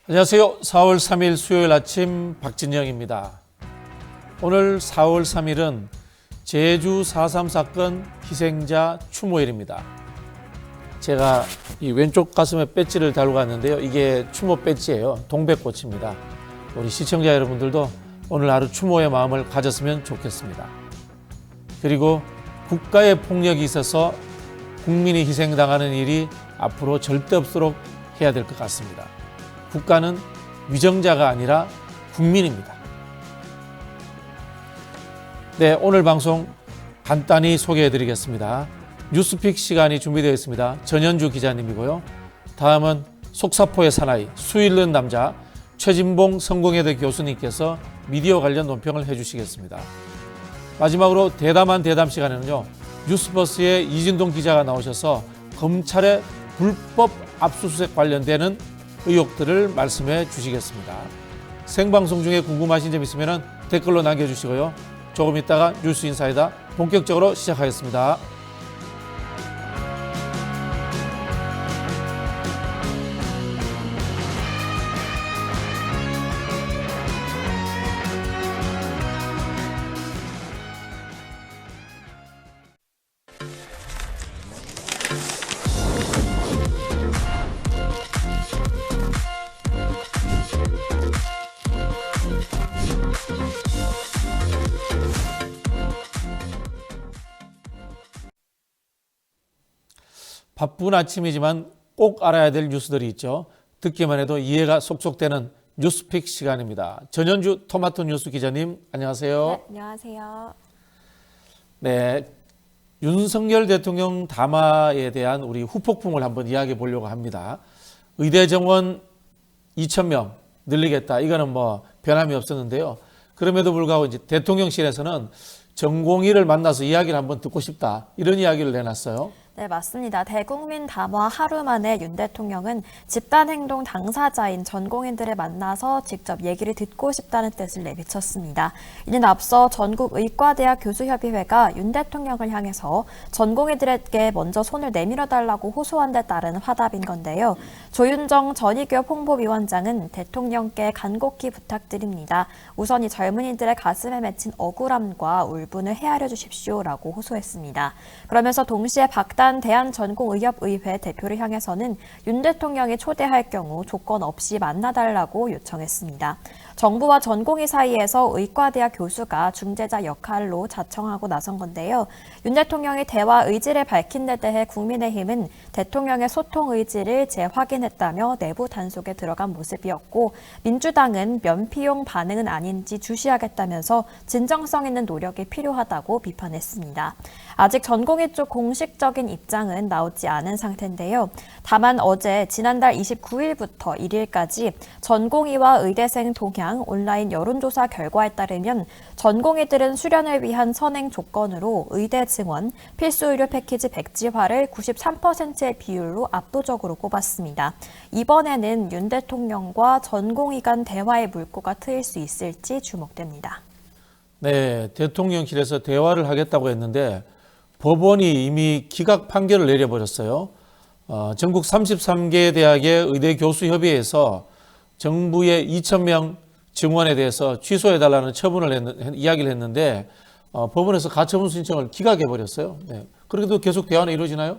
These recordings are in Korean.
안녕하세요. 4월 3일 수요일 아침 박진영입니다. 오늘 4월 3일은 제주 4.3 사건 희생자 추모일입니다. 제가 이 왼쪽 가슴에 배지를 달고 왔는데요. 이게 추모 배지예요. 동백꽃입니다. 우리 시청자 여러분들도 오늘 하루 추모의 마음을 가졌으면 좋겠습니다. 그리고 국가의 폭력이 있어서 국민이 희생당하는 일이 앞으로 절대 없도록 해야 될 것 같습니다. 국가는 위정자가 아니라 국민입니다. 네, 오늘 방송 간단히 소개해 드리겠습니다. 뉴스픽 시간이 준비되어 있습니다. 전현주 기자님이고요. 다음은 속사포의 사나이, 수 잃는 남자 최진봉 성공회대 교수님께서 미디어 관련 논평을 해주시겠습니다. 마지막으로 대담한 대담 시간에는요. 뉴스버스의 이진동 기자가 나오셔서 검찰의 불법 압수수색 관련되는 의혹들을 말씀해 주시겠습니다. 생방송 중에 궁금하신 점 있으면 댓글로 남겨주시고요. 조금 있다가 뉴스 인사이다 본격적으로 시작하겠습니다. 바쁜 아침이지만 꼭 알아야 될 뉴스들이 있죠. 듣기만 해도 이해가 쏙쏙 되는 뉴스픽 시간입니다. 전현주 토마토 뉴스 기자님, 안녕하세요. 네, 안녕하세요. 네, 윤석열 대통령 담화에 대한 우리 후폭풍을 한번 이야기해 보려고 합니다. 의대 정원 2,000명 늘리겠다. 이거는 뭐 변함이 없었는데요. 그럼에도 불구하고 이제 대통령실에서는 전공의를 만나서 이야기를 한번 듣고 싶다. 이런 이야기를 내놨어요. 네, 맞습니다. 대국민 담화 하루 만에 윤 대통령은 집단행동 당사자인 전공인들을 만나서 직접 얘기를 듣고 싶다는 뜻을 내비쳤습니다. 이는 앞서 전국의과대학 교수협의회가 윤 대통령을 향해서 전공의들에게 먼저 손을 내밀어달라고 호소한 데 따른 화답인 건데요. 조윤정 전의교협 홍보위원장은 대통령께 간곡히 부탁드립니다. 우선 이 젊은이들의 가슴에 맺힌 억울함과 울분을 헤아려 주십시오라고 호소했습니다. 그러면서 동시에 박단 대한전공의협의회 대표를 향해서는 윤 대통령이 초대할 경우 조건 없이 만나달라고 요청했습니다. 정부와 전공의 사이에서 의과대학 교수가 중재자 역할로 자청하고 나선 건데요. 윤 대통령이 대화 의지를 밝힌 데 대해 국민의힘은 대통령의 소통 의지를 재확인했다며 내부 단속에 들어간 모습이었고, 민주당은 면피용 반응은 아닌지 주시하겠다면서 진정성 있는 노력이 필요하다고 비판했습니다. 아직 전공의 쪽 공식적인 입장은 나오지 않은 상태인데요. 다만 어제 지난달 29일부터 1일까지 전공의와 의대생 동향 온라인 여론조사 결과에 따르면 전공의들은 수련을 위한 선행 조건으로 의대 증원, 필수 의료 패키지 백지화를 93%의 비율로 압도적으로 꼽았습니다. 이번에는 윤 대통령과 전공의 간 대화의 물꼬가 트일 수 있을지 주목됩니다. 네, 대통령실에서 대화를 하겠다고 했는데 법원이 이미 기각 판결을 내려버렸어요. 전국 33개 대학의 의대 교수협의회에서 정부의 2,000명 증원에 대해서 취소해달라는 이야기를 했는데 법원에서 가처분 신청을 기각해버렸어요. 네. 그래도 계속 대화는 이루어지나요?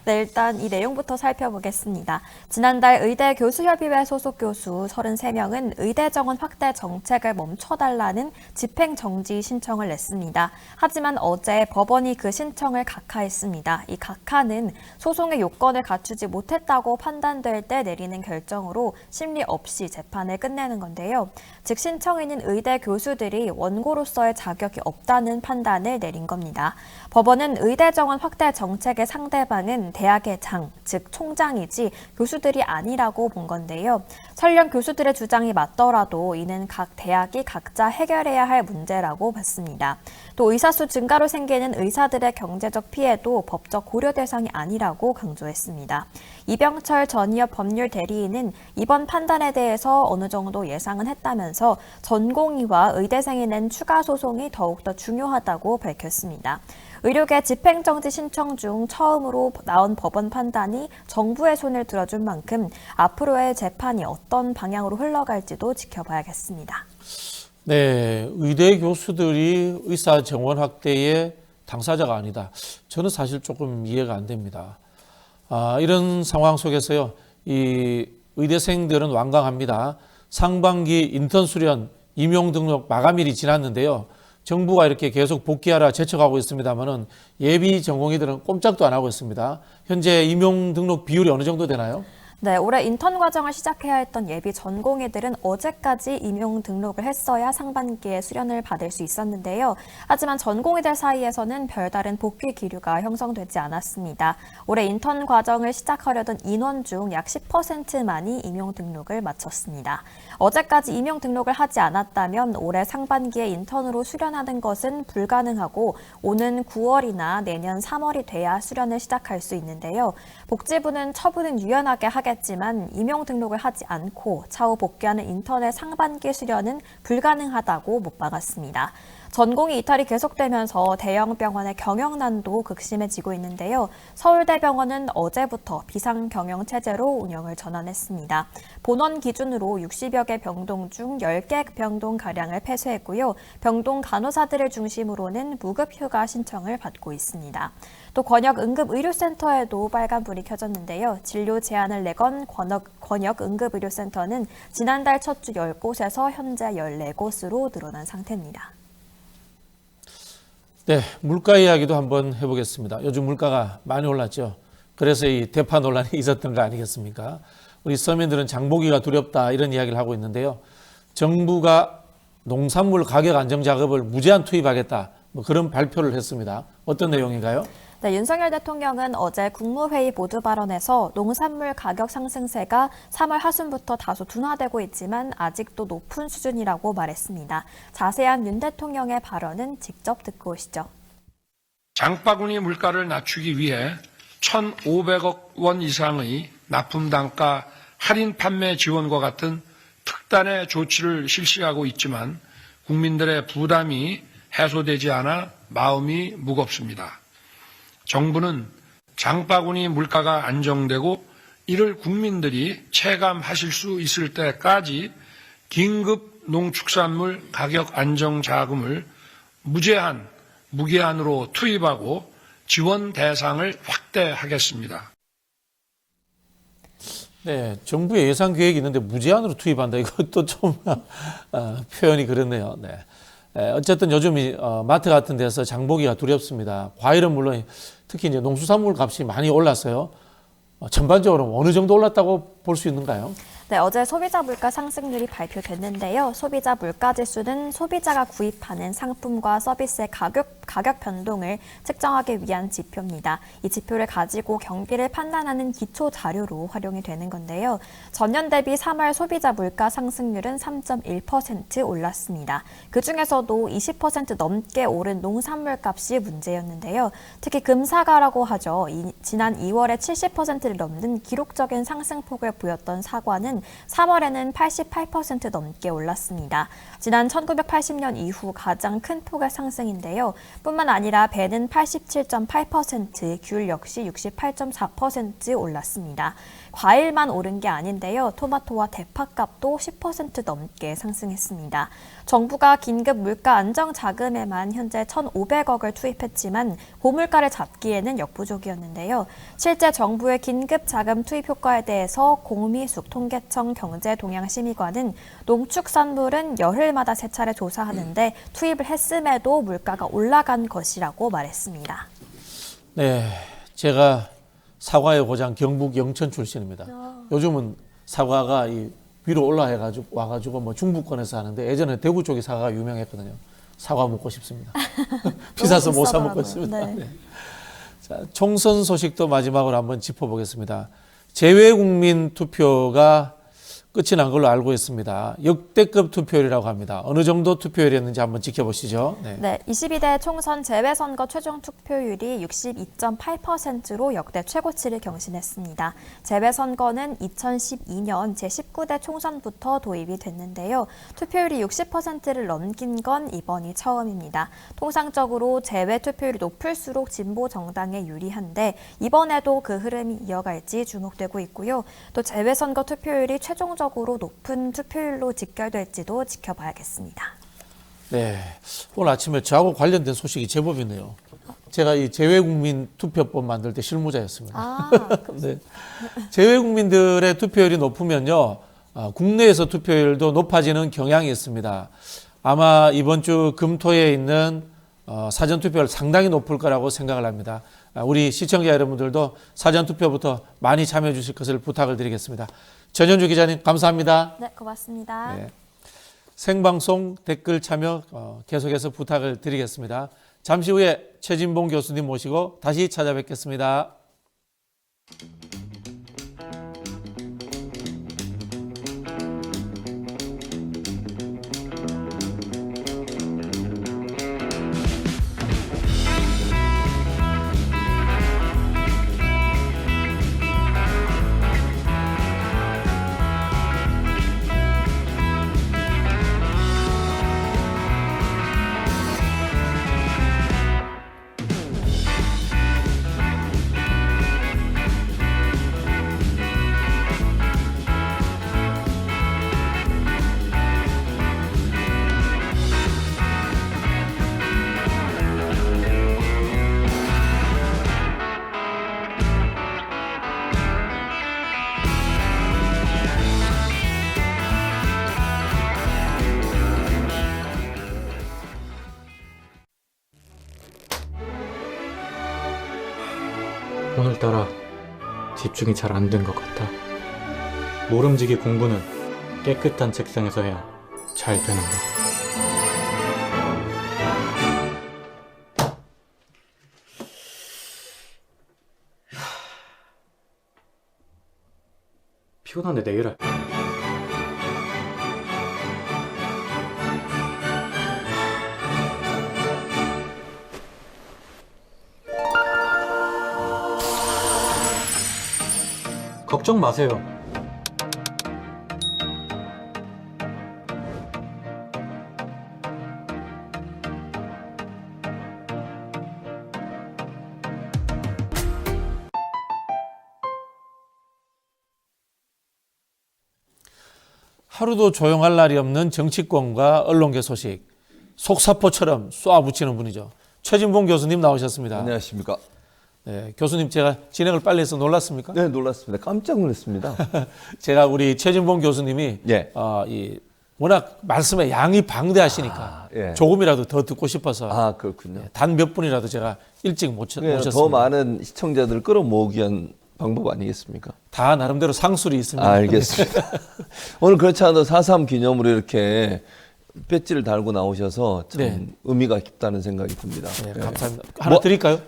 네, 일단 이 내용부터 살펴보겠습니다. 지난달 의대 교수협의회 소속 교수 33명은 의대 정원 확대 정책을 멈춰달라는 집행정지 신청을 냈습니다. 하지만 어제 법원이 그 신청을 각하했습니다. 이 각하는 소송의 요건을 갖추지 못했다고 판단될 때 내리는 결정으로 심리 없이 재판을 끝내는 건데요. 즉 신청인인 의대 교수들이 원고로서의 자격이 없다는 판단을 내린 겁니다. 법원은 의대 정원 확대 정책의 상대방은 대학의 장, 즉 총장이지 교수들이 아니라고 본 건데요. 설령 교수들의 주장이 맞더라도 이는 각 대학이 각자 해결해야 할 문제라고 봤습니다. 또 의사수 증가로 생기는 의사들의 경제적 피해도 법적 고려 대상이 아니라고 강조했습니다. 이병철 전의협 법률 대리인은 이번 판단에 대해서 어느 정도 예상은 했다면서 전공의와 의대생이 낸 추가 소송이 더욱더 중요하다고 밝혔습니다. 의료계 집행정지 신청 중 처음으로 나온 법원 판단이 정부의 손을 들어준 만큼 앞으로의 재판이 어떤 방향으로 흘러갈지도 지켜봐야겠습니다. 네, 의대 교수들이 의사 정원 확대의 당사자가 아니다. 저는 사실 조금 이해가 안 됩니다. 이런 상황 속에서요, 이 의대생들은 완강합니다. 상반기 인턴 수련 임용 등록 마감일이 지났는데요. 정부가 이렇게 계속 복귀하라 제척하고 있습니다만은 예비 전공의들은 꼼짝도 안 하고 있습니다. 현재 임용 등록 비율이 어느 정도 되나요? 네, 올해 인턴 과정을 시작해야 했던 예비 전공의들은 어제까지 임용 등록을 했어야 상반기에 수련을 받을 수 있었는데요. 하지만 전공의들 사이에서는 별다른 복귀 기류가 형성되지 않았습니다. 올해 인턴 과정을 시작하려던 인원 중 약 10%만이 임용 등록을 마쳤습니다. 어제까지 임용 등록을 하지 않았다면 올해 상반기에 인턴으로 수련하는 것은 불가능하고 오는 9월이나 내년 3월이 돼야 수련을 시작할 수 있는데요. 복지부는 처분은 유연하게 하겠지만 임용 등록을 하지 않고 차후 복귀하는 인턴의 상반기 수련은 불가능하다고 못 박았습니다. 전공의 이탈이 계속되면서 대형 병원의 경영난도 극심해지고 있는데요. 서울대병원은 어제부터 비상경영 체제로 운영을 전환했습니다. 본원 기준으로 60여 개 병동 중 10개 병동가량을 폐쇄했고요. 병동 간호사들을 중심으로는 무급휴가 신청을 받고 있습니다. 또 권역응급의료센터에도 빨간불이 켜졌는데요. 진료 제한을 내건 권역응급의료센터는 지난달 첫 주 10곳에서 현재 14곳으로 늘어난 상태입니다. 네, 물가 이야기도 한번 해보겠습니다. 요즘 물가가 많이 올랐죠. 그래서 이 대파 논란이 있었던 거 아니겠습니까? 우리 서민들은 장보기가 두렵다 이런 이야기를 하고 있는데요. 정부가 농산물 가격 안정 작업을 무제한 투입하겠다 뭐 그런 발표를 했습니다. 어떤 내용인가요? 네, 윤석열 대통령은 어제 국무회의 모두 발언에서 농산물 가격 상승세가 3월 하순부터 다소 둔화되고 있지만 아직도 높은 수준이라고 말했습니다. 자세한 윤 대통령의 발언은 직접 듣고 오시죠. 장바구니 물가를 낮추기 위해 1,500억 원 이상의 납품 단가 할인 판매 지원과 같은 특단의 조치를 실시하고 있지만 국민들의 부담이 해소되지 않아 마음이 무겁습니다. 정부는 장바구니 물가가 안정되고 이를 국민들이 체감하실 수 있을 때까지 긴급 농축산물 가격 안정 자금을 무기한으로 투입하고 지원 대상을 확대하겠습니다. 네, 정부의 예산 계획이 있는데 무제한으로 투입한다. 이것도 좀 표현이 그렇네요. 네. 어쨌든 요즘 마트 같은 데서 장보기가 두렵습니다. 과일은 물론 특히 이제 농수산물 값이 많이 올랐어요. 전반적으로 어느 정도 올랐다고 볼 수 있는가요? 네, 어제 소비자 물가 상승률이 발표됐는데요. 소비자 물가 지수는 소비자가 구입하는 상품과 서비스의 가격 변동을 측정하기 위한 지표입니다. 이 지표를 가지고 경기를 판단하는 기초 자료로 활용이 되는 건데요. 전년 대비 3월 소비자 물가 상승률은 3.1% 올랐습니다. 그중에서도 20% 넘게 오른 농산물 값이 문제였는데요. 특히 금사과라고 하죠. 지난 2월에 70%를 넘는 기록적인 상승폭을 보였던 사과는 3월에는 88% 넘게 올랐습니다. 지난 1980년 이후 가장 큰 폭의 상승인데요. 뿐만 아니라 배는 87.8%, 귤 역시 68.4% 올랐습니다. 과일만 오른 게 아닌데요. 토마토와 대파값도 10% 넘게 상승했습니다. 정부가 긴급 물가 안정 자금에만 현재 1,500억을 투입했지만 고물가를 잡기에는 역부족이었는데요. 실제 정부의 긴급 자금 투입 효과에 대해서 공미숙 통계청 경제동향심의관은 농축산물은 열흘마다 세 차례 조사하는데 투입을 했음에도 물가가 올라간 것이라고 말했습니다. 네, 제가 사과의 고장 경북 영천 출신입니다. 요즘은 사과가 위로 와가지고 뭐 중부권에서 하는데 예전에 대구 쪽이 사과가 유명했거든요. 사과 먹고 싶습니다. 비싸서 못 사 먹고 있습니다. 네. 네. 자, 총선 소식도 마지막으로 한번 짚어보겠습니다. 재외국민 투표가 끝이 난 걸로 알고 있습니다. 역대급 투표율이라고 합니다. 어느 정도 투표율이었는지 한번 지켜보시죠. 네. 네, 22대 총선 재외선거 최종 투표율이 62.8%로 역대 최고치를 경신했습니다. 재외선거는 2012년 제19대 총선부터 도입이 됐는데요. 투표율이 60%를 넘긴 건 이번이 처음입니다. 통상적으로 재외 투표율이 높을수록 진보 정당에 유리한데 이번에도 그 흐름이 이어갈지 주목되고 있고요. 또 재외선거 투표율이 최종적으로 높은 투표율로 직결될지도 지켜봐야겠습니다. 네, 오늘 아침에 저하고 관련된 소식이 제법이네요. 제가 이 재외국민 투표법 만들 때 실무자였습니다. 아, 네. 재외국민들의 투표율이 높으면요, 국내에서 투표율도 높아지는 경향이 있습니다. 아마 이번 주 금토에 있는 사전투표율 상당히 높을 거라고 생각을 합니다. 우리 시청자 여러분들도 사전투표부터 많이 참여해 주실 것을 부탁을 드리겠습니다. 전현주 기자님 감사합니다. 네, 고맙습니다. 네. 생방송 댓글 참여 계속해서 부탁을 드리겠습니다. 잠시 후에 최진봉 교수님 모시고 다시 찾아뵙겠습니다. 오늘따라 집중이 잘 안 된 것 같아. 모름지기 공부는 깨끗한 책상에서 해야 잘 되는 거. 피곤한데 내일 할. 걱정 마세요. 하루도 조용할 날이 없는 정치권과 언론계 소식, 속사포처럼 쏘아붙이는 분이죠. 최진봉 교수님 나오셨습니다. 안녕하십니까. 네, 교수님 제가 진행을 빨리 해서 놀랐습니까? 네, 놀랐습니다. 깜짝 놀랐습니다. 제가 우리 최진봉 교수님이 예. 워낙 말씀에 양이 방대하시니까 예. 조금이라도 더 듣고 싶어서 아, 그렇군요. 단 몇 분이라도 제가 일찍 모셨습니다. 더 많은 시청자들을 끌어모으기 위한 방법 아니겠습니까? 다 나름대로 상술이 있습니다. 알겠습니다. 오늘 그렇지 않아도 4.3 기념으로 이렇게 배지를 달고 나오셔서 참 네. 의미가 깊다는 생각이 듭니다. 네, 감사합니다. 하나 드릴까요?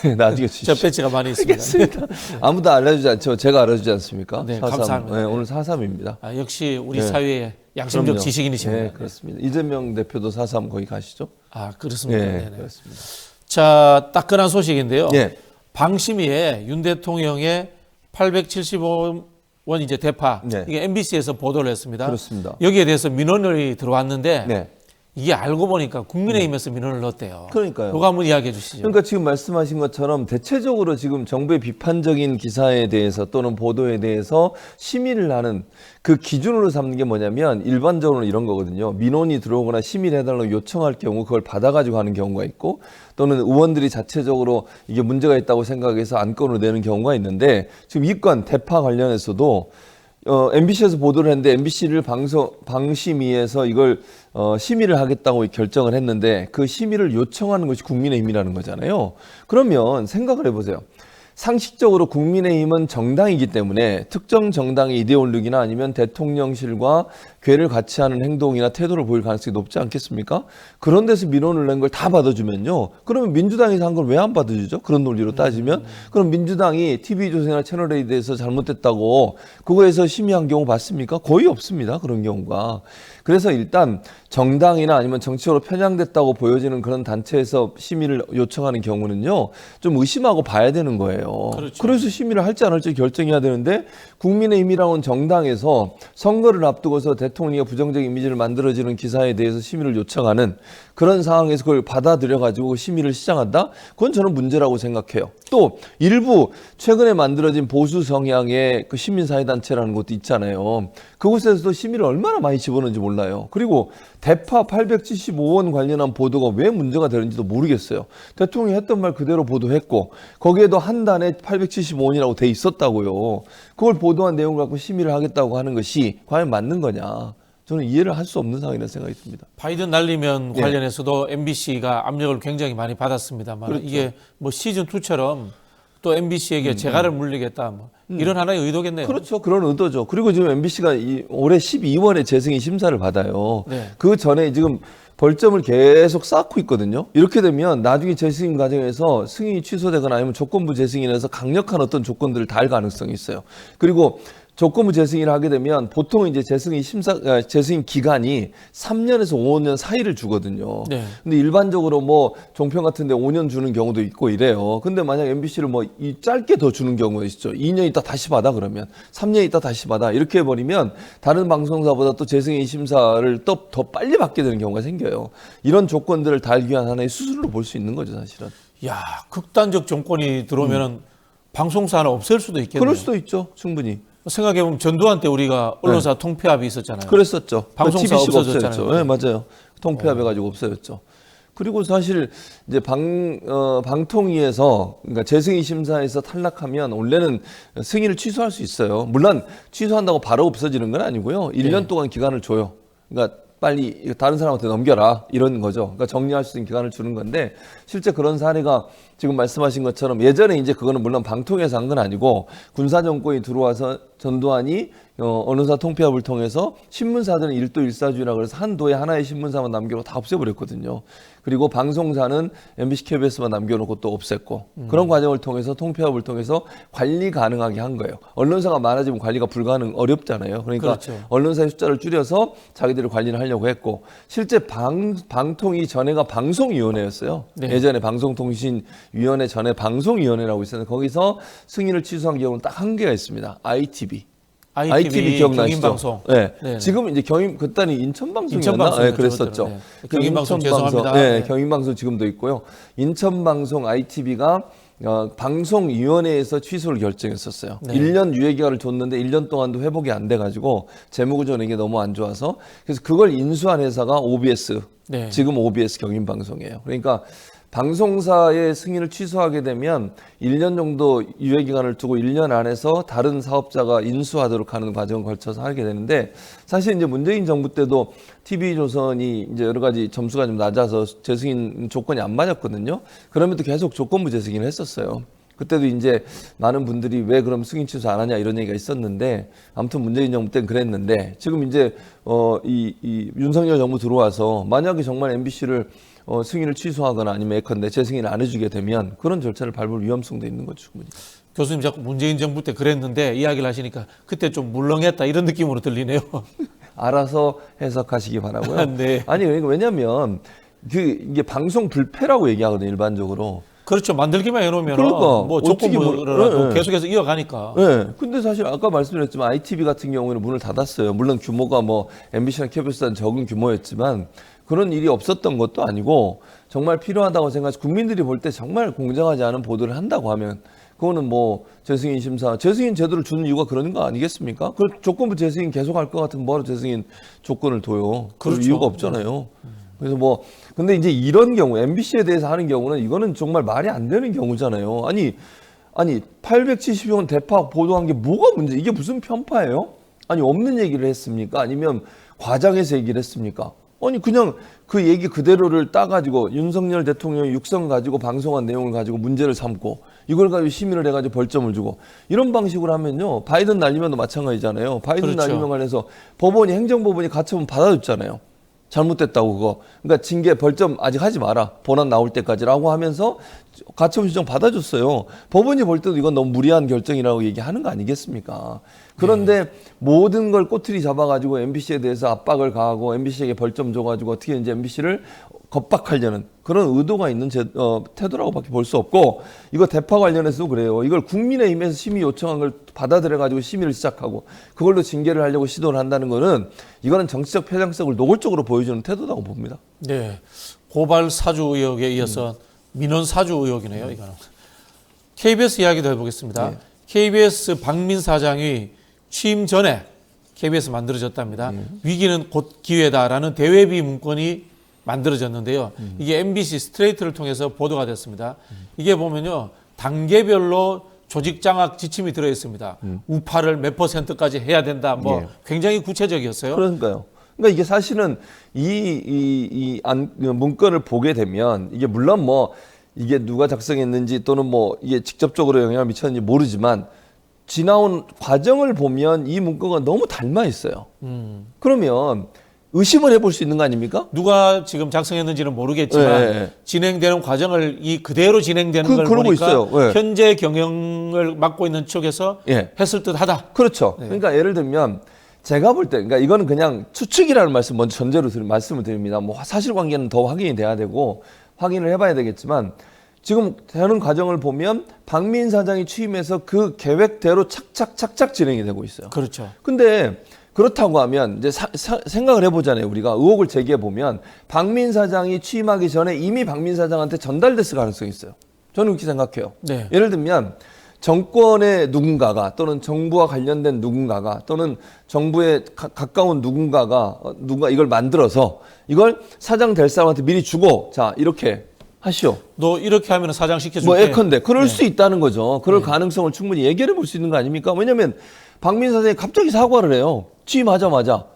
네, 나중에 주시죠. 저 배지가 많이 있습니다. 알겠습니다. 아무도 알려주지 않죠. 제가 알려주지 않습니까? 네, 4.3. 감사합니다. 네, 오늘 4.3입니다. 역시 우리 네. 사회의 양심적 그럼요. 지식인이십니다. 네, 그렇습니다. 이재명 대표도 4.3 거기 가시죠? 그렇습니다. 네, 네네. 그렇습니다. 자, 따끈한 소식인데요. 예. 방심위에 윤 대통령의 875원 이제 대파, 네. 이게 MBC에서 보도를 했습니다. 그렇습니다. 여기에 대해서 민원이 들어왔는데 네. 이게 알고 보니까 국민의힘에서 민원을 넣었대요. 그러니까요. 그거 한번 이야기해 주시죠. 그러니까 지금 말씀하신 것처럼 대체적으로 지금 정부의 비판적인 기사에 대해서 또는 보도에 대해서 심의를 하는 그 기준으로 삼는 게 뭐냐면 일반적으로 이런 거거든요. 민원이 들어오거나 심의를 해달라고 요청할 경우 그걸 받아가지고 하는 경우가 있고 또는 의원들이 자체적으로 이게 문제가 있다고 생각해서 안건으로 내는 경우가 있는데 지금 이 건 대파 관련해서도 MBC에서 보도를 했는데 MBC를 방심위에서 이걸 심의를 하겠다고 결정을 했는데 그 심의를 요청하는 것이 국민의힘이라는 거잖아요. 그러면 생각을 해보세요. 상식적으로 국민의힘은 정당이기 때문에 특정 정당의 이데올로기나 아니면 대통령실과 괴를 같이 하는 행동이나 태도를 보일 가능성이 높지 않겠습니까? 그런 데서 민원을 낸 걸 다 받아주면요. 그러면 민주당에서 한 걸 왜 안 받아주죠? 그런 논리로 따지면. 그럼 민주당이 TV조선이나 채널A에 대해서 잘못됐다고 그거에서 심의한 경우 봤습니까? 거의 없습니다. 그런 경우가. 그래서 일단 정당이나 아니면 정치적으로 편향됐다고 보여지는 그런 단체에서 심의를 요청하는 경우는요. 좀 의심하고 봐야 되는 거예요. 그렇죠. 그래서 심의를 할지 안 할지 결정해야 되는데 국민의힘이라는 정당에서 선거를 앞두고서 대통령의 부정적 이미지를 만들어지는 기사에 대해서 심의를 요청하는 그런 상황에서 그걸 받아들여가지고 심의를 시작한다? 그건 저는 문제라고 생각해요. 또 일부 최근에 만들어진 보수 성향의 그 시민사회단체라는 것도 있잖아요. 그곳에서도 심의를 얼마나 많이 집어넣는지 몰라요. 그리고 대파 875원 관련한 보도가 왜 문제가 되는지도 모르겠어요. 대통령이 했던 말 그대로 보도했고 거기에도 한 단에 875원이라고 돼 있었다고요. 그걸 보도한 내용을 갖고 심의를 하겠다고 하는 것이 과연 맞는 거냐. 저는 이해를 할 수 없는 상황이라는 생각이 듭니다. 바이든 날리면 예. 관련해서도 MBC가 압력을 굉장히 많이 받았습니다만 그렇죠. 이게 뭐 시즌2처럼 또 MBC에게 재갈을 물리겠다 뭐 이런 하나의 의도겠네요. 그렇죠. 그런 의도죠. 그리고 지금 MBC가 올해 12월에 재승인 심사를 받아요. 네. 그 전에 지금 벌점을 계속 쌓고 있거든요. 이렇게 되면 나중에 재승인 과정에서 승인이 취소되거나 아니면 조건부 재승인에서 강력한 어떤 조건들을 달 가능성이 있어요. 그리고 조건부 재승인을 하게 되면 보통 이제 재승인 기간이 3년에서 5년 사이를 주거든요. 네. 근데 일반적으로 뭐 종편 같은 데 5년 주는 경우도 있고 이래요. 근데 만약 MBC를 뭐 이 짧게 더 주는 경우가 있죠. 2년 있다 다시 받아 그러면 3년 있다 다시 받아 이렇게 해버리면 다른 방송사보다 또 재승인 심사를 또 더 빨리 받게 되는 경우가 생겨요. 이런 조건들을 달기 위한 하나의 수순으로 볼 수 있는 거죠, 사실은. 야, 극단적 정권이 들어오면은 방송사 하나 없앨 수도 있겠네요. 그럴 수도 있죠, 충분히. 생각해보면 전두환 때 우리가 언론사 통폐합이 있었잖아요. 그랬었죠. 방송사 TBC가 없어졌잖아요. 없어졌죠. 네, 맞아요. 통폐합해가지고 없어졌죠. 그리고 사실 이제 방통위에서 그러니까 재승인 심사에서 탈락하면 원래는 승인을 취소할 수 있어요. 물론 취소한다고 바로 없어지는 건 아니고요. 1년 동안 기간을 줘요. 그러니까 빨리 다른 사람한테 넘겨라 이런 거죠. 그러니까 정리할 수 있는 기간을 주는 건데 실제 그런 사례가 지금 말씀하신 것처럼 예전에 이제 그거는 물론 방통위에서 한 건 아니고 군사 정권이 들어와서 전두환이 언론사 통폐합을 통해서 신문사들은 일도일사주의라 그래서 한 도에 하나의 신문사만 남겨놓고 다 없애버렸거든요. 그리고 방송사는 MBC, KBS만 남겨놓고 또 없앴고 그런 과정을 통해서 통폐합을 통해서 관리 가능하게 한 거예요. 언론사가 많아지면 관리가 어렵잖아요. 그러니까 그렇죠. 언론사의 숫자를 줄여서 자기들이 관리를 하려고 했고 실제 방통위 전에가 방송위원회였어요. 네. 예전에 방송통신위원회 전에 방송위원회라고 있었는데 거기서 승인을 취소한 경우는 딱 한 개가 있습니다. ITV 기억나시죠? 경인방송. 네. 네네. 지금 이제 그때는 인천방송이었나? 인천방송이었죠, 네, 그랬었죠. 그때는. 네. 경인방송 죄송합니다. 네, 네. 경인방송 지금도 있고요. 인천방송 ITV가 방송위원회에서 취소를 결정했었어요. 네. 1년 유예기간을 줬는데 1년 동안도 회복이 안 돼가지고 재무구조 이게 너무 안 좋아서 그래서 그걸 인수한 회사가 OBS, 네. 지금 OBS 경인방송이에요. 그러니까 방송사의 승인을 취소하게 되면 1년 정도 유예기간을 두고 1년 안에서 다른 사업자가 인수하도록 하는 과정을 거쳐서 하게 되는데 사실 이제 문재인 정부 때도 TV조선이 이제 여러 가지 점수가 좀 낮아서 재승인 조건이 안 맞았거든요. 그럼에도 계속 조건부 재승인을 했었어요. 그때도 이제 많은 분들이 왜 그럼 승인 취소 안 하냐 이런 얘기가 있었는데 아무튼 문재인 정부 때는 그랬는데 지금 이제 이 윤석열 정부 들어와서 만약에 정말 MBC를 승인을 취소하거나 아니면 예컨대 재승인을 안 해주게 되면 그런 절차를 밟을 위험성도 있는 거죠, 충분히. 교수님 자꾸 문재인 정부 때 그랬는데 이야기를 하시니까 그때 좀 물렁했다 이런 느낌으로 들리네요. 알아서 해석하시기 바라고요. 네. 아니 그러니까 왜냐하면 이게 방송 불패라고 얘기하거든요, 일반적으로. 그렇죠. 만들기만 해놓으면 그러니까, 뭐 어떻게 조건부라도 네. 계속해서 이어가니까. 네. 근데 사실 아까 말씀드렸지만 ITV 같은 경우에는 문을 닫았어요. 물론 규모가 뭐 MBC나 KBS보다는 적은 규모였지만 그런 일이 없었던 것도 아니고 정말 필요하다고 생각해서 국민들이 볼 때 정말 공정하지 않은 보도를 한다고 하면 그거는 뭐 재승인 심사, 재승인 제도를 주는 이유가 그런 거 아니겠습니까? 그 조건부 재승인 계속할 것 같으면 뭐하러 재승인 조건을 둬요? 그럴 그렇죠. 이유가 없잖아요. 그래서 뭐 근데 이제 이런 경우 MBC에 대해서 하는 경우는 이거는 정말 말이 안 되는 경우잖아요. 아니 870원 대파 보도한 게 뭐가 문제? 이게 무슨 편파예요? 아니 없는 얘기를 했습니까? 아니면 과장해서 얘기를 했습니까? 아니 그냥 그 얘기 그대로를 따가지고 윤석열 대통령이 육성 가지고 방송한 내용을 가지고 문제를 삼고 이걸 가지고 심의를 해가지고 벌점을 주고 이런 방식으로 하면요. 바이든 날리면도 마찬가지잖아요. 바이든 그렇죠. 날리면 관해서 법원이 행정법원이 가처분 받아줬잖아요. 잘못됐다고 그거. 그러니까 징계 벌점 아직 하지 마라. 본안 나올 때까지라고 하면서 가처분 신청 받아줬어요. 법원이 볼 때도 이건 너무 무리한 결정이라고 얘기하는 거 아니겠습니까? 그런데 모든 걸 꼬투리 잡아가지고 MBC에 대해서 압박을 가하고 MBC에게 벌점 줘가지고 어떻게 이제 MBC를 겁박하려는 그런 의도가 있는 태도라고밖에 볼 수 없고 이거 대파 관련해서도 그래요. 이걸 국민의힘에서 심의 요청한 걸 받아들여가지고 심의를 시작하고 그걸로 징계를 하려고 시도를 한다는 거는 이거는 정치적 편향성을 노골적으로 보여주는 태도라고 봅니다. 네. 고발 사주 의혹에 이어서 민원 사주 의혹이네요. 이거는. KBS 이야기도 해보겠습니다. 네. KBS 박민 사장이 취임 전에 KBS 만들어졌답니다. 위기는 곧 기회다라는 대외비 문건이 만들어졌는데요. 이게 MBC 스트레이트를 통해서 보도가 됐습니다. 이게 보면요. 단계별로 조직 장악 지침이 들어 있습니다. 우파를 몇 %까지 해야 된다. 뭐 예. 굉장히 구체적이었어요. 그러니까요. 그러니까 이게 사실은 이 문건을 보게 되면 이게 물론 뭐 이게 누가 작성했는지 또는 뭐 이게 직접적으로 영향을 미쳤는지 모르지만 지나온 과정을 보면 이 문건과 너무 닮아 있어요. 그러면 의심을 해볼 수 있는 거 아닙니까? 누가 지금 작성했는지는 모르겠지만 네. 진행되는 과정을 이 그대로 진행되는 걸 그러고 보니까 있어요. 네. 현재 경영을 맡고 있는 쪽에서 예. 했을 듯하다. 그렇죠. 네. 그러니까 예를 들면 제가 볼 때, 그러니까 이거는 그냥 추측이라는 말씀 먼저 전제로 말씀을 드립니다. 뭐 사실관계는 더 확인이 돼야 되고 확인을 해봐야 되겠지만 지금 되는 과정을 보면 박민 사장이 취임해서 그 계획대로 착착 진행이 되고 있어요. 그렇죠. 근데 그렇다고 하면 이제 생각을 해보잖아요. 우리가 의혹을 제기해 보면 박민 사장이 취임하기 전에 이미 박민 사장한테 전달됐을 가능성이 있어요. 저는 그렇게 생각해요. 네. 예를 들면 정권의 누군가가 또는 정부와 관련된 누군가가 또는 정부에 가까운 누군가 이걸 만들어서 이걸 사장 될 사람한테 미리 주고 자 이렇게 하시오. 너 이렇게 하면 사장 시켜줄게. 뭐 예컨대 그럴 네. 수 있다는 거죠. 그럴 가능성을 충분히 얘기해 볼 수 있는 거 아닙니까? 왜냐하면 박민 사장이 갑자기 사과를 해요. 취임하자마자.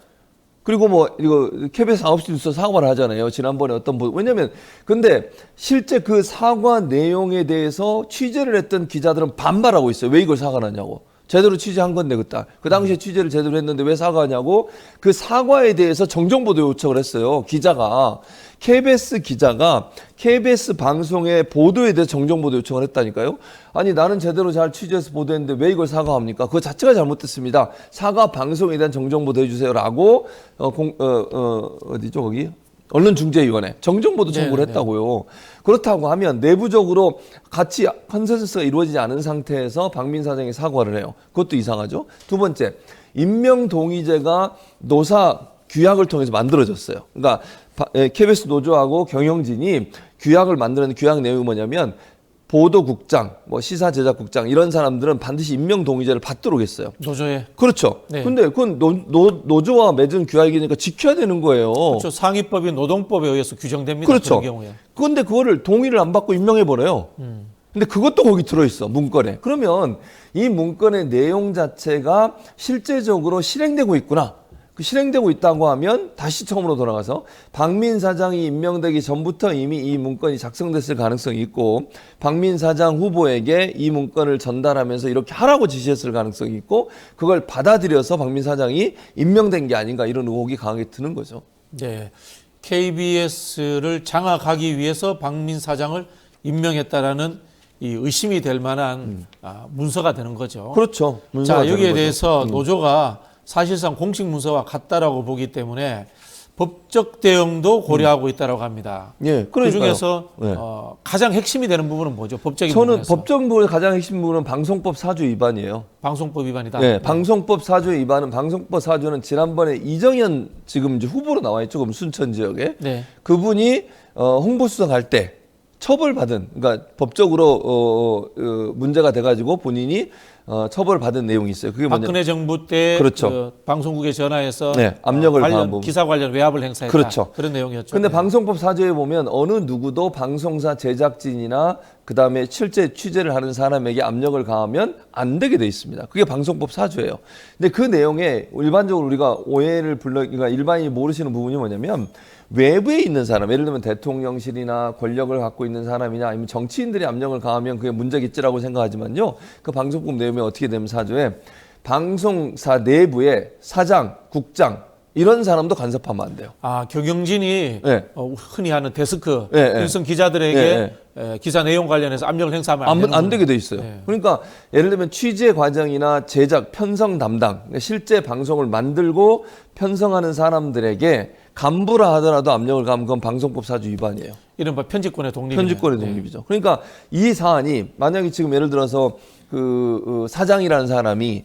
그리고 뭐 이거 KBS 9시 뉴스 사과를 하잖아요. 지난번에 왜냐면 근데 실제 그 사과 내용에 대해서 취재를 했던 기자들은 반발하고 있어요. 왜 이걸 사과를 하냐고. 제대로 취재한 건데 그 당시에 취재를 제대로 했는데 왜 사과하냐고 그 사과에 대해서 정정보도 요청을 했어요. KBS 기자가 KBS 방송의 보도에 대해서 정정보도 요청을 했다니까요. 아니 나는 제대로 잘 취재해서 보도했는데 왜 이걸 사과합니까? 그거 자체가 잘못됐습니다. 사과 방송에 대한 정정보도 해주세요라고 어디죠 거기? 언론중재위원회 정정보도 청구를 했다고요. 그렇다고 하면 내부적으로 같이 컨센서스가 이루어지지 않은 상태에서 박민 사장이 사과를 해요. 그것도 이상하죠. 두 번째, 임명동의제가 노사 규약을 통해서 만들어졌어요. 그러니까 KBS 노조하고 경영진이 규약을 만드는 규약 내용이 뭐냐면 보도국장, 뭐 시사제작국장 이런 사람들은 반드시 임명동의제를 받도록 했어요. 노조에. 그렇죠. 네. 근데 그건 노조와 맺은 규약이니까 지켜야 되는 거예요. 그렇죠. 상위법이 노동법에 의해서 규정됩니다. 그렇죠. 그런 경우에. 그런데 그거를 동의를 안 받고 임명해버려요. 근데 그것도 거기 들어있어, 문건에. 그러면 이 문건의 내용 자체가 실제적으로 실행되고 있구나. 그 실행되고 있다고 하면 다시 처음으로 돌아가서 박민 사장이 임명되기 전부터 이미 이 문건이 작성됐을 가능성이 있고 박민 사장 후보에게 이 문건을 전달하면서 이렇게 하라고 지시했을 가능성이 있고 그걸 받아들여서 박민 사장이 임명된 게 아닌가 이런 의혹이 강하게 드는 거죠. 네. KBS를 장악하기 위해서 박민 사장을 임명했다라는 이 의심이 될 만한 문서가 되는 거죠. 그렇죠. 자, 여기에 대해서 노조가 사실상 공식 문서와 같다라고 보기 때문에 법적 대응도 고려하고 있다고 합니다. 예, 그 중에서 네. 가장 핵심이 되는 부분은 뭐죠? 법적인 저는 부분에서. 법적 부분의 가장 핵심 부분은 방송법 4조 위반이에요. 방송법 위반이다. 네, 방송법 4조 위반은 방송법 4조는 지난번에 이정현 지금 이제 후보로 나와 있죠. 그럼 순천 지역에. 네. 그분이 홍보수석 할 때 처벌받은 그러니까 법적으로 문제가 돼 가지고 본인이 처벌받은 내용이 있어요. 그게 뭐냐? 박근혜 정부 때 그렇죠. 그 방송국에 전화해서 네, 압력을 가한 부분. 기사 관련 외압을 행사했다. 그렇죠. 그런 내용이었죠. 근데 네. 방송법 4조에 보면 어느 누구도 방송사 제작진이나 그다음에 실제 취재를 하는 사람에게 압력을 가하면 안 되게 돼 있습니다. 그게 방송법 4조예요. 근데 그 내용에 일반적으로 우리가 오해를 그러니까 일반인이 모르시는 부분이 뭐냐면 외부에 있는 사람, 예를 들면 대통령실이나 권력을 갖고 있는 사람이나 아니면 정치인들이 압력을 가하면 그게 문제겠지라고 생각하지만요. 그 방송법 내용이 어떻게 되면 4조에 방송사 내부에 사장, 국장 이런 사람도 간섭하면 안 돼요. 아, 경영진이 네. 흔히 하는 데스크, 네, 네. 일선 기자들에게 네, 기사 내용 관련해서 압력을 행사하면 안 되게 돼 있어요. 네. 그러니까 예를 들면 취재 과정이나 제작, 편성 담당, 그러니까 실제 방송을 만들고 편성하는 사람들에게 간부라 하더라도 압력을 가하면 그건 방송법 4조 위반이에요. 이른바 편집권의 독립. 편집권의 독립이죠. 그러니까 이 사안이 만약에 지금 예를 들어서 그 사장이라는 사람이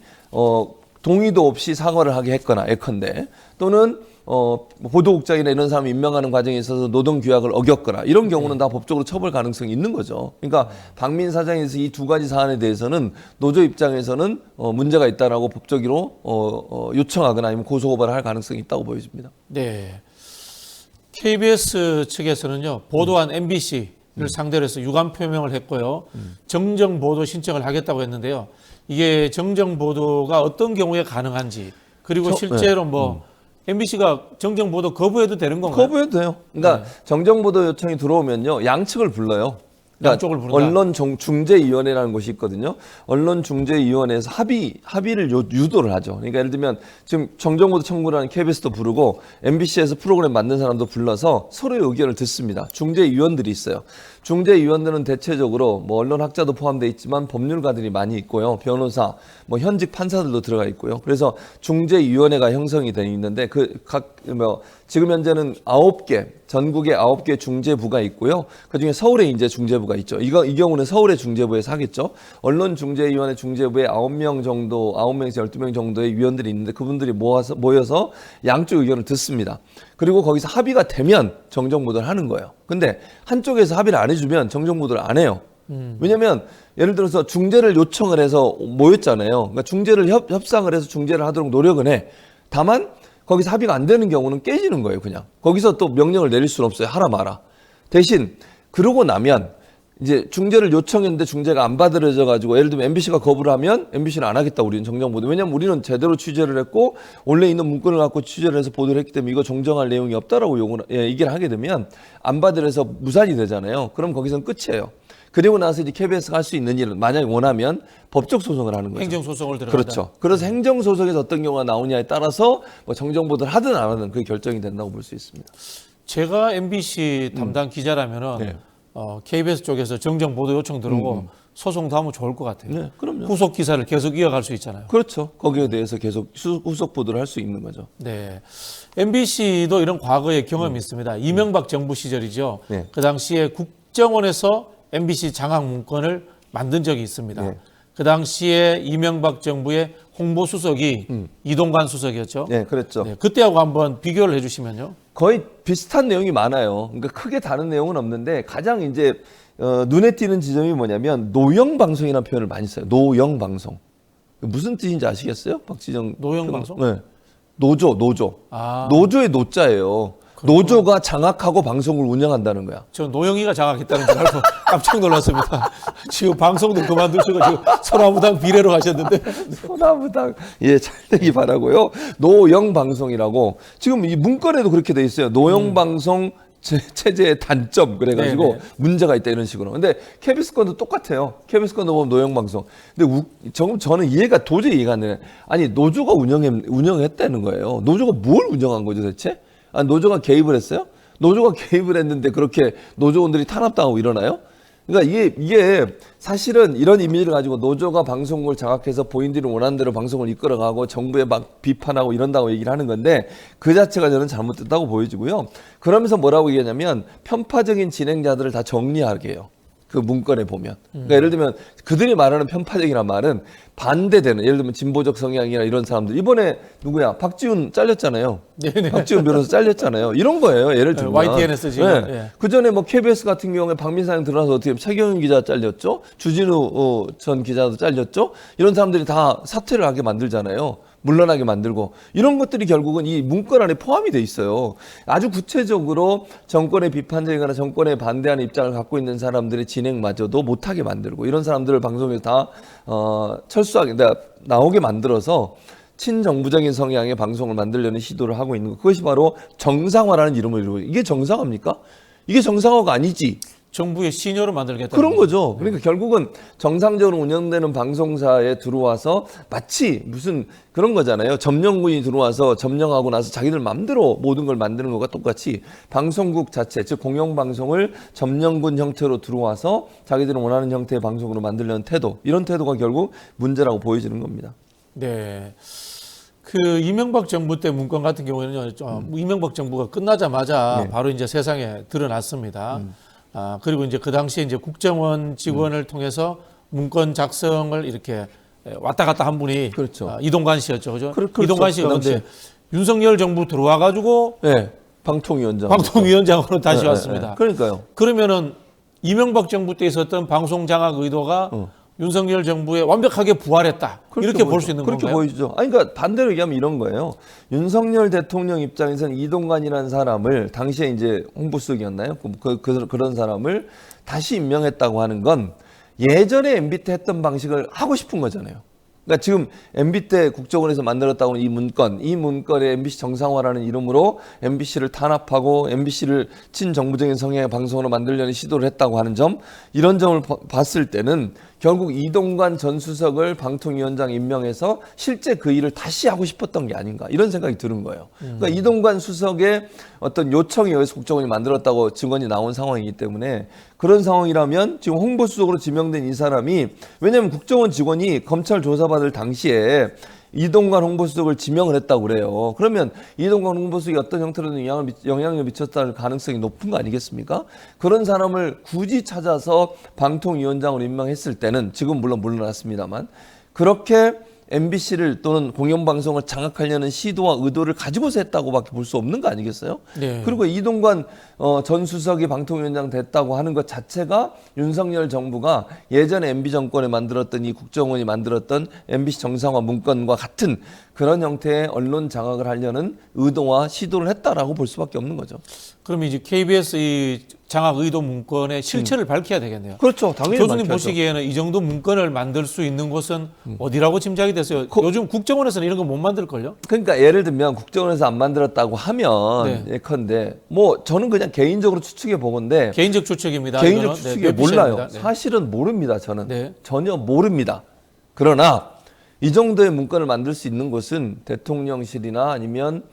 동의도 없이 사과를 하게 했거나 예컨대 또는 보도국장이나 이런 사람 임명하는 과정에 있어서 노동규약을 어겼거나 이런 경우는 다 법적으로 처벌 가능성이 있는 거죠. 그러니까 박민 사장에서 이 두 가지 사안에 대해서는 노조 입장에서는 문제가 있다라고 법적으로 요청하거나 아니면 고소고발을 할 가능성이 있다고 보여집니다. 네. KBS 측에서는요, 보도한 MBC를 상대로 해서 유감 표명을 했고요, 정정 보도 신청을 하겠다고 했는데요. 이게 정정 보도가 어떤 경우에 가능한지, 그리고 실제로 MBC가 정정 보도 거부해도 되는 건가요? 거부해도 돼요. 그러니까 정정 보도 요청이 들어오면요, 양측을 불러요. 그러니까 양쪽을 부른다. 언론중재위원회라는 곳이 있거든요. 언론중재위원회에서 합의를 유도를 하죠. 그러니까 예를 들면 지금 정정보도 청구를 하는 KBS도 부르고 MBC에서 프로그램 만든 사람도 불러서 서로의 의견을 듣습니다. 중재위원들이 있어요. 중재위원들은 대체적으로 언론학자도 포함되어 있지만 법률가들이 많이 있고요. 변호사, 현직 판사들도 들어가 있고요. 그래서 중재위원회가 형성이 되어 있는데 지금 현재는 9개, 전국에 9개 중재부가 있고요. 그중에 서울에 이제 중재부가 있죠. 이 경우는 서울의 중재부에서 하겠죠. 언론중재위원회 중재부에 9명 정도, 9명에서 12명 정도의 위원들이 있는데 그분들이 모여서 양쪽 의견을 듣습니다. 그리고 거기서 합의가 되면 정정보도를 하는 거예요. 근데 한쪽에서 합의를 안 해주면 정정보도를 안 해요. 왜냐면 예를 들어서 중재를 요청을 해서 모였잖아요. 그러니까 중재를 협상을 해서 중재를 하도록 노력은 해. 다만 거기서 합의가 안 되는 경우는 깨지는 거예요, 그냥. 거기서 또 명령을 내릴 수는 없어요. 하라 마라. 대신 그러고 나면 이제 중재를 요청했는데 중재가 안 받아들여져 가지고 예를 들면 MBC가 거부를 하면 MBC는 안 하겠다, 우리는 정정보도. 왜냐면 우리는 제대로 취재를 했고 원래 있는 문건을 갖고 취재를 해서 보도를 했기 때문에 이거 정정할 내용이 없다라고 얘기를 하게 되면 안 받아들여서 무산이 되잖아요. 그럼 거기서는 끝이에요. 그리고 나서 이제 KBS가 할 수 있는 일은 만약에 원하면 법적 소송을 하는 거죠. 행정소송을 들어간다. 그렇죠. 그래서 행정소송에서 어떤 경우가 나오냐에 따라서 정정보도를 하든 안 하든 그게 결정이 된다고 볼 수 있습니다. 제가 MBC 담당 기자라면은 KBS 쪽에서 정정 보도 요청 들어오고 소송도 하면 좋을 것 같아요. 네, 그럼요. 후속 기사를 계속 이어갈 수 있잖아요. 그렇죠. 거기에 대해서 계속 후속 보도를 할 수 있는 거죠. 네. MBC도 이런 과거의 경험이 있습니다. 이명박 정부 시절이죠. 네. 그 당시에 국정원에서 MBC 장악 문건을 만든 적이 있습니다. 네. 그 당시에 이명박 정부의 홍보수석이 이동관 수석이었죠. 네, 그랬죠. 네, 그때하고 한번 비교를 해주시면요. 거의 비슷한 내용이 많아요. 그러니까 크게 다른 내용은 없는데 가장 이제 눈에 띄는 지점이 뭐냐면 노영 방송이라는 표현을 많이 써요. 노영 방송. 무슨 뜻인지 아시겠어요? 박지정. 노영 방송? 네. 노조. 아. 노조의 노자예요. 노조가 장악하고 방송을 운영한다는 거야. 저 노영희가 장악했다는 줄 알고 깜짝 놀랐습니다. 지금 방송도 그만두시고 지금 소나무당 비례로 가셨는데. 소나무당 잘 되기 바라고요. 노영 방송이라고 지금 이 문건에도 그렇게 돼 있어요. 노영 방송 체제의 단점 그래가지고 네네. 문제가 있다 이런 식으로. 근데 KBS 건도 똑같아요. KBS 건도 보면 노영 방송. 근데 저는 도저히 이해가 안 되네. 아니 노조가 운영했다는 거예요. 노조가 뭘 운영한 거죠 대체? 노조가 개입을 했어요? 노조가 개입을 했는데 그렇게 노조원들이 탄압당하고 일어나요? 그러니까 이게 사실은 이런 이미지를 가지고 노조가 방송국을 장악해서 본인들이 원하는 대로 방송을 이끌어가고 정부에 막 비판하고 이런다고 얘기를 하는 건데 그 자체가 저는 잘못됐다고 보여지고요. 그러면서 뭐라고 얘기하냐면 편파적인 진행자들을 다 정리하게 해요. 그 문건에 보면. 그러니까 예를 들면 그들이 말하는 편파적이라는 말은 반대되는, 예를 들면 진보적 성향이나 이런 사람들. 이번에 누구야? 박지훈 잘렸잖아요. 네네. 박지훈 변호사 잘렸잖아요. 이런 거예요. 예를 들면. YTN에서 지금. 네. 예. 그 전에 뭐 KBS 같은 경우에 박민상 들어와서 어떻게 최경영 기자 잘렸죠? 주진우 전 기자도 잘렸죠? 이런 사람들이 다 사퇴를 하게 만들잖아요. 물러나게 만들고 이런 것들이 결국은 이 문건 안에 포함이 돼 있어요. 아주 구체적으로 정권에 비판적이거나 정권에 반대하는 입장을 갖고 있는 사람들의 진행마저도 못하게 만들고 이런 사람들을 방송에서 다 철수하게 나오게 만들어서 친정부적인 성향의 방송을 만들려는 시도를 하고 있는 것. 그것이 바로 정상화라는 이름을 이루고 이게 정상화입니까? 이게 정상화가 아니지. 정부의 신여로 만들겠다. 그런 거죠. 그러니까 결국은 정상적으로 운영되는 방송사에 들어와서 마치 무슨 그런 거잖아요. 점령군이 들어와서 점령하고 나서 자기들 마음대로 모든 걸 만드는 것과 똑같이 방송국 자체, 즉 공영방송을 점령군 형태로 들어와서 자기들이 원하는 형태의 방송으로 만들려는 태도, 이런 태도가 결국 문제라고 보여지는 겁니다. 네. 그 이명박 정부 때 문건 같은 경우에는 이명박 정부가 끝나자마자 네. 바로 이제 세상에 드러났습니다. 그리고 이제 그 당시에 이제 국정원 직원을 통해서 문건 작성을 이렇게 왔다 갔다 한 분이 그렇죠. 이동관 씨였죠. 그죠? 그렇죠. 이동관 씨가 그 근데 당시에. 윤석열 정부 들어와 가지고 네. 방통위원장. 방통위원장으로 다시 네, 왔습니다. 네. 그러니까요. 그러면은 이명박 정부 때 있었던 방송 장악 의도가 윤석열 정부에 완벽하게 부활했다. 이렇게 볼 수 있는 그렇게 건가요? 보이죠. 아니, 그러니까 반대로 얘기하면 이런 거예요. 윤석열 대통령 입장에서는 이동관이라는 사람을 당시에 이제 홍보수석이었나요? 그런 사람을 다시 임명했다고 하는 건 예전에 MB 때 했던 방식을 하고 싶은 거잖아요. 그러니까 지금 MB 때 국정원에서 만들었다고 하는 이 문건에 MBC 정상화라는 이름으로 MBC를 탄압하고 MBC를 친정부적인 성향의 방송으로 만들려는 시도를 했다고 하는 점, 이런 점을 봤을 때는 결국 이동관 전 수석을 방통위원장 임명해서 실제 그 일을 다시 하고 싶었던 게 아닌가, 이런 생각이 드는 거예요. 그러니까 이동관 수석의 어떤 요청에 의해서 국정원이 만들었다고 증언이 나온 상황이기 때문에, 그런 상황이라면 지금 홍보수석으로 지명된 이 사람이, 왜냐하면 국정원 직원이 검찰 조사받을 당시에 이동관 홍보수석을 지명을 했다고 그래요. 그러면 이동관 홍보수석이 어떤 형태로든 영향을 미쳤다는 가능성이 높은 거 아니겠습니까? 그런 사람을 굳이 찾아서 방통위원장으로 임명했을 때는, 지금 물론 물러났습니다만, 그렇게 MBC를 또는 공영방송을 장악하려는 시도와 의도를 가지고서 했다고밖에 볼 수 없는 거 아니겠어요? 네. 그리고 이동관 전 수석이 방통위원장 됐다고 하는 것 자체가 윤석열 정부가 예전에 MB 정권에 만들었던, 이 국정원이 만들었던 MBC 정상화 문건과 같은 그런 형태의 언론 장악을 하려는 의도와 시도를 했다라고 볼 수밖에 없는 거죠. 그럼 이제 KBS 이 장악 의도 문건의 실체를 밝혀야 되겠네요. 그렇죠. 당연히 교수님 밝혀야죠. 보시기에는 이 정도 문건을 만들 수 있는 곳은 어디라고 짐작이 되세요? 요즘 국정원에서는 이런 거 못 만들걸요? 그러니까 예를 들면 국정원에서 안 만들었다고 하면 네. 예컨대 뭐 저는 그냥 개인적으로 추측해 보건데, 개인적 추측입니다. 개인적 이거는. 추측에 네, 몰라요. 네. 사실은 모릅니다. 저는 네. 전혀 모릅니다. 그러나 이 정도의 문건을 만들 수 있는 곳은 대통령실이나 아니면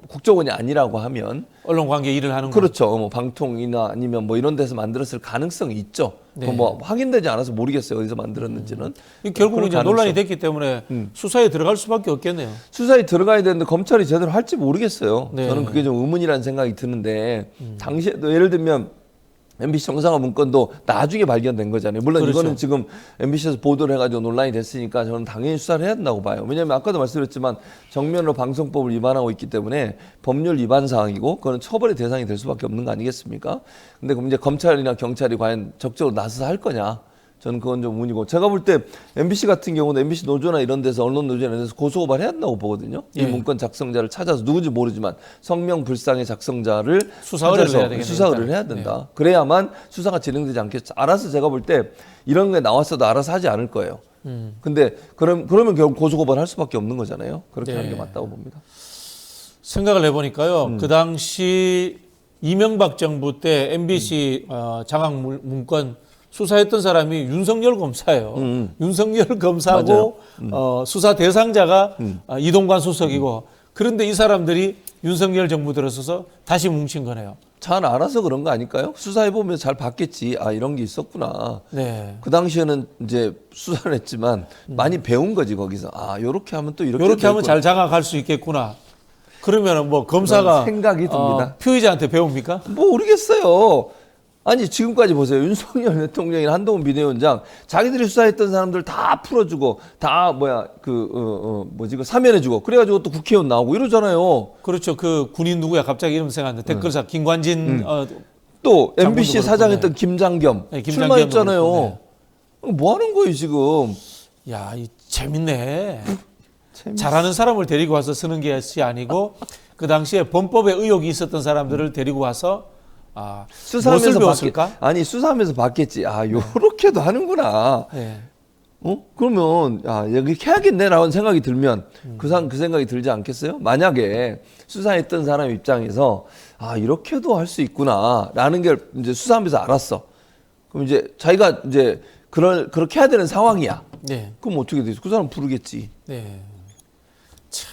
국정원이 아니라고 하면, 언론 관계 일을 하는 거. 그렇죠. 뭐 방통이나 아니면 뭐 이런 데서 만들었을 가능성이 있죠. 네. 뭐 확인되지 않아서 모르겠어요. 어디서 만들었는지는. 결국은 이제 그런 논란이 가능성. 됐기 때문에 수사에 들어갈 수밖에 없겠네요. 수사에 들어가야 되는데 검찰이 제대로 할지 모르겠어요. 네. 저는 그게 좀 의문이라는 생각이 드는데, 당시에도 예를 들면 MBC 정상화 문건도 나중에 발견된 거잖아요. 물론 그렇죠. 이거는 지금 MBC에서 보도를 해가지고 논란이 됐으니까 저는 당연히 수사를 해야 된다고 봐요. 왜냐하면 아까도 말씀드렸지만 정면으로 방송법을 위반하고 있기 때문에 법률 위반 사항이고, 그거는 처벌의 대상이 될 수밖에 없는 거 아니겠습니까? 근데 그럼 이제 검찰이나 경찰이 과연 적극적으로 나서서 할 거냐? 저는 그건 좀 의문이고, 제가 볼 때 MBC 같은 경우는 MBC 노조나 이런 데서, 언론 노조나 이런 데서 고소고발해야 한다고 보거든요. 예. 이 문건 작성자를 찾아서, 누군지 모르지만 성명 불상의 작성자를 수사 의뢰를 찾아서 해야 되겠네요, 수사 의뢰를 일단. 해야 된다. 그래야만 수사가 진행되지 않겠죠. 알아서, 제가 볼 때 이런 게 나왔어도 알아서 하지 않을 거예요. 근데 그러면 결국 고소고발할 수밖에 없는 거잖아요. 그렇게 네. 하는 게 맞다고 봅니다. 생각을 해보니까요. 그 당시 이명박 정부 때 MBC 장악 문건 수사했던 사람이 윤석열 검사예요. 윤석열 검사고 수사 대상자가 이동관 수석이고, 그런데 이 사람들이 윤석열 정부 들어서서 다시 뭉친 거네요. 잘 알아서 그런 거 아닐까요? 수사해보면 잘 봤겠지. 아, 이런 게 있었구나. 네. 그 당시에는 이제 수사를 했지만 많이 배운 거지, 거기서. 아, 요렇게 하면 또 이렇게 이렇게 하면 되겠구나. 잘 장악할 수 있겠구나. 그러면 뭐 검사가 생각이 듭니다. 피의자한테 배웁니까? 뭐 모르겠어요. 아니 지금까지 보세요. 윤석열 대통령이나 한동훈 비대위원장 자기들이 수사했던 사람들 다 풀어주고 다 그 사면해주고 그래가지고 또 국회의원 나오고 이러잖아요. 그렇죠. 그 군인 누구야? 갑자기 이름 생각나는데 댓글사 김관진 또 MBC 장군도 사장했던 그렇고, 김장겸 네, 김장겸도 출마했잖아요. 그렇고, 뭐 하는 거예요 지금? 야, 이 재밌네. 잘하는 사람을 데리고 와서 쓰는 것이 아니고 그 당시에 범법에 의혹이 있었던 사람들을 데리고 와서 무엇을 배웠을까? 아니 수사하면서 봤겠지. 요렇게도 하는구나. 네. 그러면 여기 해야겠네라는 생각이 들면 그 생각이 들지 않겠어요? 만약에 수사했던 사람 입장에서 이렇게도 할 수 있구나라는 걸 이제 수사하면서 알았어. 그럼 이제 자기가 이제 그렇게 해야 되는 상황이야. 네. 그럼 어떻게 되지? 그 사람 부르겠지. 네. 참.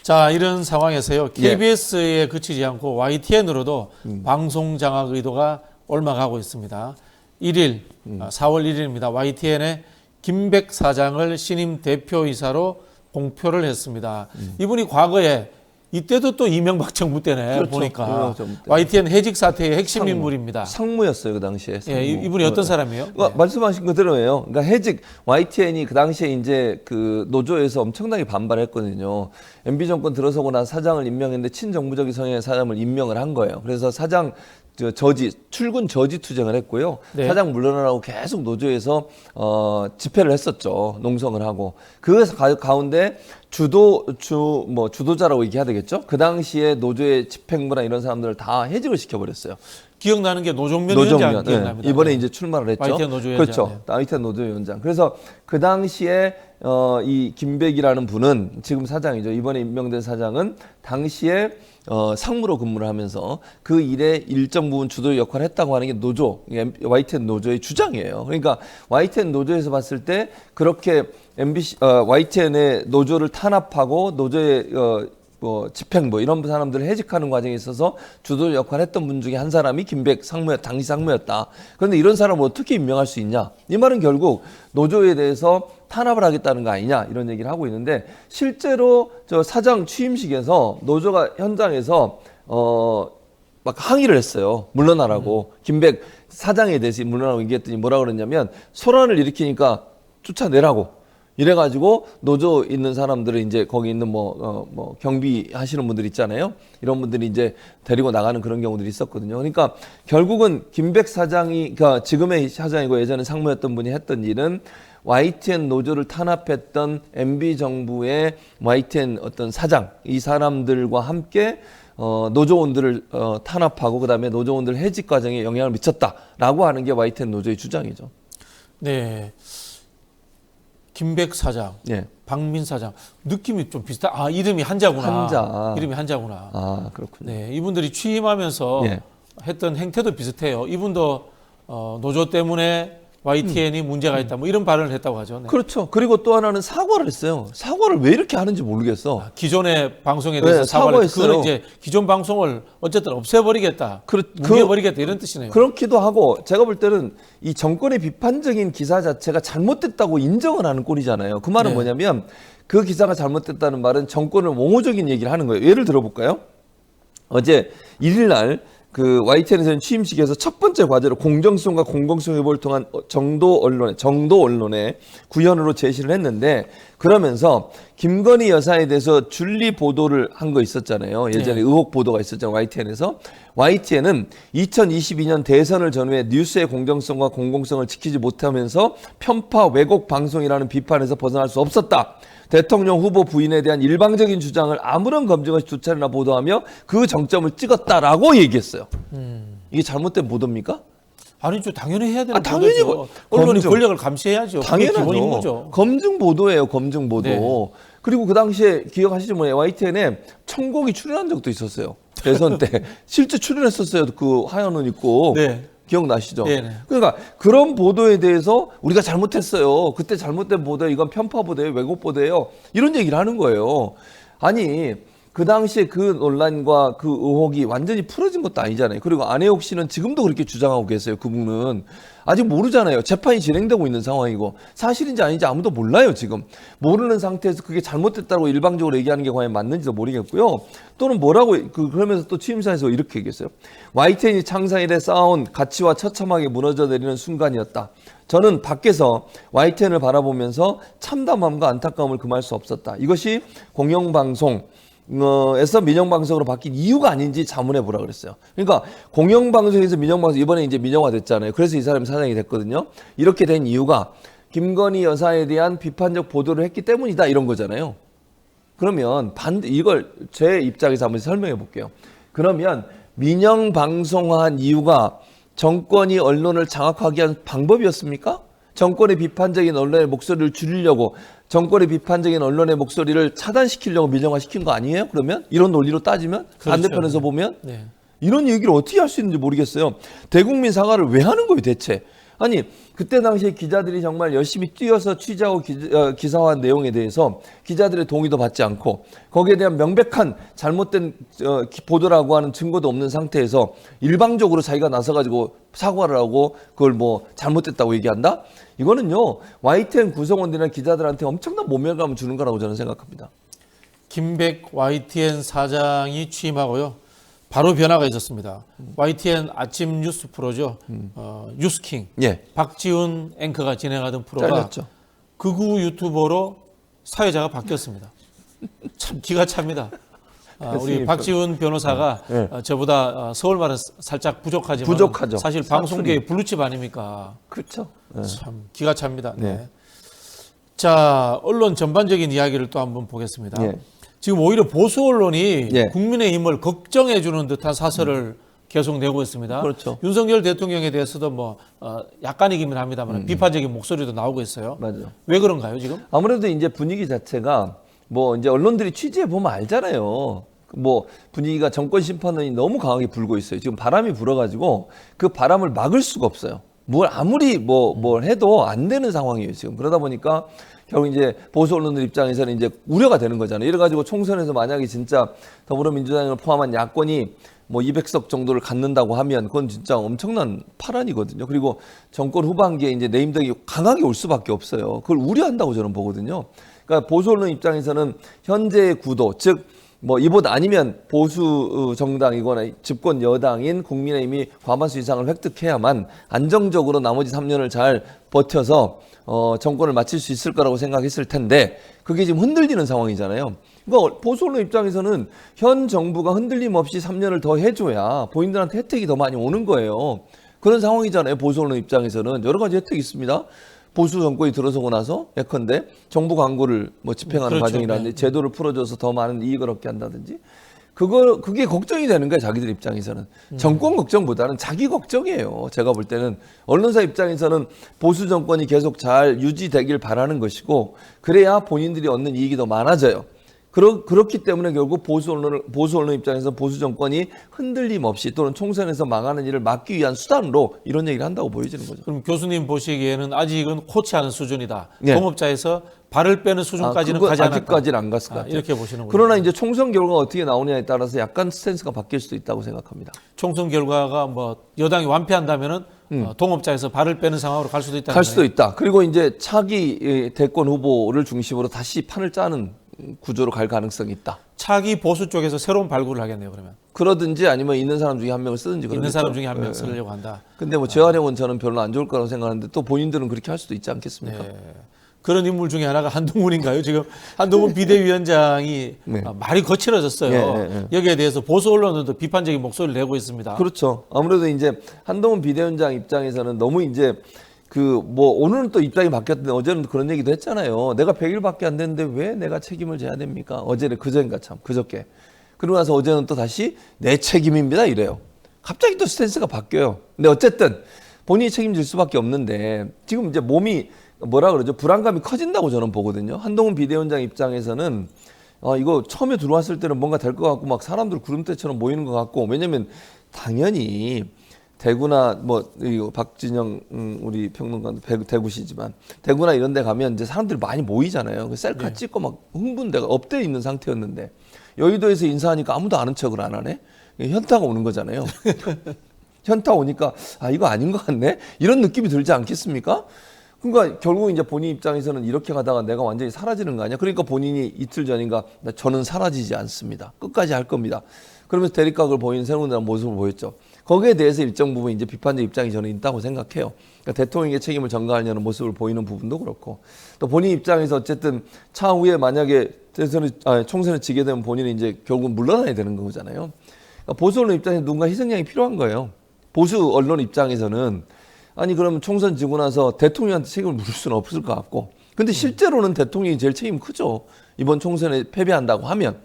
자, 이런 상황에서요. KBS에 그치지 않고 YTN으로도 방송 장악 의도가 옮아가고 있습니다. 1일, 4월 1일입니다. YTN의 김백 사장을 신임 대표이사로 공표를 했습니다. 이분이 과거에 이때도 또 이명박 정부 때네. 그렇죠. 보니까 정부 때. YTN 해직 사태의 핵심 인물입니다. 상무였어요 그 당시에. 예, 이분이 어떤 사람이에요? 말씀하신 그대로예요. 그러니까 해직 YTN이 그 당시에 이제 그 노조에서 엄청나게 반발했거든요. MB 정권 들어서고 난 사장을 임명했는데 친정부적인 성향의 사장을 임명을 한 거예요. 그래서 사장 출근 저지 투쟁을 했고요. 네. 사장 물러나라고 계속 노조에서 집회를 했었죠. 농성을 하고. 그 가운데 주도자라고 얘기해야 되겠죠. 그 당시에 노조의 집행부나 이런 사람들을 다 해직을 시켜버렸어요. 기억나는 게 노종면 위원장 기억납니다. 네. 이번에 네. 이제 출마를 했죠. YTN 노조위원장. 그렇죠. YTN 노조위원장. 그래서 그 당시에 이 김백이라는 분은 지금 사장이죠. 이번에 임명된 사장은 당시에 상무로 근무를 하면서 그 일에 일정 부분 주도 역할을 했다고 하는 게 노조, YTN 노조의 주장이에요. 그러니까 YTN 노조에서 봤을 때 그렇게 YTN의 노조를 탄압하고 노조의 집행부 이런 사람들을 해직하는 과정에 있어서 주도 역할을 했던 분 중에 한 사람이 김백 당시 상무였다. 그런데 이런 사람을 어떻게 임명할 수 있냐? 이 말은 결국 노조에 대해서 탄압을 하겠다는 거 아니냐 이런 얘기를 하고 있는데 실제로 저 사장 취임식에서 노조가 현장에서 막 항의를 했어요. 물러나라고. 김백 사장에 대해서 물러나라고 얘기했더니 뭐라 그랬냐면 소란을 일으키니까 쫓아내라고. 이래가지고 노조 있는 사람들을 이제 거기 있는 경비 하시는 분들 있잖아요. 이런 분들이 이제 데리고 나가는 그런 경우들이 있었거든요. 그러니까 결국은 김백 사장이, 그러니까 지금의 사장이고 예전에 상무였던 분이 했던 일은 YTN 노조를 탄압했던 MB 정부의 YTN 어떤 사장, 이 사람들과 함께 노조원들을 탄압하고 그다음에 노조원들 해직 과정에 영향을 미쳤다라고 하는 게 YTN 노조의 주장이죠. 네. 김백 사장, 예. 박민 사장 느낌이 좀 비슷하. 이름이 한자구나. 한자. 이름이 한자구나. 그렇군요. 네, 이분들이 취임하면서 예. 했던 행태도 비슷해요. 이분도 노조 때문에 YTN이 문제가 있다. 뭐 이런 발언을 했다고 하죠. 네. 그렇죠. 그리고 또 하나는 사과를 했어요. 사과를 왜 이렇게 하는지 모르겠어. 기존의 방송에 대해서 사과를 했어요. 그거는 이제 기존 방송을 어쨌든 없애버리겠다. 뭉개버리겠다 이런 뜻이네요. 그렇기도 하고 제가 볼 때는 이 정권의 비판적인 기사 자체가 잘못됐다고 인정을 하는 꼴이잖아요. 그 말은 네. 뭐냐면 그 기사가 잘못됐다는 말은 정권을 옹호적인 얘기를 하는 거예요. 예를 들어볼까요? 어제 1일 날 그 YTN에서는 취임식에서 첫 번째 과제로 공정성과 공공성 회복을 통한 정도 언론의 구현으로 제시를 했는데 그러면서 김건희 여사에 대해서 줄리 보도를 한 거 있었잖아요. 예전에 네. 의혹 보도가 있었잖아요. YTN에서. YTN은 2022년 대선을 전후해 뉴스의 공정성과 공공성을 지키지 못하면서 편파 왜곡 방송이라는 비판에서 벗어날 수 없었다. 대통령 후보 부인에 대한 일방적인 주장을 아무런 검증 없이 2차례나 보도하며 그 정점을 찍었다라고 얘기했어요. 이게 잘못된 보도입니까? 아니죠. 당연히 해야 되는 당연히 보도죠. 언론이 권력을 감시해야죠. 그게 기본인 거죠. 당연하죠. 검증 보도예요. 검증 보도. 네. 그리고 그 당시에 기억하시죠? YTN에 천곡이 출연한 적도 있었어요. 대선 때 실제 출연했었어요. 그 하얀 옷 입고. 네. 기억나시죠? 네네. 그러니까 그런 보도에 대해서 우리가 잘못했어요. 그때 잘못된 보도예요. 이건 편파 보도예요. 왜곡 보도예요. 이런 얘기를 하는 거예요. 아니 그 당시에 그 논란과 그 의혹이 완전히 풀어진 것도 아니잖아요. 그리고 안혜옥 씨는 지금도 그렇게 주장하고 계세요. 그분은 아직 모르잖아요. 재판이 진행되고 있는 상황이고 사실인지 아닌지 아무도 몰라요. 지금 모르는 상태에서 그게 잘못됐다고 일방적으로 얘기하는 게 과연 맞는지도 모르겠고요. 또는 뭐라고 그러면서 또 취임사에서 이렇게 얘기했어요. YTN이 창사 이래 쌓아온 가치와 처참하게 무너져 내리는 순간이었다. 저는 밖에서 YTN을 바라보면서 참담함과 안타까움을 금할 수 없었다. 이것이 공영방송 에서 민영방송으로 바뀐 이유가 아닌지 자문해 보라 그랬어요. 그러니까 공영방송에서 민영방송, 이번에 이제 민영화 됐잖아요. 그래서 이 사람이 사장이 됐거든요. 이렇게 된 이유가 김건희 여사에 대한 비판적 보도를 했기 때문이다, 이런 거잖아요. 그러면 이걸 제 입장에서 한번 설명해 볼게요. 그러면 민영방송화한 이유가 정권이 언론을 장악하게 한 방법이었습니까? 정권의 비판적인 언론의 목소리를 줄이려고, 정권의 비판적인 언론의 목소리를 차단시키려고 민영화시킨 거 아니에요? 그러면 이런 논리로 따지면 그렇죠. 반대편에서 보면 네. 이런 얘기를 어떻게 할 수 있는지 모르겠어요. 대국민 사과를 왜 하는 거예요, 대체? 아니, 그때 당시에 기자들이 정말 열심히 뛰어서 취재하고 기사화한 내용에 대해서 기자들의 동의도 받지 않고 거기에 대한 명백한 잘못된 보도라고 하는 증거도 없는 상태에서 일방적으로 자기가 나서가지고 사과를 하고 그걸 뭐 잘못됐다고 얘기한다? 이거는요, YTN 구성원들이나 기자들한테 엄청난 모멸감을 주는 거라고 저는 생각합니다. 김백 YTN 사장이 취임하고요. 바로 변화가 있었습니다. YTN 아침 뉴스 프로죠. 뉴스킹. 예. 박지훈 앵커가 진행하던 프로가 잘렸죠. 극우 유튜버로 사회자가 바뀌었습니다. 참 기가 찹니다. 우리 박지훈 변호사가 네. 저보다 서울말은 살짝 부족하지만 부족하죠. 사실 방송계의 블루칩 아닙니까? 그렇죠. 네. 참 기가 찹니다. 네. 네. 자, 언론 전반적인 이야기를 또 한번 보겠습니다. 예. 지금 오히려 보수 언론이 예. 국민의힘을 걱정해 주는 듯한 사설을 계속 내고 있습니다. 그렇죠. 윤석열 대통령에 대해서도 뭐 약간이긴 합니다만 비판적인 목소리도 나오고 있어요. 맞아요. 왜 그런가요, 지금? 아무래도 이제 분위기 자체가 뭐 이제 언론들이 취재해 보면 알잖아요. 뭐 분위기가 정권 심판론이 너무 강하게 불고 있어요. 지금 바람이 불어가지고 그 바람을 막을 수가 없어요. 뭘 아무리 뭘 해도 안 되는 상황이에요, 지금. 그러다 보니까 결국 이제 보수 언론들 입장에서는 이제 우려가 되는 거잖아요. 이래가지고 총선에서 만약에 진짜 더불어민주당을 포함한 야권이 뭐 200석 정도를 갖는다고 하면 그건 진짜 엄청난 파란이거든요. 그리고 정권 후반기에 이제 네임덕이 강하게 올 수밖에 없어요. 그걸 우려한다고 저는 보거든요. 그러니까 보수 언론 입장에서는 현재의 구도, 즉 뭐 이보다 아니면 보수 정당이거나 집권 여당인 국민의힘이 과반수 이상을 획득해야만 안정적으로 나머지 3년을 잘 버텨서 정권을 마칠 수 있을 거라고 생각했을 텐데 그게 지금 흔들리는 상황이잖아요. 그러니까 보수 언론 입장에서는 현 정부가 흔들림 없이 3년을 더 해줘야 본인들한테 혜택이 더 많이 오는 거예요. 그런 상황이잖아요. 보수 언론 입장에서는 여러 가지 혜택이 있습니다. 보수 정권이 들어서고 나서 예컨대 정부 광고를 뭐 집행하는 그렇죠. 과정이라든지 제도를 풀어줘서 더 많은 이익을 얻게 한다든지 그게 걱정이 되는 거예요. 자기들 입장에서는. 정권 걱정보다는 자기 걱정이에요. 제가 볼 때는 언론사 입장에서는 보수 정권이 계속 잘 유지되길 바라는 것이고 그래야 본인들이 얻는 이익이 더 많아져요. 그렇기 때문에 결국 보수 언론 입장에서 보수 정권이 흔들림 없이 또는 총선에서 망하는 일을 막기 위한 수단으로 이런 얘기를 한다고 보여지는 거죠. 그럼 교수님 보시기에는 아직은 코치하는 수준이다. 네. 동업자에서 발을 빼는 수준까지는 가지 않았다. 아직까지는 안 갔을 것 같아요. 이렇게 보시는 거예요. 그러나 이제 총선 결과가 어떻게 나오냐에 따라서 약간 스탠스가 바뀔 수도 있다고 생각합니다. 총선 결과가 뭐 여당이 완패한다면은 동업자에서 발을 빼는 상황으로 갈 수도 있다는 갈 수도 거예요. 있다. 그리고 이제 차기 대권 후보를 중심으로 다시 판을 짜는 구조로 갈 가능성이 있다. 차기 보수 쪽에서 새로운 발굴을 하겠네요. 그러면 그러든지 아니면 있는 사람 중에 한 명을 쓰든지 그러겠죠. 있는 사람 중에 한 명 예. 쓰려고 한다. 근데 뭐 재활용은 저는 별로 안 좋을 거라고 생각하는데 또 본인들은 그렇게 할 수도 있지 않겠습니까? 네. 그런 인물 중에 하나가 한동훈인가요? 지금 한동훈 비대위원장이 네. 말이 거칠어졌어요. 예. 여기에 대해서 보수 언론들도 비판적인 목소리를 내고 있습니다. 그렇죠. 아무래도 이제 한동훈 비대위원장 입장에서는 너무 이제 오늘은 또 입장이 바뀌었는데 어제는 그런 얘기도 했잖아요. 내가 100일밖에 안 됐는데 왜 내가 책임을 져야 됩니까? 어제는 그전인가 참 그저께. 그러고 나서 어제는 또 다시 내 책임입니다 이래요. 갑자기 또 스탠스가 바뀌어요. 근데 어쨌든 본인이 책임질 수밖에 없는데 지금 이제 몸이 뭐라 그러죠? 불안감이 커진다고 저는 보거든요. 한동훈 비대위원장 입장에서는 이거 처음에 들어왔을 때는 뭔가 될 것 같고 막 사람들 구름대처럼 모이는 것 같고 왜냐면 당연히 대구나 박진영 우리 평론가도 대구시지만 대구나 이런 데 가면 이제 사람들이 많이 모이잖아요. 셀카 찍고 막 흥분대가 업돼 있는 상태였는데 여의도에서 인사하니까 아무도 아는 척을 안 하네. 현타가 오는 거잖아요. 현타 오니까 아 이거 아닌 것 같네. 이런 느낌이 들지 않겠습니까? 그러니까 결국 이제 본인 입장에서는 이렇게 가다가 내가 완전히 사라지는 거 아니야? 그러니까 본인이 이틀 전인가 저는 사라지지 않습니다. 끝까지 할 겁니다. 그러면서 대립각을 보이는 새로운 모습을 보였죠. 거기에 대해서 일정 부분 이제 비판적 입장이 저는 있다고 생각해요. 그러니까 대통령의 책임을 전가하려는 모습을 보이는 부분도 그렇고 또 본인 입장에서 어쨌든 차후에 만약에 총선을 지게 되면 본인이 이제 결국 물러나야 되는 거잖아요. 그러니까 보수 언론 입장에서 누군가 희생양이 필요한 거예요. 보수 언론 입장에서는 아니 그러면 총선 지고 나서 대통령한테 책임을 물을 수는 없을 것 같고 근데 실제로는 대통령이 제일 책임 크죠. 이번 총선에 패배한다고 하면.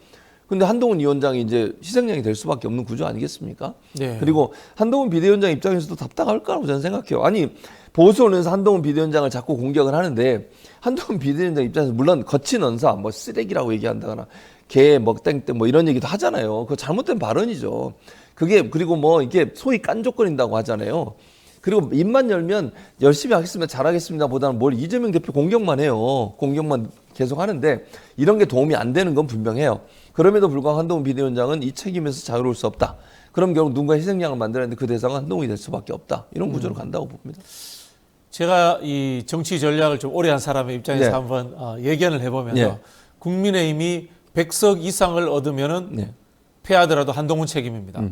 근데 한동훈 위원장이 이제 희생양이 될 수밖에 없는 구조 아니겠습니까? 네. 그리고 한동훈 비대위원장 입장에서도 답답할 거라고 저는 생각해요. 아니 보수 언론에서 한동훈 비대위원장을 자꾸 공격을 하는데 한동훈 비대위원장 입장에서 물론 거친 언사 뭐 쓰레기라고 얘기한다거나 개 뭐 땡땡 뭐 이런 얘기도 하잖아요. 그거 잘못된 발언이죠. 그게 그리고 뭐 이게 소위 깐족거린다고 하잖아요. 그리고 입만 열면 열심히 하겠습니다, 잘하겠습니다 보다는 뭘 이재명 대표 공격만 해요. 공격만 계속 하는데 이런 게 도움이 안 되는 건 분명해요. 그럼에도 불구하고 한동훈 비대위원장은 이 책임에서 자유로울 수 없다. 그럼 결국 누군가 희생양을 만들었는데 그 대상은 한동훈이 될 수밖에 없다. 이런 구조로 간다고 봅니다. 제가 이 정치 전략을 좀 오래 한 사람의 입장에서 네. 한번 예견을 해보면요. 네. 국민의힘이 100석 이상을 얻으면은 네. 패하더라도 한동훈 책임입니다.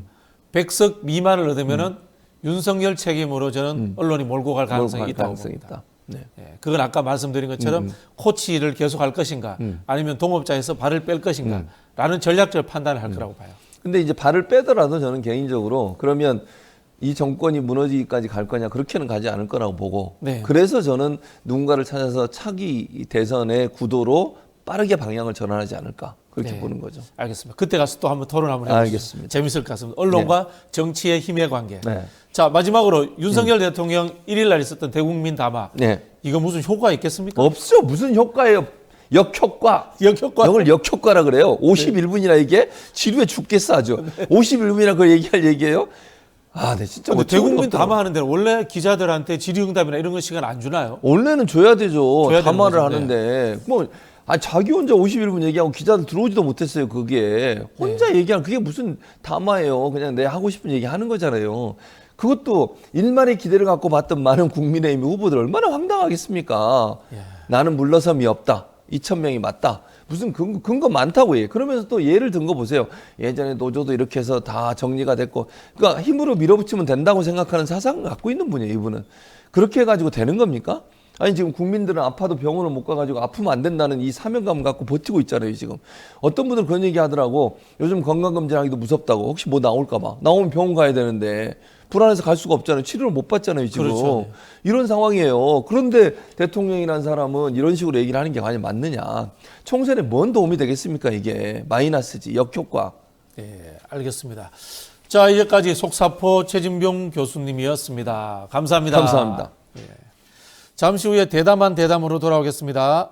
100석 미만을 얻으면은 윤석열 책임으로 저는 언론이 몰고 갈 가능성이 있다고 봅니다. 네. 예, 그건 아까 말씀드린 것처럼 코치를 계속할 것인가 아니면 동업자에서 발을 뺄 것인가 라는 전략적 판단을 할 거라고 봐요. 근데 이제 발을 빼더라도 저는 개인적으로 그러면 이 정권이 무너지기까지 갈 거냐 그렇게는 가지 않을 거라고 보고 네. 그래서 저는 누군가를 찾아서 차기 대선의 구도로 빠르게 방향을 전환하지 않을까 그렇게 네. 보는 거죠. 알겠습니다. 그때 가서 또 한번 토론 한번 해보시죠. 알겠습니다. 재밌을 것 같습니다. 언론과 정치의 힘의 관계. 네. 자, 마지막으로 윤석열 대통령 1일 날 있었던 대국민 담화. 네. 이거 무슨 효과 있겠습니까? 없어. 무슨 효과예요? 역효과. 역효과. 이걸 역효과라 그래요. 51분이나 이게 지루해 죽겠어 아주. 51분이나 그걸 얘기할 얘기예요? 아, 네 진짜. 근데 어처구니가 대국민 없더라고요. 담화하는 데는 원래 기자들한테 질의응답이나 이런 거 시간 안 주나요? 원래는 줘야 되죠. 줘야 되는 담화를 거죠. 하는데 뭐 자기 혼자 51분 얘기하고 기자들 들어오지도 못했어요. 그게 혼자 얘기하는 그게 무슨 담화예요. 그냥 내 하고 싶은 얘기 하는 거잖아요. 그것도 일말의 기대를 갖고 봤던 많은 국민의힘 후보들 얼마나 황당하겠습니까? 나는 물러섬이 없다. 2,000명이 맞다. 무슨 근거 많다고 해. 그러면서 또 예를 든 거 보세요. 예전에 노조도 이렇게 해서 다 정리가 됐고, 그러니까 힘으로 밀어붙이면 된다고 생각하는 사상을 갖고 있는 분이에요. 이분은 그렇게 해가지고 되는 겁니까? 아니 지금 국민들은 아파도 병원을 못 가가지고 아프면 안 된다는 이 사명감 갖고 버티고 있잖아요. 지금 어떤 분들 그런 얘기 하더라고. 요즘 건강검진하기도 무섭다고. 혹시 뭐 나올까 봐. 나오면 병원 가야 되는데 불안해서 갈 수가 없잖아요. 치료를 못 받잖아요. 지금 그렇죠. 이런 상황이에요. 그런데 대통령이라는 사람은 이런 식으로 얘기를 하는 게 과연 맞느냐. 총선에 뭔 도움이 되겠습니까. 이게 마이너스지. 역효과. 예, 알겠습니다. 자, 이제까지 속사포 최진병 교수님이었습니다. 감사합니다. 감사합니다. 잠시 후에 대담한 대담으로 돌아오겠습니다.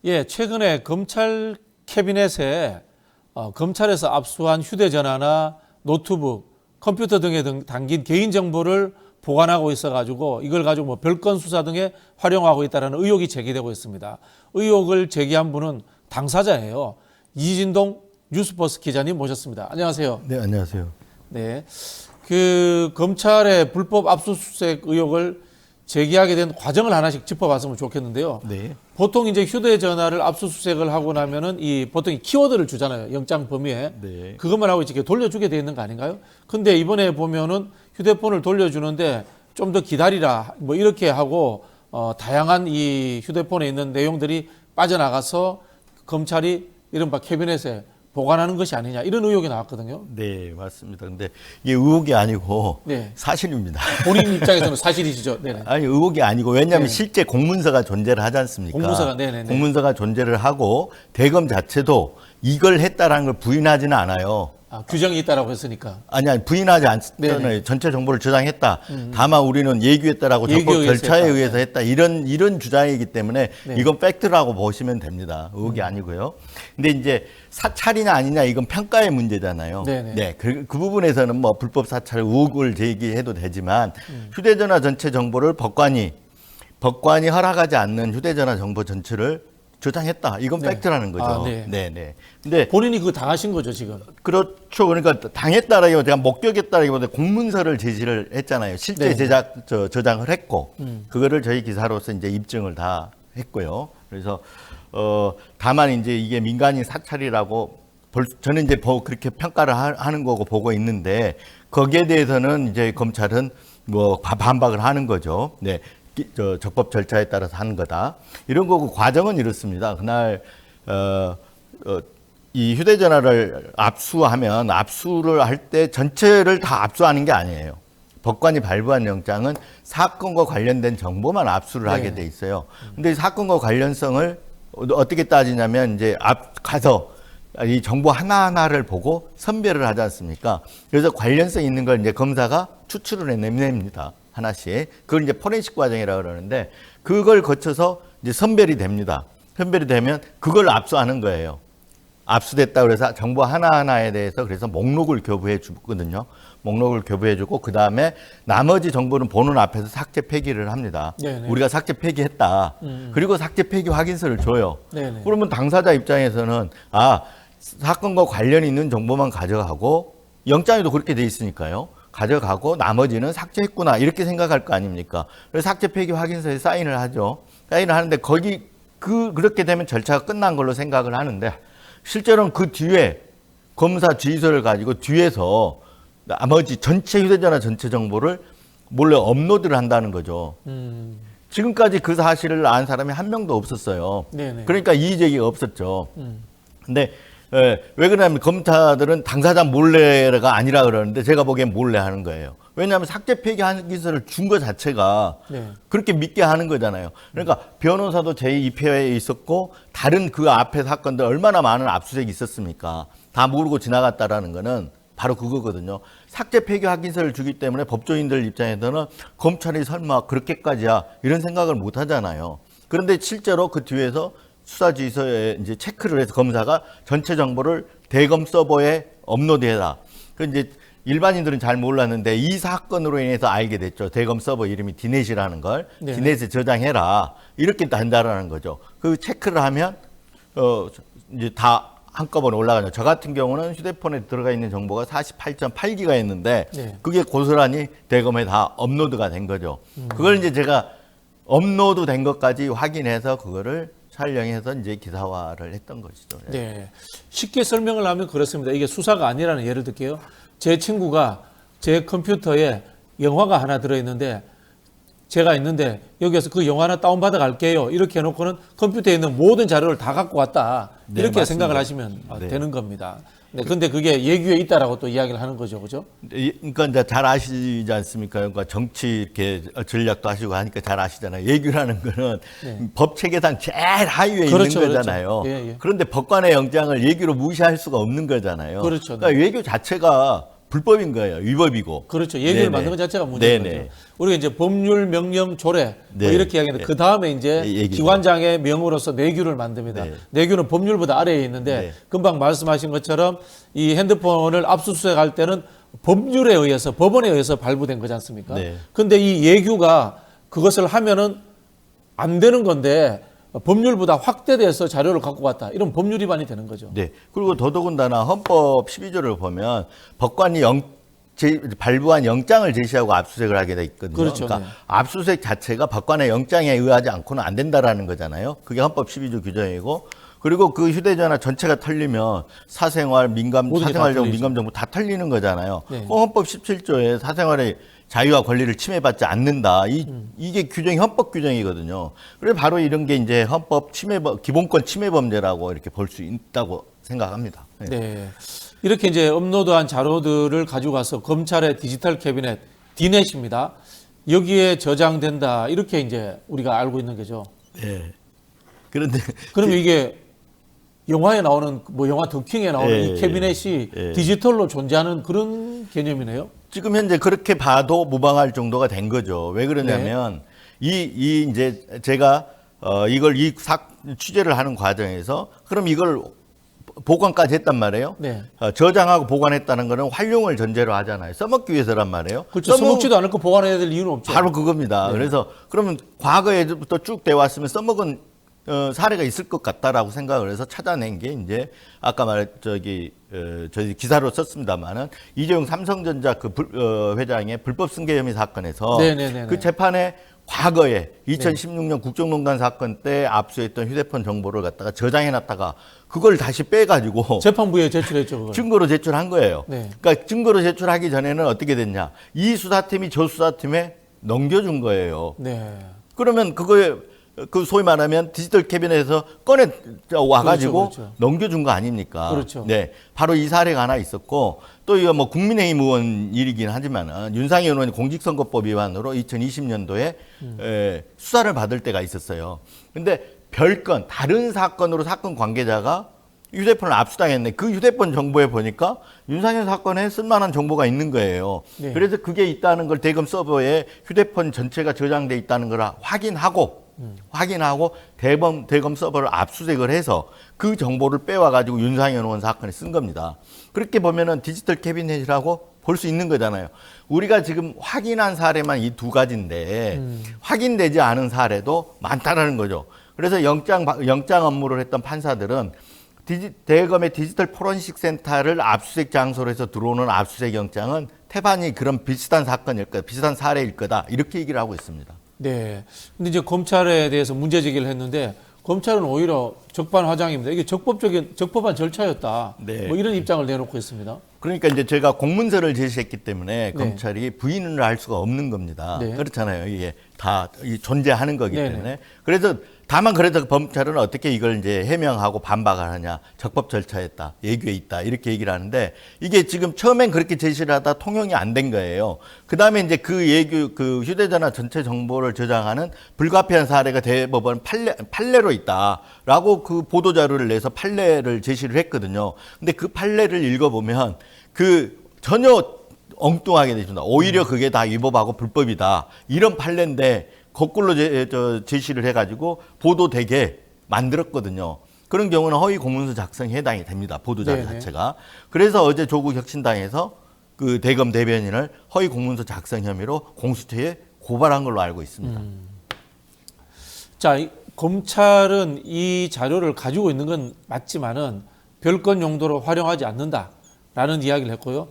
예, 최근에 검찰 캐비넷에 검찰에서 압수한 휴대전화나 노트북, 컴퓨터 등에 담긴 개인정보를 보관하고 있어가지고 이걸 가지고 뭐 별건 수사 등에 활용하고 있다는 의혹이 제기되고 있습니다. 의혹을 제기한 분은 당사자예요. 이진동 뉴스버스 기자님 모셨습니다. 안녕하세요. 네, 안녕하세요. 네, 그 검찰의 불법 압수수색 의혹을 제기하게 된 과정을 하나씩 짚어봤으면 좋겠는데요. 네. 보통 이제 휴대전화를 압수수색을 하고 나면은 이 보통 키워드를 주잖아요. 영장 범위에. 네. 그것만 하고 이렇게 돌려주게 돼 있는 거 아닌가요? 근데 이번에 보면은 휴대폰을 돌려주는데 좀 더 기다리라 뭐 이렇게 하고 다양한 이 휴대폰에 있는 내용들이 빠져나가서 검찰이 이른바 캐비넷에 보관하는 것이 아니냐 이런 의혹이 나왔거든요. 네, 맞습니다. 근데 이게 의혹이 아니고 네. 사실입니다. 본인 입장에서는 사실이시죠? 네네. 아니, 의혹이 아니고 왜냐하면 네. 실제 공문서가 존재를 하지 않습니까? 공문서가, 네네네. 공문서가 존재를 하고 대검 자체도 이걸 했다라는 걸 부인하지는 않아요. 아, 규정이 있다라고 했으니까. 아니 부인하지 않잖아요. 네네. 전체 정보를 저장했다. 다만 우리는 예규했다라고 예규에 적법 의해서 절차에 했다. 의해서 했다. 이런 주장이기 때문에 네. 이건 팩트라고 보시면 됩니다. 의혹이 아니고요. 근데 이제 사찰이냐 아니냐 이건 평가의 문제잖아요. 네네. 네, 그 부분에서는 뭐 불법 사찰 의혹을 제기해도 되지만 휴대전화 전체 정보를 법관이 허락하지 않는 휴대전화 정보 전체를 저장했다. 이건 네. 팩트라는 거죠. 아, 네. 네, 네. 근데 본인이 그거 당하신 거죠, 지금. 그렇죠. 그러니까 당했다라기보다 제가 목격했다라기보다 공문서를 제시를 했잖아요. 실제 네. 저장을 했고 그거를 저희 기사로서 이제 입증을 다 했고요. 그래서 다만 이제 이게 민간인 사찰이라고 저는 이제 그렇게 평가를 하는 거고 보고 있는데 거기에 대해서는 이제 검찰은 뭐 반박을 하는 거죠. 네. 적법 절차에 따라서 하는 거다. 이런 거고 과정은 이렇습니다. 그날 이 휴대전화를 압수하면 압수를 할 때 전체를 다 압수하는 게 아니에요. 법관이 발부한 영장은 사건과 관련된 정보만 압수를 하게 네. 돼 있어요. 근데 이 사건과 관련성을 어떻게 따지냐면 이제 가서 이 정보 하나하나를 보고 선별을 하지 않습니까? 그래서 관련성 있는 걸 이제 검사가 추출을 해냅니다. 하나씩. 그걸 이제 포렌식 과정이라고 그러는데 그걸 거쳐서 이제 선별이 됩니다. 선별이 되면 그걸 압수하는 거예요. 압수됐다 그래서 정보 하나하나에 대해서 그래서 목록을 교부해 주거든요. 목록을 교부해 주고 그다음에 나머지 정보는 보는 앞에서 삭제 폐기를 합니다. 네네. 우리가 삭제 폐기했다. 그리고 삭제 폐기 확인서를 줘요. 네네. 그러면 당사자 입장에서는 사건과 관련이 있는 정보만 가져가고 영장에도 그렇게 돼 있으니까요. 가져가고 나머지는 삭제했구나 이렇게 생각할 거 아닙니까? 그래서 삭제 폐기 확인서에 사인을 하죠. 사인을 하는데 그렇게 되면 절차가 끝난 걸로 생각을 하는데 실제로는 그 뒤에 검사 지휘서를 가지고 뒤에서 나머지 전체 휴대전화 전체 정보를 몰래 업로드를 한다는 거죠. 지금까지 그 사실을 안 사람이 한 명도 없었어요. 네네. 그러니까 이의 제기가 없었죠. 근데 왜 그러냐면 검사들은 당사자 몰래가 아니라 그러는데 제가 보기엔 몰래 하는 거예요. 왜냐하면 삭제 폐기 기서를 준 것 자체가 네. 그렇게 믿게 하는 거잖아요. 그러니까 변호사도 제2패에 있었고 다른 그 앞에 사건들 얼마나 많은 압수수색이 있었습니까? 다 모르고 지나갔다라는 거는 바로 그거거든요. 삭제 폐기 확인서를 주기 때문에 법조인들 입장에서는 검찰이 설마 그렇게까지야 이런 생각을 못 하잖아요. 그런데 실제로 그 뒤에서 수사지휘서에 이제 체크를 해서 검사가 전체 정보를 대검 서버에 업로드해라. 그 이제 일반인들은 잘 몰랐는데 이 사건으로 인해서 알게 됐죠. 대검 서버 이름이 디넷이라는 걸. 네네. 디넷에 저장해라. 이렇게 한다라는 거죠. 그 체크를 하면 이제 다 한꺼번에 올라가죠. 저 같은 경우는 휴대폰에 들어가 있는 정보가 48.8기가였는데 네. 그게 고스란히 대검에 다 업로드가 된 거죠. 그걸 이제 제가 업로드 된 것까지 확인해서 그거를 촬영해서 이제 기사화를 했던 것이죠. 네. 쉽게 설명을 하면 그렇습니다. 이게 수사가 아니라는 예를 들게요. 제 친구가 제 컴퓨터에 영화가 하나 들어있는데 제가 있는데 여기에서 그 영화 하나 다운받아 갈게요. 이렇게 해놓고는 컴퓨터에 있는 모든 자료를 다 갖고 왔다. 네, 이렇게 맞습니다. 생각을 하시면 네. 되는 겁니다. 네, 근데 그게 예규에 있다라고 또 이야기를 하는 거죠. 그죠? 그러니까 이제 잘 아시지 않습니까? 그러니까 정치 이렇게 전략도 하시고 하니까 잘 아시잖아요. 예규라는 거는 네. 법 체계상 제일 하위에 그렇죠, 있는 거잖아요. 그렇죠. 예, 예. 그런데 법관의 영장을 예규로 무시할 수가 없는 거잖아요. 그렇죠. 그러니까 예규 자체가 불법인 거예요. 위법이고. 그렇죠. 예규를 네네. 만든 것 자체가 문제인 네네. 거죠. 우리가 이제 법률, 명령, 조례 뭐 네. 이렇게 이야기하는데 그 다음에 이제 얘기죠. 기관장의 명으로서 내규를 만듭니다. 네. 내규는 법률보다 아래에 있는데 네. 금방 말씀하신 것처럼 이 핸드폰을 압수수색할 때는 법률에 의해서 법원에 의해서 발부된 거지 않습니까? 네. 근데 이 예규가 그것을 하면은 안 되는 건데 법률보다 확대돼서 자료를 갖고 갔다. 이런 법률 위반이 되는 거죠. 네. 그리고 더더군다나 헌법 12조를 보면 법관이 발부한 영장을 제시하고 압수수색을 하게 돼 있거든요. 그렇죠. 그러니까 네. 압수수색 자체가 법관의 영장에 의하지 않고는 안 된다라는 거잖아요. 그게 헌법 12조 규정이고, 그리고 그 휴대전화 전체가 털리면 사생활, 모든 게다 사생활 정보, 털리죠. 민감 정보 다 털리는 거잖아요. 네. 헌법 17조에 사생활의 자유와 권리를 침해받지 않는다. 이게 규정이 헌법 규정이거든요. 그래서 바로 이런 게 이제 헌법 기본권 침해 범죄라고 이렇게 볼 수 있다고 생각합니다. 네. 네. 이렇게 이제 업로드한 자료들을 가지고 가서 검찰의 디지털 캐비넷, 디넷입니다. 여기에 저장된다. 이렇게 이제 우리가 알고 있는 거죠. 네. 그런데 그러면 이게 영화에 나오는 뭐 영화 더킹에 나오는 예, 이 캐비넷이 예. 디지털로 존재하는 그런 개념이네요. 지금 현재 그렇게 봐도 무방할 정도가 된 거죠. 왜 그러냐면 이 이제 제가 이걸 취재를 하는 과정에서 그럼 이걸 보관까지 했단 말이에요. 네. 저장하고 보관했다는 거는 활용을 전제로 하잖아요. 써먹기 위해서란 말이에요. 그렇죠. 써먹지도 않을 거 보관해야 될 이유는 없죠. 바로 그겁니다. 네. 그래서 그러면 과거에부터 쭉 돼 왔으면 써먹은 사례가 있을 것 같다라고 생각을 해서 찾아낸 게 이제 아까 저희 기사로 썼습니다만은 이재용 삼성전자 회장의 불법 승계 혐의 사건에서 네네네네. 그 재판에 과거에 2016년 국정농단 사건 때 압수했던 휴대폰 정보를 갖다가 저장해놨다가 그걸 다시 빼가지고 재판부에 제출했죠. 그걸. 증거로 제출한 거예요. 네. 그러니까 증거로 제출하기 전에는 어떻게 됐냐? 이 수사팀이 저 수사팀에 넘겨준 거예요. 네. 그러면 그거에 그 소위 말하면 디지털 캐비넷에서 꺼내 와가지고 그렇죠. 넘겨준 거 아닙니까? 그렇죠. 네, 바로 이 사례가 하나 있었고 또 이거 뭐 국민의힘 의원 일이긴 하지만은 윤상현 의원이 공직선거법 위반으로 2020년도에 수사를 받을 때가 있었어요. 근데 별건 다른 사건으로 사건 관계자가 휴대폰을 압수당했네. 그 휴대폰 정보에 보니까 윤상현 사건에 쓸만한 정보가 있는 거예요. 네. 그래서 그게 있다는 걸 대검 서버에 휴대폰 전체가 저장돼 있다는 걸 확인하고 대검 서버를 압수수색을 해서 그 정보를 빼와가지고 윤상현 의원 사건에 쓴 겁니다. 그렇게 보면은 디지털 캐비넷이라고 볼 수 있는 거잖아요. 우리가 지금 확인한 사례만 이 두 가지인데 확인되지 않은 사례도 많다라는 거죠. 그래서 영장 업무를 했던 판사들은 대검의 디지털 포렌식 센터를 압수수색 장소로 해서 들어오는 압수수색 영장은 태반이 그런 비슷한 사건일 거다, 비슷한 사례일 거다 이렇게 얘기를 하고 있습니다. 네. 근데 이제 검찰에 대해서 문제 제기를 했는데 검찰은 오히려 적반하장입니다. 이게 적법한 절차였다. 네. 뭐 이런 입장을 내놓고 있습니다. 그러니까 이제 제가 공문서를 제시했기 때문에 네. 검찰이 부인을 할 수가 없는 겁니다. 네. 그렇잖아요. 이게 다 존재하는 거기 네네. 때문에. 그래서 다만 그래도 검찰은 어떻게 이걸 이제 해명하고 반박을 하냐. 적법 절차였다. 예규에 있다. 이렇게 얘기를 하는데 이게 지금 처음엔 그렇게 제시를 하다 통용이 안 된 거예요. 그다음에 이제 그 휴대전화 전체 정보를 저장하는 불가피한 사례가 대법원 판례로 있다라고 그 보도자료를 내서 판례를 제시를 했거든요. 근데 그 판례를 읽어보면 전혀 엉뚱하게 되십니다. 오히려 그게 다 위법하고 불법이다. 이런 판례인데 거꾸로 제시를 해가지고 보도되게 만들었거든요. 그런 경우는 허위 공문서 작성에 해당이 됩니다. 보도자료 네네. 자체가. 그래서 어제 조국 혁신당에서 그 대검 대변인을 허위 공문서 작성 혐의로 공수처에 고발한 걸로 알고 있습니다. 자, 검찰은 이 자료를 가지고 있는 건 맞지만은 별건 용도로 활용하지 않는다라는 이야기를 했고요.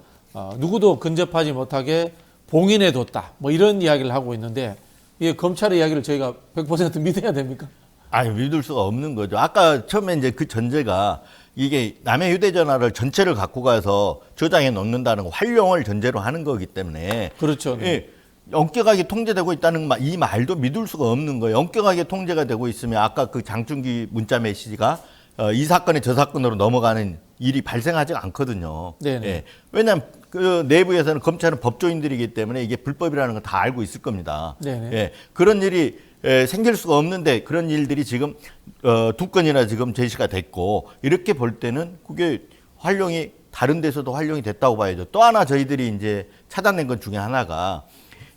누구도 근접하지 못하게 봉인해뒀다. 뭐 이런 이야기를 하고 있는데 이게 검찰의 이야기를 저희가 100% 믿어야 됩니까? 아니, 믿을 수가 없는 거죠. 아까 처음에 이제 그 전제가 이게 남의 휴대전화를 전체를 갖고 가서 저장해 놓는다는 거 활용을 전제로 하는 거기 때문에. 그렇죠. 예, 엄격하게 통제되고 있다는 이 말도 믿을 수가 없는 거예요. 엄격하게 통제가 되고 있으면 아까 그 장충기 문자 메시지가 이 사건에 저 사건으로 넘어가는 일이 발생하지 않거든요. 네네. 예, 왜냐하면 그 내부에서는 검찰은 법조인들이기 때문에 이게 불법이라는 건 다 알고 있을 겁니다. 네네. 예, 그런 일이 생길 수가 없는데 그런 일들이 지금 두 건이나 지금 제시가 됐고 이렇게 볼 때는 그게 활용이 다른 데서도 활용이 됐다고 봐야죠. 또 하나 저희들이 이제 찾아낸 것 중에 하나가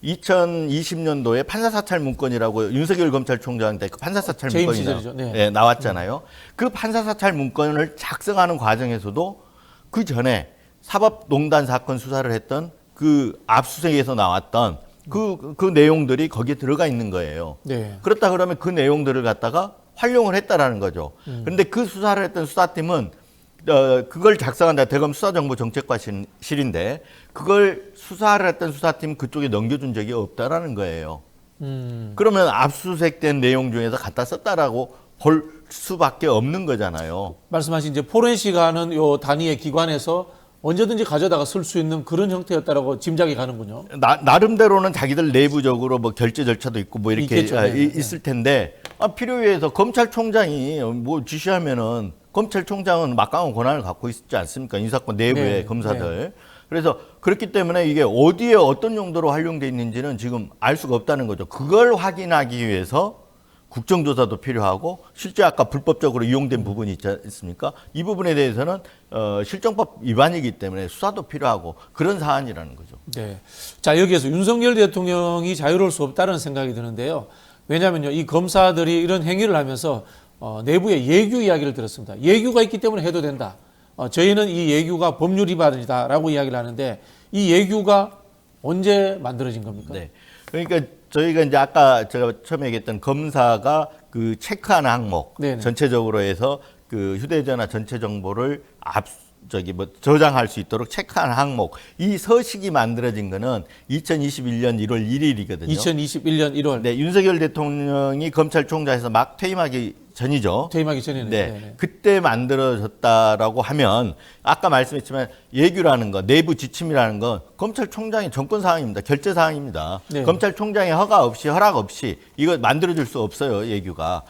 2020년도에 판사사찰 문건이라고 윤석열 검찰총장 때 그 판사사찰 재임 문건이 시절이죠. 네. 나왔잖아요. 그 판사사찰 문건을 작성하는 과정에서도 그 전에 사법농단 사건 수사를 했던 그 압수수색에서 나왔던 그 내용들이 거기에 들어가 있는 거예요. 네. 그렇다 그러면 그 내용들을 갖다가 활용을 했다라는 거죠. 그런데 그 수사를 했던 수사팀은 그걸 작성한 데 대검 수사정보정책과실인데 그걸 수사를 했던 수사팀 그쪽에 넘겨준 적이 없다라는 거예요. 그러면 압수수색된 내용 중에서 갖다 썼다라고 볼 수밖에 없는 거잖아요. 말씀하신 이제 포렌식하는 요 단위의 기관에서 언제든지 가져다가 쓸 수 있는 그런 형태였다라고 짐작이 가는군요. 나름대로는 자기들 내부적으로 뭐 결제 절차도 있고 뭐 이렇게 있겠죠. 네, 네. 있을 텐데 필요에 의해서 검찰총장이 뭐 지시하면은 검찰총장은 막강한 권한을 갖고 있지 않습니까? 인사권 내부의 네, 검사들. 그래서 그렇기 때문에 이게 어디에 어떤 용도로 활용돼 있는지는 지금 알 수가 없다는 거죠. 그걸 확인하기 위해서 국정조사도 필요하고 실제 아까 불법적으로 이용된 부분이 있지 않습니까? 이 부분에 대해서는 실정법 위반이기 때문에 수사도 필요하고 그런 사안이라는 거죠. 네. 자, 여기에서 윤석열 대통령이 자유로울 수 없다는 생각이 드는데요. 왜냐하면요, 이 검사들이 이런 행위를 하면서 내부의 예규 이야기를 들었습니다. 예규가 있기 때문에 해도 된다. 저희는 이 예규가 법률 위반이다라고 이야기를 하는데 이 예규가 언제 만들어진 겁니까? 네. 그러니까 저희가 이제 아까 제가 처음에 얘기했던 검사가 그 체크하는 항목 네네. 전체적으로 해서 그 휴대전화 전체 정보를 저장할 수 있도록 체크하는 항목 이 서식이 만들어진 거는 2021년 1월 1일이거든요. 2021년 1월. 네, 윤석열 대통령이 검찰총장에서 막 퇴임하기 전이죠. 퇴임하기 전에는. 네, 네네. 그때 만들어졌다라고 하면 아까 말씀했지만 예규라는 거, 내부 지침이라는 건 검찰총장의 정권 사항입니다. 결재 사항입니다. 네. 검찰총장의 허락 없이 이거 만들어줄 수 없어요. 예규가.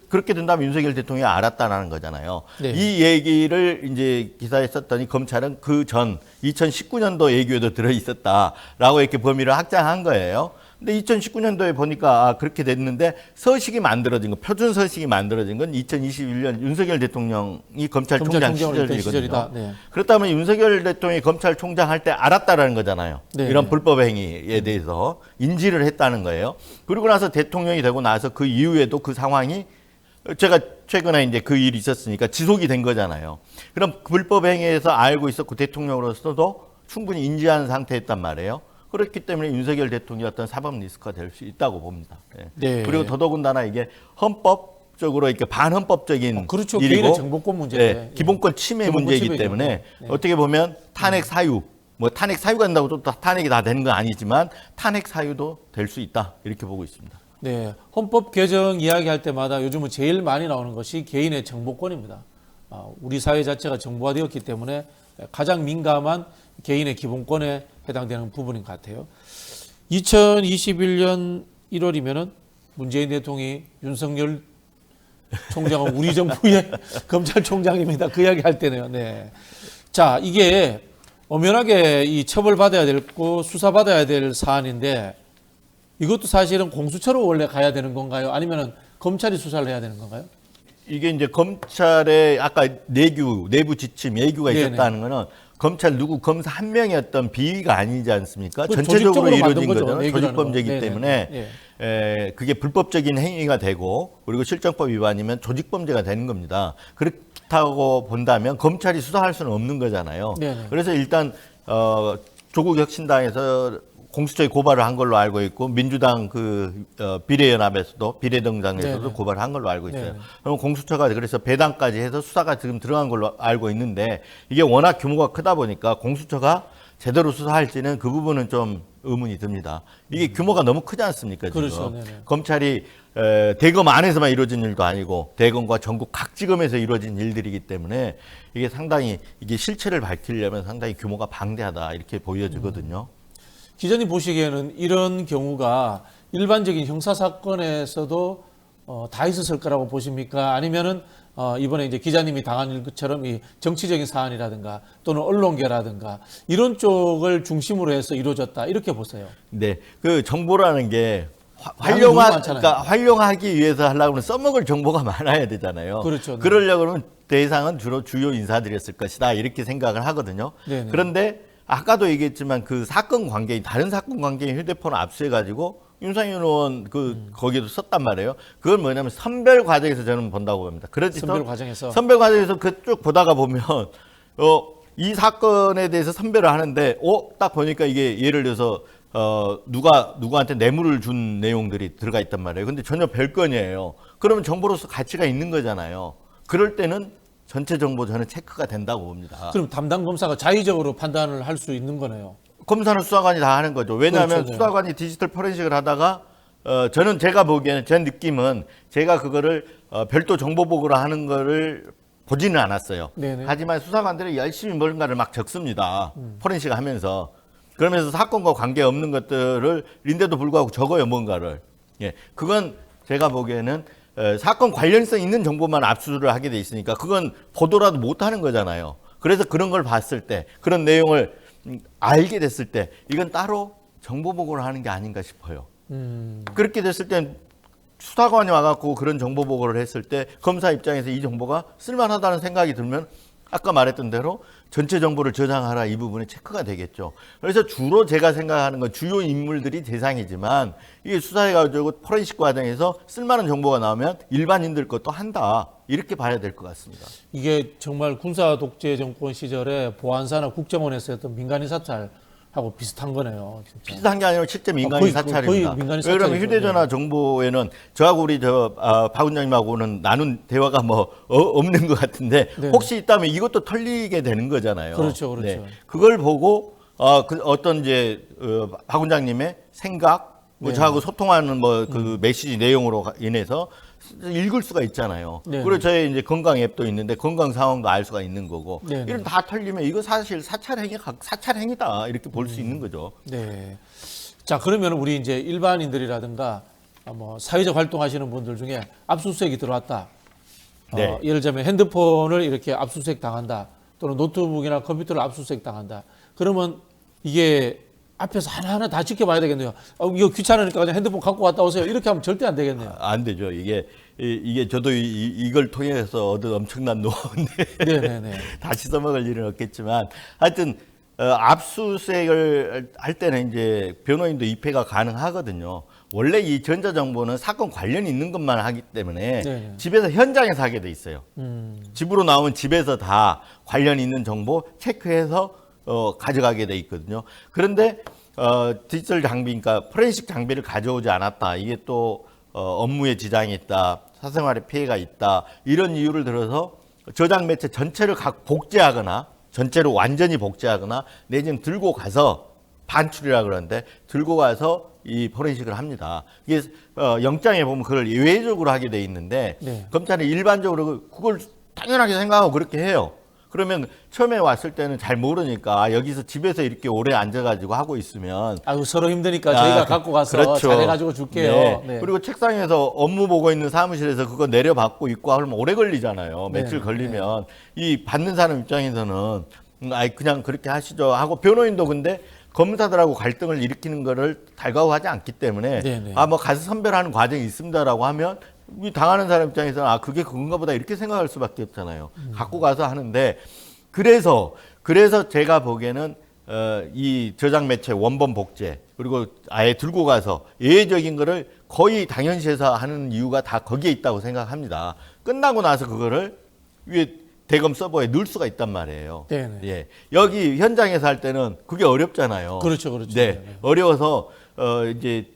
그렇게 된다면 윤석열 대통령이 알았다는 거잖아요. 네. 이 얘기를 이제 기사에 썼더니 검찰은 그 전 2019년도 예규에도 들어 있었다라고 이렇게 범위를 확장한 거예요. 근데 2019년도에 보니까 그렇게 됐는데 서식이 만들어진 거, 표준 서식이 만들어진 건 2021년 윤석열 대통령이 검찰총장 시절이거든요. 시절이다. 네. 그렇다면 윤석열 대통령이 검찰총장 할 때 알았다라는 거잖아요. 네. 이런 불법 행위에 대해서 인지를 했다는 거예요. 그리고 나서 대통령이 되고 나서 그 이후에도 그 상황이 제가 최근에 이제 그 일이 있었으니까 지속이 된 거잖아요. 그럼 불법 행위에서 알고 있었고 대통령으로서도 충분히 인지하는 상태였단 말이에요. 그렇기 때문에 윤석열 대통령이 어떤 사법 리스크가 될 수 있다고 봅니다. 예. 네. 그리고 더더군다나 이게 헌법적으로 이렇게 반헌법적인 그렇죠. 일이고 개인의 정보권 문제인데. 예, 기본권 침해 기본권 문제이기 침해죠. 때문에 네. 어떻게 보면 탄핵 사유, 뭐 탄핵 사유가 된다고 또 탄핵이 다 되는 건 아니지만 탄핵 사유도 될 수 있다 이렇게 보고 있습니다. 네, 헌법 개정 이야기할 때마다 요즘은 제일 많이 나오는 것이 개인의 정보권입니다. 우리 사회 자체가 정보화되었기 때문에 가장 민감한 개인의 기본권에 해당되는 부분인 것 같아요. 2021년 1월이면은 문재인 대통령이 윤석열 총장은 우리 정부의 검찰총장입니다. 그 이야기 할 때네요. 네. 자, 이게 엄연하게 이 처벌받아야 되고 수사받아야 될 사안인데 이것도 사실은 공수처로 원래 가야 되는 건가요? 아니면은 검찰이 수사를 해야 되는 건가요? 이게 이제 검찰의 아까 내부 지침, 예규가 네네. 있었다는 거는 검찰 누구 검사 한 명의 어떤 비위가 아니지 않습니까? 그 전체적으로 조직적으로 이루어진 만든 거죠, 거잖아요. 내규라는 조직범죄이기 건. 네네. 때문에 네. 그게 불법적인 행위가 되고 그리고 실정법 위반이면 조직범죄가 되는 겁니다. 그렇다고 본다면 검찰이 수사할 수는 없는 거잖아요. 네네. 그래서 일단 조국혁신당에서 공수처에 고발을 한 걸로 알고 있고 민주당 비례연합에서도 비례정당에서도 네네. 고발을 한 걸로 알고 있어요. 네네. 그럼 공수처가 그래서 배당까지 해서 수사가 지금 들어간 걸로 알고 있는데 이게 워낙 규모가 크다 보니까 공수처가 제대로 수사할지는 그 부분은 좀 의문이 듭니다. 이게 규모가 너무 크지 않습니까? 지금 그렇죠. 네네. 검찰이 대검 안에서만 이루어진 일도 아니고 대검과 전국 각 지검에서 이루어진 일들이기 때문에 이게 상당히 이게 실체를 밝히려면 상당히 규모가 방대하다 이렇게 보여지거든요. 기자님 보시기에는 이런 경우가 일반적인 형사 사건에서도 다 있었을 거라고 보십니까? 아니면은 이번에 이제 기자님이 당한 일처럼 이 정치적인 사안이라든가 또는 언론계라든가 이런 쪽을 중심으로 해서 이루어졌다 이렇게 보세요. 네, 그 정보라는 게 양이 너무 많잖아요. 그러니까 활용하기 위해서 하려고 하면 써먹을 정보가 많아야 되잖아요. 그렇죠. 네. 그러려고 하면 대상은 주로 주요 인사들이었을 것이다 이렇게 생각을 하거든요. 네네. 그런데 아까도 얘기했지만 그 사건 관계인 다른 사건 관계인 휴대폰을 압수해가지고 윤상현 의원 거기도 썼단 말이에요. 그건 뭐냐면 선별 과정에서 저는 본다고 봅니다. 그래서 선별 과정에서 선별 과정에서 그 쭉 보다가 보면 이 사건에 대해서 선별을 하는데 딱 보니까 이게 예를 들어서 누구한테 뇌물을 준 내용들이 들어가 있단 말이에요. 근데 전혀 별건이에요. 그러면 정보로서 가치가 있는 거잖아요. 그럴 때는 전체 정보 저는 체크가 된다고 봅니다. 그럼 담당 검사가 자의적으로 판단을 할 수 있는 거네요. 검사는 수사관이 다 하는 거죠. 왜냐하면 그렇죠, 네. 수사관이 디지털 포렌식을 하다가 저는 제가 보기에는 제 느낌은 제가 그거를 별도 정보 보고를 하는 거를 보지는 않았어요. 네네. 하지만 수사관들이 열심히 뭔가를 막 적습니다. 포렌식을 하면서. 그러면서 사건과 관계없는 것들을 인데도 불구하고 적어요, 뭔가를. 예, 그건 제가 보기에는 사건 관련성 있는 정보만 압수를 하게 돼 있으니까 그건 보도라도 못 하는 거잖아요. 그래서 그런 걸 봤을 때, 그런 내용을 알게 됐을 때 이건 따로 정보 보고를 하는 게 아닌가 싶어요. 그렇게 됐을 땐 수사관이 와갖고 그런 정보 보고를 했을 때 검사 입장에서 이 정보가 쓸만하다는 생각이 들면 아까 말했던 대로 전체 정보를 저장하라 이 부분이 체크가 되겠죠. 그래서 주로 제가 생각하는 건 주요 인물들이 대상이지만 이게 수사해가지고 포렌식 과정에서 쓸만한 정보가 나오면 일반인들 것도 한다. 이렇게 봐야 될 것 같습니다. 이게 정말 군사 독재 정권 시절에 보안사나 국정원에서 했던 민간인 사찰하고 비슷한 거네요. 진짜. 비슷한 게 아니라 실제 민간인 거의 사찰입니다. 민간인 왜냐하면 사찰이죠. 휴대전화 정보에는 저하고 우리 박 원장님하고는 나눈 대화가 뭐 없는 것 같은데 네. 혹시 있다면 이것도 털리게 되는 거잖아요. 그렇죠, 그렇죠. 그걸 보고 어떤 이제 박 원장님의 생각, 뭐 네. 저하고 소통하는 뭐 그 메시지 내용으로 인해서 읽을 수가 있잖아요. 네. 그리고 저희 이제 건강 앱도 있는데 건강 상황도 알 수가 있는 거고 네. 이런 다 털리면 이거 사실 사찰행위다 이렇게 볼 수 있는 거죠. 네. 자, 그러면 우리 이제 일반인들이라든가 뭐 사회적 활동하시는 분들 중에 압수수색이 들어왔다. 네. 예를 들면 핸드폰을 이렇게 압수수색 당한다. 또는 노트북이나 컴퓨터를 압수수색 당한다. 그러면 이게 앞에서 하나하나 다 지켜봐야 되겠네요. 이거 귀찮으니까 그냥 핸드폰 갖고 왔다 오세요. 이렇게 하면 절대 안 되겠네요. 안 되죠. 이게 저도 이걸 통해서 얻은 엄청난 노하우인데 네네네. 다시 써먹을 일은 없겠지만 하여튼 압수수색을 할 때는 이제 변호인도 입회가 가능하거든요. 원래 이 전자정보는 사건 관련이 있는 것만 하기 때문에 네. 집에서 현장에서 하게 돼 있어요. 집으로 나오면 집에서 다 관련 있는 정보 체크해서 가져가게 돼 있거든요. 그런데 디지털 장비, 그러니까 포렌식 장비를 가져오지 않았다. 이게 또 업무에 지장이 있다. 사생활에 피해가 있다. 이런 이유를 들어서 저장 매체 전체를 복제하거나 전체로 완전히 복제하거나 내지는 들고 가서 반출이라 그러는데 들고 가서 이 포렌식을 합니다. 이게 영장에 보면 그걸 예외적으로 하게 돼 있는데 네. 검찰이 일반적으로 그걸 당연하게 생각하고 그렇게 해요. 그러면 처음에 왔을 때는 잘 모르니까 여기서 집에서 이렇게 오래 앉아가지고 하고 있으면 아유, 서로 힘드니까 저희가 갖고 가서 그렇죠. 잘해가지고 줄게요. 네. 네. 그리고 책상에서 업무 보고 있는 사무실에서 그거 내려받고 있고 하면 오래 걸리잖아요. 며칠 네. 걸리면 이 받는 사람 입장에서는 그냥 그렇게 하시죠 하고 변호인도 근데 검사들하고 갈등을 일으키는 거를 달가워하지 않기 때문에 네네. 뭐 가서 선별하는 과정이 있습니다라고 하면 이 당하는 사람 입장에서는 그게 그건가 보다 이렇게 생각할 수밖에 없잖아요. 갖고 가서 하는데 그래서 제가 보기에는 이 저장 매체 원본 복제 그리고 아예 들고 가서 예외적인 거를 거의 당연시해서 하는 이유가 다 거기에 있다고 생각합니다. 끝나고 나서 그거를 위에 대검 서버에 넣을 수가 있단 말이에요. 네네. 예. 여기 현장에서 할 때는 그게 어렵잖아요. 그렇죠, 그렇죠. 네. 네. 어려워서 이제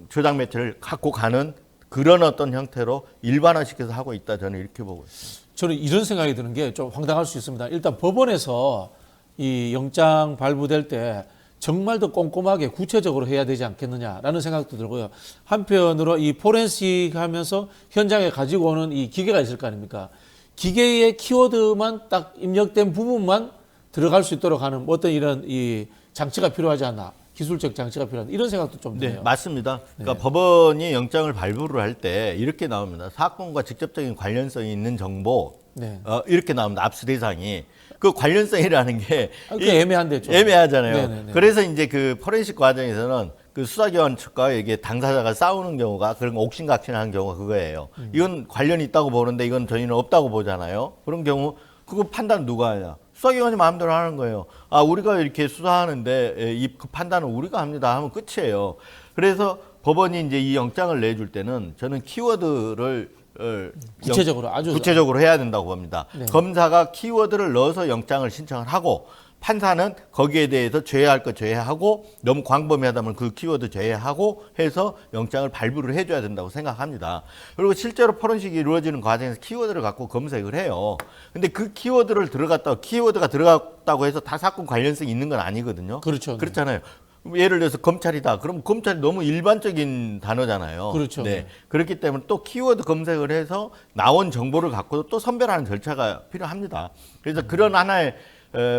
저장 매체를 갖고 가는 그런 어떤 형태로 일반화시켜서 하고 있다 저는 이렇게 보고 있습니다. 저는 이런 생각이 드는 게 좀 황당할 수 있습니다. 일단 법원에서 이 영장 발부될 때 정말 더 꼼꼼하게 구체적으로 해야 되지 않겠느냐라는 생각도 들고요. 한편으로 이 포렌식 하면서 현장에 가지고 오는 이 기계가 있을 거 아닙니까? 기계의 키워드만 딱 입력된 부분만 들어갈 수 있도록 하는 어떤 이런 이 장치가 필요하지 않나. 기술적 장치가 필요하다. 이런 생각도 좀 드네요. 네, 맞습니다. 그러니까 법원이 영장을 발부를 할 때 이렇게 나옵니다. 사건과 직접적인 관련성이 있는 정보 네. 이렇게 나옵니다. 압수 대상이. 그 관련성이라는 게 그게 애매한데 좀. 애매하잖아요. 네네네. 그래서 이제 그 포렌식 과정에서는 그 수사기관 측과 이게 당사자가 싸우는 경우가 그런 거 옥신각신하는 경우가 그거예요. 이건 관련이 있다고 보는데 이건 저희는 없다고 보잖아요. 그런 경우 그거 판단 누가 하냐? 수사기관이 마음대로 하는 거예요. 우리가 이렇게 수사하는데 그 판단은 우리가 합니다 하면 끝이에요. 그래서 법원이 이제 이 영장을 내줄 때는 저는 키워드를 구체적으로 아주 구체적으로 해야 된다고 봅니다. 네. 검사가 키워드를 넣어서 영장을 신청을 하고 판사는 거기에 대해서 제외할 거 제외하고 너무 광범위하다면 그 키워드 제외하고 해서 영장을 발부를 해줘야 된다고 생각합니다. 그리고 실제로 포렌식이 이루어지는 과정에서 키워드를 갖고 검색을 해요. 근데 그 키워드가 들어갔다고 해서 다 사건 관련성이 있는 건 아니거든요. 그렇죠. 그렇잖아요. 예를 들어서 검찰이다. 그럼 검찰이 너무 일반적인 단어잖아요. 그렇죠. 네. 그렇기 때문에 또 키워드 검색을 해서 나온 정보를 갖고도 또 선별하는 절차가 필요합니다. 그래서 그런 하나의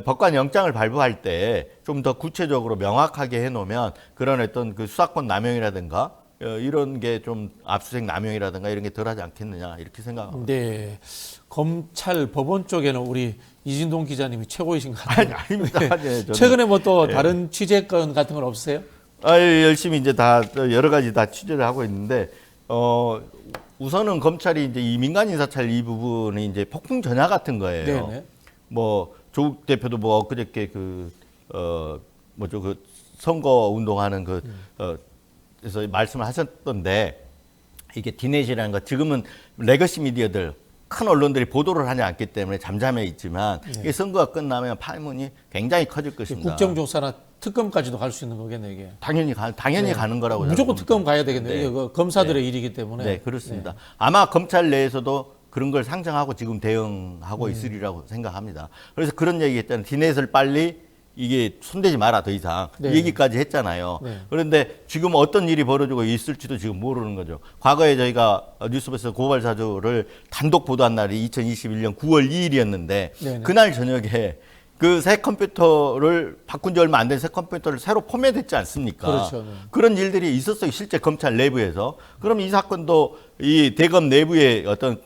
법관 영장을 발부할 때 좀 더 구체적으로 명확하게 해놓으면 그런 어떤 그 수사권 남용이라든가 이런 게 좀 압수수색 남용이라든가 이런 게 덜하지 않겠느냐 이렇게 생각합니다. 네. 검찰 법원 쪽에는 우리 이진동 기자님이 최고이신 것 같아요. 아닙니다. 네. 네, 저는. 최근에 뭐 또 다른 취재건 같은 건 없으세요? 열심히 이제 다 여러 가지 다 취재를 하고 있는데 우선은 검찰이 이제 이 민간 인사찰 이 부분이 이제 폭풍 전야 같은 거예요. 네네. 뭐 조국 대표도 뭐 엊그저께 그 선거 운동하는 그래서 말씀을 하셨던데 이게 디넷이라는 거 지금은 레거시 미디어들 큰 언론들이 보도를 하지 않기 때문에 잠잠해 있지만 이 선거가 끝나면 파문이 굉장히 커질 것입니다. 국정조사나 특검까지도 갈 수 있는 거겠네요, 이게. 당연히 가는 거라고 무조건 저는 특검 가야 되겠네요. 네. 이게 그 검사들의 일이기 때문에. 네, 그렇습니다. 아마 검찰 내에서도 그런 걸 상정하고 지금 대응하고 있으리라고 생각합니다. 그래서 그런 얘기 했잖아요. 디넷을 빨리 이게 손대지 마라 더 이상 네. 이 얘기까지 했잖아요. 네. 그런데 지금 어떤 일이 벌어지고 있을지도 지금 모르는 거죠. 과거에 저희가 뉴스버스 고발 사주를 단독 보도한 날이 2021년 9월 2일이었는데 네네. 그날 저녁에 그 새 컴퓨터를 바꾼 지 얼마 안 된 새 컴퓨터를 새로 포맷했지 않습니까? 그렇죠. 네. 그런 일들이 있었어요. 실제 검찰 내부에서. 그럼 이 사건도 이 대검 내부의 어떤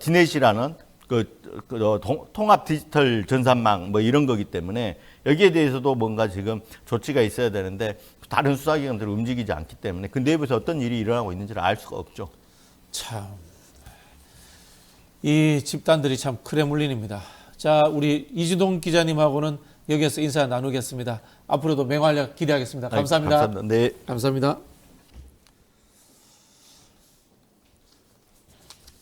디넷이라는 통합 디지털 전산망 뭐 이런 거기 때문에 여기에 대해서도 뭔가 지금 조치가 있어야 되는데 다른 수사기관들이 움직이지 않기 때문에 그 내부에서 어떤 일이 일어나고 있는지를 알 수가 없죠. 참. 이 집단들이 참 크레 물린입니다. 자, 우리 이진동 기자님하고는 여기에서 인사 나누겠습니다. 앞으로도 맹활약 기대하겠습니다. 감사합니다. 감사합니다. 네. 감사합니다.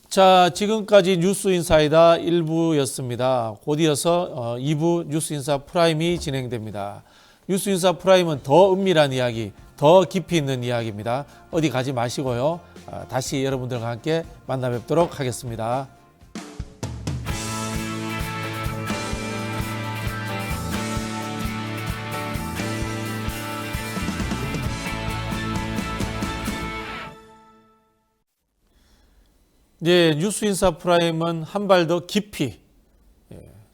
자, 지금까지 뉴스인사이다 1부였습니다. 곧 이어서 2부 뉴스인사 프라임이 진행됩니다. 뉴스인사 프라임은 더 은밀한 이야기, 더 깊이 있는 이야기입니다. 어디 가지 마시고요. 다시 여러분들과 함께 만나 뵙도록 하겠습니다. 네, 뉴스인사 프라임은 한 발 더 깊이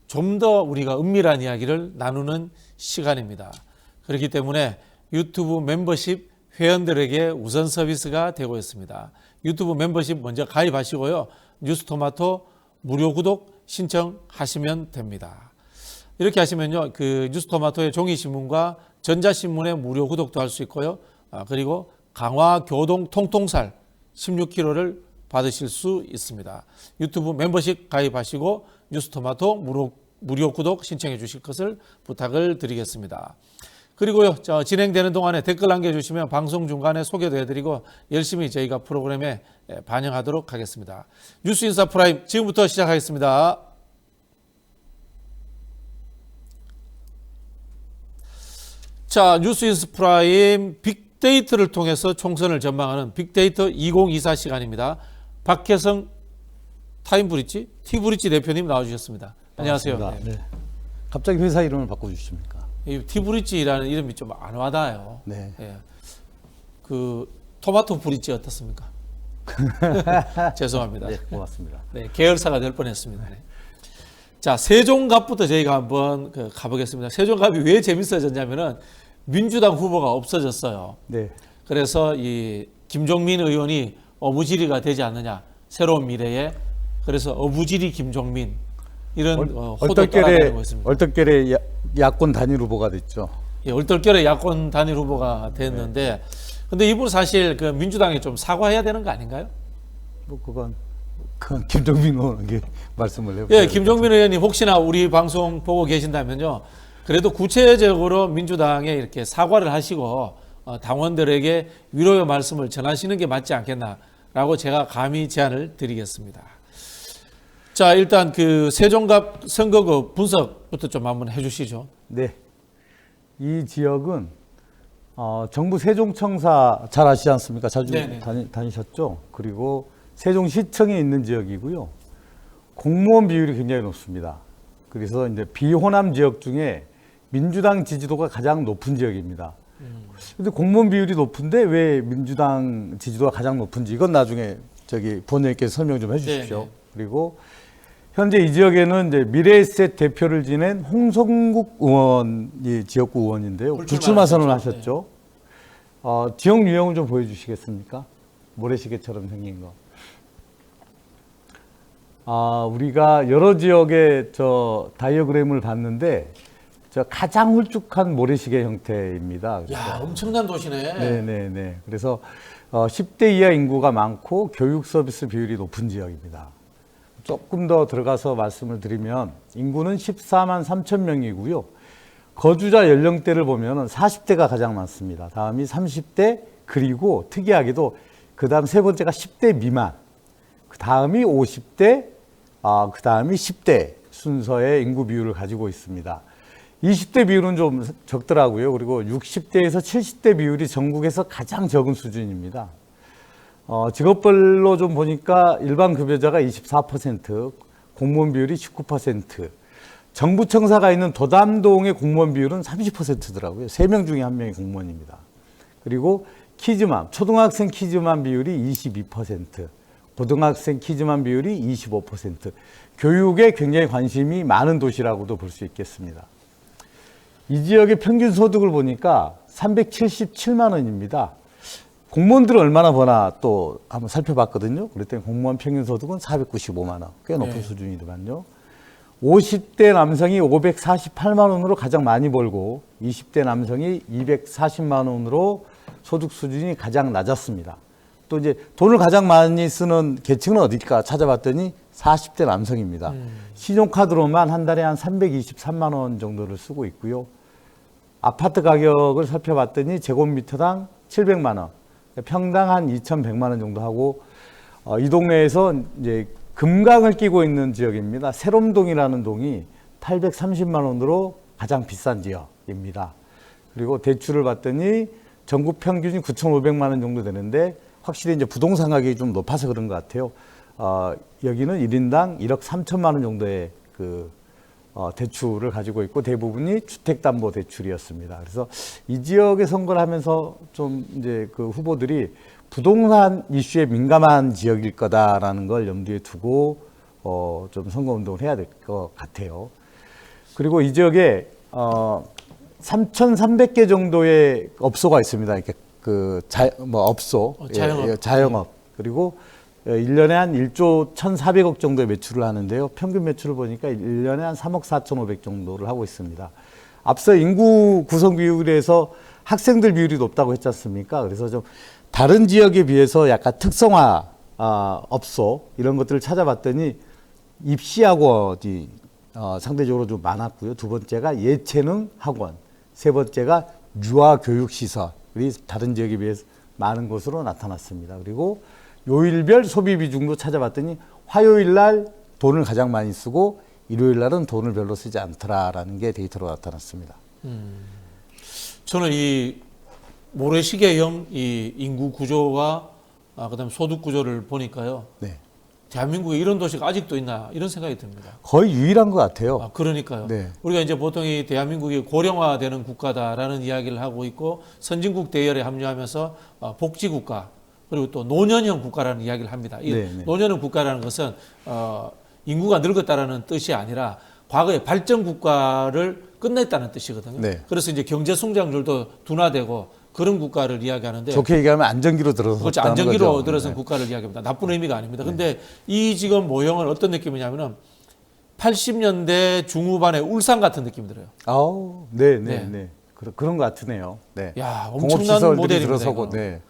좀 더 우리가 은밀한 이야기를 나누는 시간입니다. 그렇기 때문에 유튜브 멤버십 회원들에게 우선 서비스가 되고 있습니다. 유튜브 멤버십 먼저 가입하시고요. 뉴스토마토 무료 구독 신청하시면 됩니다. 이렇게 하시면요, 그 뉴스토마토의 종이신문과 전자신문의 무료 구독도 할 수 있고요. 그리고 강화교동통통살 16kg를 받으실 수 있습니다. 유튜브 멤버십 가입하시고 뉴스토마토 무료 구독 신청해 주실 것을 부탁을 드리겠습니다. 그리고요, 진행되는 동안에 댓글 남겨주시면 방송 중간에 소개도 해드리고 열심히 저희가 프로그램에 반영하도록 하겠습니다. 뉴스인사 프라임 지금부터 시작하겠습니다. 자, 뉴스인사 프라임 빅데이터를 통해서 총선을 전망하는 빅데이터 2024 시간입니다. 박혜성 타임브릿지, 티브릿지 대표님 나와주셨습니다. 안녕하세요. 네. 갑자기 회사 이름을 바꿔주십니까? 이 티브릿지라는 이름이 좀 안 와닿아요. 네. 예. 그 토마토 브릿지 어떻습니까? 죄송합니다. 네, 고맙습니다. 네, 계열사가 될 뻔했습니다. 네. 자, 세종갑부터 저희가 한번 가보겠습니다. 세종갑이 왜 재밌어졌냐면은 민주당 후보가 없어졌어요. 네. 그래서 이 김종민 의원이 어부지리가 되지 않느냐, 새로운 미래에. 그래서 어부지리 김종민 이런 호도 따라가고 있습니다. 얼떨결에 야권 단일 후보가 됐죠. 예, 얼떨결에 야권 단일 후보가 됐는데, 근데 이분 사실 그 민주당에 좀 사과해야 되는 거 아닌가요? 뭐 그건 김종민 의원에게 말씀을 해보세요. 예, 김종민 의원님 혹시나 우리 방송 보고 계신다면요, 그래도 구체적으로 민주당에 이렇게 사과를 하시고 당원들에게 위로의 말씀을 전하시는 게 맞지 않겠나라고 제가 감히 제안을 드리겠습니다. 자, 일단 그 세종갑 선거구 분석부터 좀 한번 해주시죠. 네. 이 지역은 정부 세종청사 잘 아시지 않습니까? 자주 네네. 다니셨죠? 그리고 세종시청에 있는 지역이고요. 공무원 비율이 굉장히 높습니다. 그래서 이제 비호남 지역 중에 민주당 지지도가 가장 높은 지역입니다. 근데 공무원 비율이 높은데 왜 민주당 지지도가 가장 높은지 이건 나중에 부원장님께서 설명 좀 해주십시오. 네네. 그리고 현재 이 지역에는 이제 미래에셋 대표를 지낸 홍성국 의원이 지역구 의원인데요. 불출마 선언을 하셨죠. 지역 유형을 좀 보여주시겠습니까? 모래시계처럼 생긴 거. 우리가 여러 지역의 다이어그램을 봤는데 가장 홀쭉한 모래시계 형태입니다. 야, 엄청난 도시네. 네네네. 그래서 10대 이하 인구가 많고 교육 서비스 비율이 높은 지역입니다. 조금 더 들어가서 말씀을 드리면 인구는 14만 3천 명이고요. 거주자 연령대를 보면 40대가 가장 많습니다. 다음이 30대, 그리고 특이하게도 그 다음 세 번째가 10대 미만, 그 다음이 50대, 그 다음이 10대 순서의 인구 비율을 가지고 있습니다. 20대 비율은 좀 적더라고요. 그리고 60대에서 70대 비율이 전국에서 가장 적은 수준입니다. 직업별로 좀 보니까 일반 급여자가 24%, 공무원 비율이 19%, 정부청사가 있는 도담동의 공무원 비율은 30%더라고요. 3명 중에 1명이 공무원입니다. 그리고 키즈맘, 초등학생 키즈맘 비율이 22%, 고등학생 키즈맘 비율이 25%, 교육에 굉장히 관심이 많은 도시라고도 볼 수 있겠습니다. 이 지역의 평균 소득을 보니까 377만 원입니다. 공무원들은 얼마나 버나 또 한번 살펴봤거든요. 그랬더니 공무원 평균 소득은 495만 원. 꽤 높은 수준이더만요. 50대 남성이 548만 원으로 가장 많이 벌고 20대 남성이 240만 원으로 소득 수준이 가장 낮았습니다. 또 이제 돈을 가장 많이 쓰는 계층은 어딜까 찾아봤더니 40대 남성입니다. 신용카드로만 한 달에 한 323만 원 정도를 쓰고 있고요. 아파트 가격을 살펴봤더니 제곱미터당 700만 원, 평당 한 2,100만 원 정도 하고 이 동네에서 이제 금강을 끼고 있는 지역입니다. 새롬동이라는 동이 830만 원으로 가장 비싼 지역입니다. 그리고 대출을 봤더니 전국 평균이 9,500만 원 정도 되는데 확실히 이제 부동산 가격이 좀 높아서 그런 것 같아요. 여기는 1인당 1억 3천만 원 정도의 대출을 가지고 있고 대부분이 주택담보대출이었습니다. 그래서 이 지역에 선거를 하면서 좀 이제 그 후보들이 부동산 이슈에 민감한 지역일 거다라는 걸 염두에 두고 좀 선거운동을 해야 될 것 같아요. 그리고 이 지역에 3,300개 정도의 업소가 있습니다. 이렇게 업소, 자영업. 자영업. 그리고 1년에 한 1조 1,400억 정도의 매출을 하는데요. 평균 매출을 보니까 1년에 한 3억 4,500 정도를 하고 있습니다. 앞서 인구 구성 비율에서 학생들 비율이 높다고 했지 않습니까? 그래서 좀 다른 지역에 비해서 약간 특성화 업소 이런 것들을 찾아봤더니 입시학원이 상대적으로 좀 많았고요. 두 번째가 예체능 학원, 세 번째가 유아교육시설이 다른 지역에 비해서 많은 것으로 나타났습니다. 그리고 요일별 소비 비중도 찾아봤더니 화요일 날 돈을 가장 많이 쓰고 일요일 날은 돈을 별로 쓰지 않더라라는 게 데이터로 나타났습니다. 저는 이 모래시계형 이 인구 구조와 그다음 소득 구조를 보니까요. 네. 대한민국에 이런 도시가 아직도 있나 이런 생각이 듭니다. 거의 유일한 것 같아요. 그러니까요. 네. 우리가 이제 보통 이 대한민국이 고령화되는 국가다라는 이야기를 하고 있고 선진국 대열에 합류하면서 복지국가 그리고 또 노년형 국가라는 이야기를 합니다. 이 네, 네. 노년형 국가라는 것은 인구가 늙었다라는 뜻이 아니라 과거의 발전 국가를 끝냈다는 뜻이거든요. 네. 그래서 이제 경제 성장률도 둔화되고 그런 국가를 이야기하는데 좋게 얘기하면 안정기로 들어섰다는 그렇죠. 안정기로 거죠. 들어선 네. 국가를 이야기합니다. 나쁜 의미가 아닙니다. 근데 이 지금 모형은 어떤 느낌이냐면은 80년대 중후반의 울산 같은 느낌이 들어요. 아우, 네. 네. 그런 것 같으네요. 네. 야, 엄청난 공업시설들이 모델입니다. 들어서고, 이거. 네.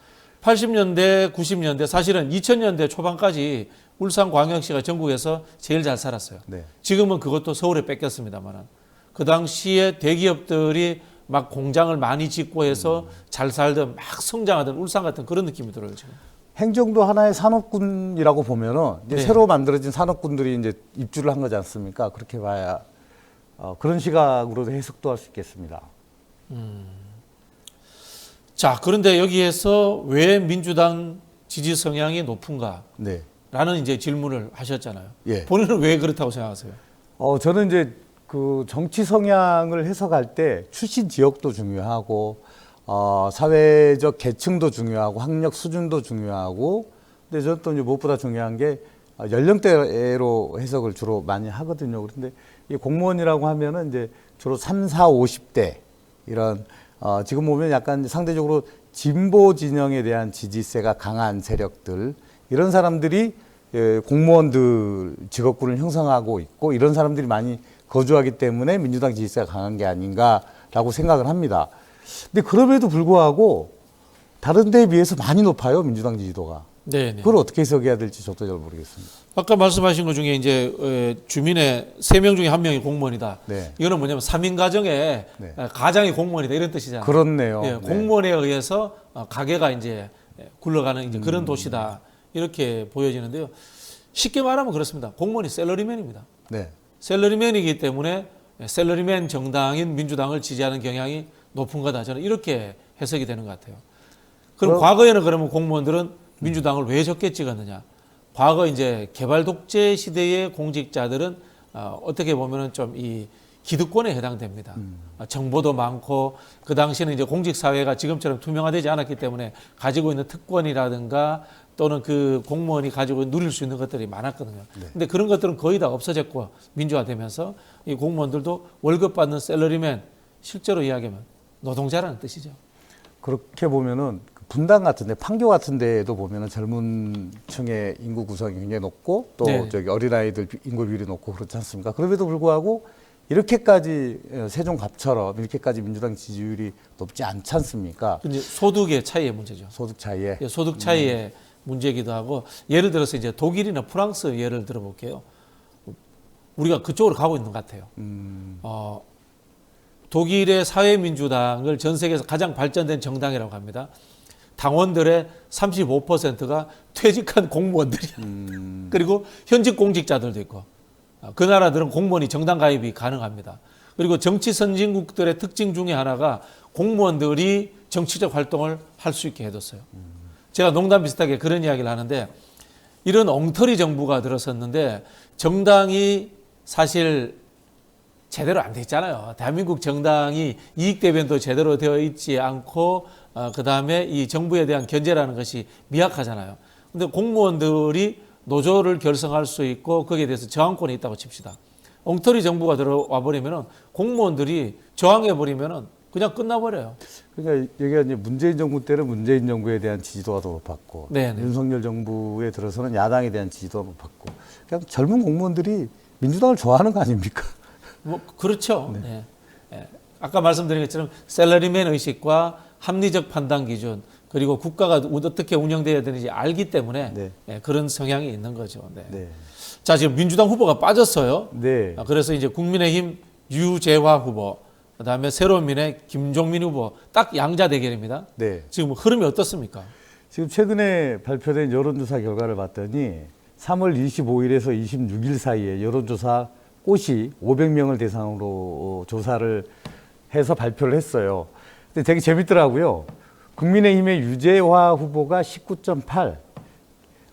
80년대, 90년대, 사실은 2000년대 초반까지 울산광역시가 전국에서 제일 잘 살았어요. 네. 지금은 그것도 서울에 뺏겼습니다만 그 당시에 대기업들이 막 공장을 많이 짓고 해서 잘 살던 막 성장하던 울산 같은 그런 느낌이 들어요 지금. 행정도 하나의 산업군이라고 보면은 이제 네. 새로 만들어진 산업군들이 이제 입주를 한 거지 않습니까? 그렇게 봐야 그런 시각으로도 해석도 할 수 있겠습니다. 자, 그런데 여기에서 왜 민주당 지지 성향이 높은가? 네. 라는 이제 질문을 하셨잖아요. 예. 본인은 왜 그렇다고 생각하세요? 저는 이제 그 정치 성향을 해석할 때 출신 지역도 중요하고, 사회적 계층도 중요하고, 학력 수준도 중요하고, 근데 저는 또 이제 무엇보다 중요한 게 연령대로 해석을 주로 많이 하거든요. 그런데 이 공무원이라고 하면은 이제 주로 3, 4, 50대 이런, 지금 보면 약간 상대적으로 진보 진영에 대한 지지세가 강한 세력들, 이런 사람들이 공무원들 직업군을 형성하고 있고, 이런 사람들이 많이 거주하기 때문에 민주당 지지세가 강한 게 아닌가라고 생각을 합니다. 근데 그럼에도 불구하고 다른 데에 비해서 많이 높아요, 민주당 지지도가. 네. 그걸 어떻게 해석해야 될지 저도 잘 모르겠습니다. 아까 말씀하신 것 중에 이제 주민의 3명 중에 1명이 공무원이다. 네. 이거는 뭐냐면 3인 가정에 네. 가장이 공무원이다 이런 뜻이잖아요. 그렇네요. 예, 네. 공무원에 의해서 가게가 이제 굴러가는 이제 그런 도시다 이렇게 보여지는데요. 쉽게 말하면 그렇습니다. 공무원이 셀러리맨입니다. 네. 셀러리맨이기 때문에 셀러리맨 정당인 민주당을 지지하는 경향이 높은 거다. 저는 이렇게 해석이 되는 것 같아요. 그럼 과거에는 그러면 공무원들은 민주당을 왜 적게 찍었느냐? 과거 이제 개발 독재 시대의 공직자들은 어떻게 보면은 좀 이 기득권에 해당됩니다. 정보도 많고 그 당시에는 이제 공직 사회가 지금처럼 투명화되지 않았기 때문에 가지고 있는 특권이라든가 또는 그 공무원이 가지고 누릴 수 있는 것들이 많았거든요. 근데 그런 것들은 거의 다 없어졌고 민주화되면서 이 공무원들도 월급 받는 셀러리맨, 실제로 이야기하면 노동자라는 뜻이죠. 그렇게 보면은 분당 같은데, 판교 같은 데에도 보면은 젊은 층의 인구 구성이 굉장히 높고 또 네. 저기 어린아이들 인구 비율이 높고 그렇지 않습니까? 그럼에도 불구하고 이렇게까지 세종갑처럼 이렇게까지 민주당 지지율이 높지 않지 않습니까? 이제 소득의 차이의 문제죠. 소득 차이에. 예, 소득 차이의 문제이기도 하고 예를 들어서 이제 독일이나 프랑스 예를 들어볼게요. 우리가 그쪽으로 가고 있는 것 같아요. 독일의 사회민주당을 전 세계에서 가장 발전된 정당이라고 합니다. 당원들의 35%가 퇴직한 공무원들이야. 그리고 현직 공직자들도 있고. 그 나라들은 공무원이 정당 가입이 가능합니다. 그리고 정치 선진국들의 특징 중에 하나가 공무원들이 정치적 활동을 할 수 있게 해뒀어요. 제가 농담 비슷하게 그런 이야기를 하는데 이런 엉터리 정부가 들어섰는데 정당이 사실 제대로 안 돼 있잖아요. 대한민국 정당이 이익 대변도 제대로 되어 있지 않고 그다음에 이 정부에 대한 견제라는 것이 미약하잖아요. 근데 공무원들이 노조를 결성할 수 있고 거기에 대해서 저항권이 있다고 칩시다. 엉터리 정부가 들어와 버리면은 공무원들이 저항해 버리면은 그냥 끝나버려요. 그러니까 여기가 이제 문재인 정부 때는 문재인 정부에 대한 지지도가 더 높았고, 네네. 윤석열 정부에 들어서는 야당에 대한 지지도가 높았고, 그냥 젊은 공무원들이 민주당을 좋아하는 거 아닙니까? 뭐 그렇죠. 네. 예. 아까 말씀드린 것처럼 셀러리맨 의식과 합리적 판단 기준 그리고 국가가 어떻게 운영되어야 되는지 알기 때문에 네. 예, 그런 성향이 있는 거죠. 네. 네. 자, 지금 민주당 후보가 빠졌어요. 네. 그래서 이제 국민의힘 유재화 후보, 그다음에 새로운민의 김종민 후보 딱 양자 대결입니다. 네. 지금 흐름이 어떻습니까? 지금 최근에 발표된 여론조사 결과를 봤더니 3월 25일에서 26일 사이에 여론조사 꽃이 500명을 대상으로 조사를 해서 발표를 했어요. 근데 되게 재밌더라고요. 국민의힘의 유재화 후보가 19.8,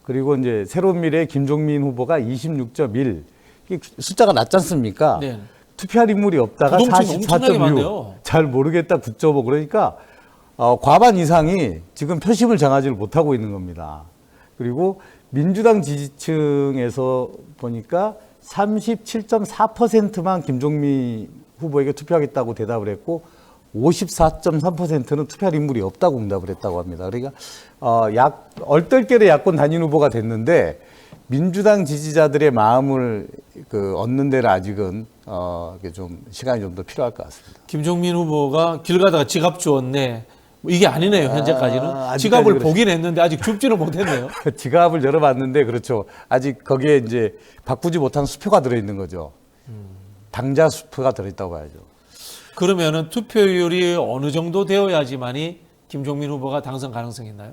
그리고 이제 새로운 미래의 김종민 후보가 26.1. 이게 숫자가 낮지 않습니까? 네. 투표할 인물이 없다가 부동층이 엄청나게 44.6. 많네요. 잘 모르겠다 9.5. 그러니까 과반 이상이 지금 표심을 정하지를 못하고 있는 겁니다. 그리고 민주당 지지층에서 보니까 37.4%만 김종민 후보에게 투표하겠다고 대답을 했고 54.3%는 투표할 인물이 없다고 응답을 했다고 합니다. 그러니까 얼떨결에 야권 단일 후보가 됐는데 민주당 지지자들의 마음을 얻는 데는 아직은 이게 좀 시간이 좀 더 필요할 것 같습니다. 김종민 후보가 길 가다가 지갑 주었네. 뭐 이게 아니네요. 현재까지는. 아직까지 지갑을 그렇죠. 보긴 했는데 아직 줍지는 못했네요. 지갑을 열어봤는데 그렇죠. 아직 거기에 이제 바꾸지 못한 수표가 들어있는 거죠. 당자 수표가 들어있다고 봐야죠. 그러면은 투표율이 어느 정도 되어야지만이 김종민 후보가 당선 가능성이 있나요?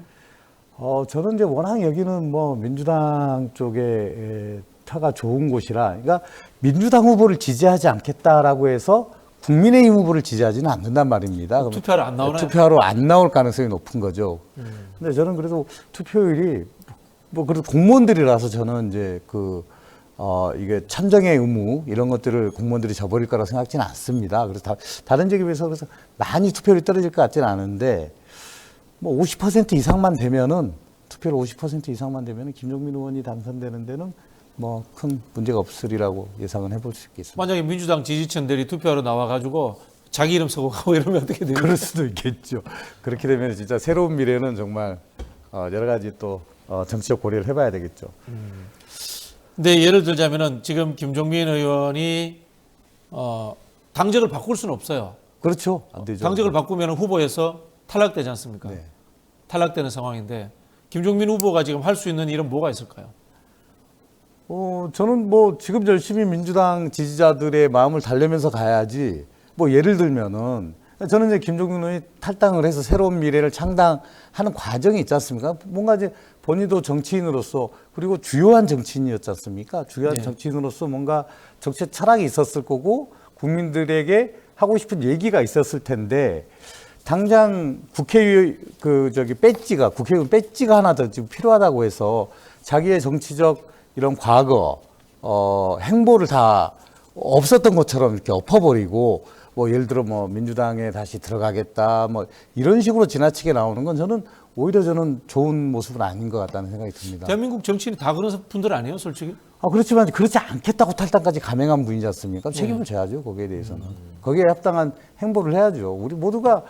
저는 이제 워낙 여기는 뭐 민주당 쪽에 표가 좋은 곳이라, 그러니까 민주당 후보를 지지하지 않겠다라고 해서 국민의힘 후보를 지지하지는 않는단 말입니다. 투표하러 안 나오나요? 투표하러 안 나올 가능성이 높은 거죠. 근데 저는 그래도 투표율이 뭐 그래도 공무원들이라서 저는 이제 이게 참정의 의무 이런 것들을 공무원들이 져버릴 거라고 생각지는 않습니다. 그래서 다른 지역에 비해서 그래서 많이 투표율이 떨어질 것 같지는 않은데 뭐 50% 이상만 되면은 투표율 50% 이상만 되면은 김종민 의원이 당선되는 데는 뭐 큰 문제가 없으리라고 예상은 해볼 수 있겠습니다. 만약에 민주당 지지층들이 투표하러 나와가지고 자기 이름 쓰고 가고 이러면 어떻게 돼요? 그럴 수도 있겠죠. 그렇게 되면 진짜 새로운 미래는 정말 여러 가지 또 정치적 고려를 해봐야 되겠죠. 근데 예를 들자면은 지금 김종민 의원이 당적을 바꿀 수는 없어요. 그렇죠. 안 되죠. 당적을 바꾸면 후보에서 탈락되지 않습니까? 네. 탈락되는 상황인데 김종민 후보가 지금 할 수 있는 일은 뭐가 있을까요? 저는 뭐 지금 열심히 민주당 지지자들의 마음을 달래면서 가야지. 뭐 예를 들면은 저는 이제 김종민 의원이 탈당을 해서 새로운 미래를 창당하는 과정이 있지 않습니까? 뭔가 이제 본인도 정치인으로서 그리고 주요한 정치인이었지 않습니까? 주요한 네. 정치인으로서 뭔가 정책 철학이 있었을 거고 국민들에게 하고 싶은 얘기가 있었을 텐데 당장 국회의원 국회의원 배지가 하나 더 지금 필요하다고 해서 자기의 정치적 이런 과거 행보를 다 없었던 것처럼 이렇게 엎어버리고 뭐 예를 들어 뭐 민주당에 다시 들어가겠다 뭐 이런 식으로 지나치게 나오는 건 오히려 저는 좋은 모습은 아닌 것 같다는 생각이 듭니다. 대한민국 정치인이 다 그런 분들 아니에요, 솔직히? 그렇지만 그렇지 않겠다고 탈당까지 감행한 분이지 않습니까? 책임을 져야죠, 거기에 대해서는. 거기에 합당한 행보를 해야죠. 우리 모두가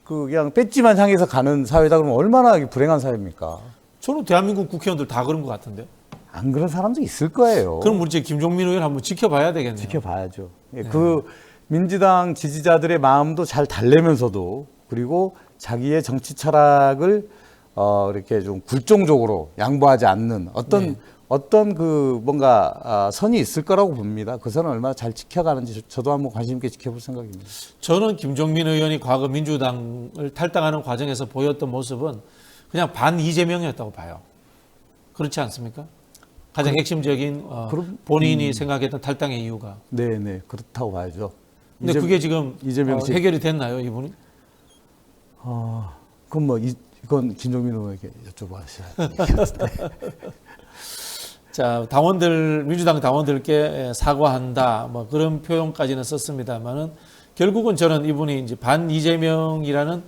그냥 배지만 향해서 가는 사회다 그러면 얼마나 불행한 사회입니까? 저는 대한민국 국회의원들 다 그런 것 같은데. 안 그런 사람도 있을 거예요. 그럼 우리 이제 김종민 의원 한번 지켜봐야 되겠네요. 지켜봐야죠. 그 민주당 지지자들의 마음도 잘 달래면서도 그리고 자기의 정치 철학을 이렇게 좀 굴종적으로 양보하지 않는 어떤 그 뭔가 선이 있을 거라고 봅니다. 그 선을 얼마나 잘 지켜가는지 저도 한번 관심 있게 지켜볼 생각입니다. 저는 김종민 의원이 과거 민주당을 탈당하는 과정에서 보였던 모습은 그냥 반 이재명이었다고 봐요. 그렇지 않습니까? 가장 핵심적인 본인이 생각했던 탈당의 이유가. 네, 그렇다고 봐야죠. 근데 그게 지금 이재명 씨. 해결이 됐나요, 이분이? 그럼 뭐 이건 김종민 의원에게 여쭤봐야죠. 자, 민주당 당원들께 사과한다, 뭐 그런 표현까지는 썼습니다만은 결국은 저는 이분이 이제 반 이재명이라는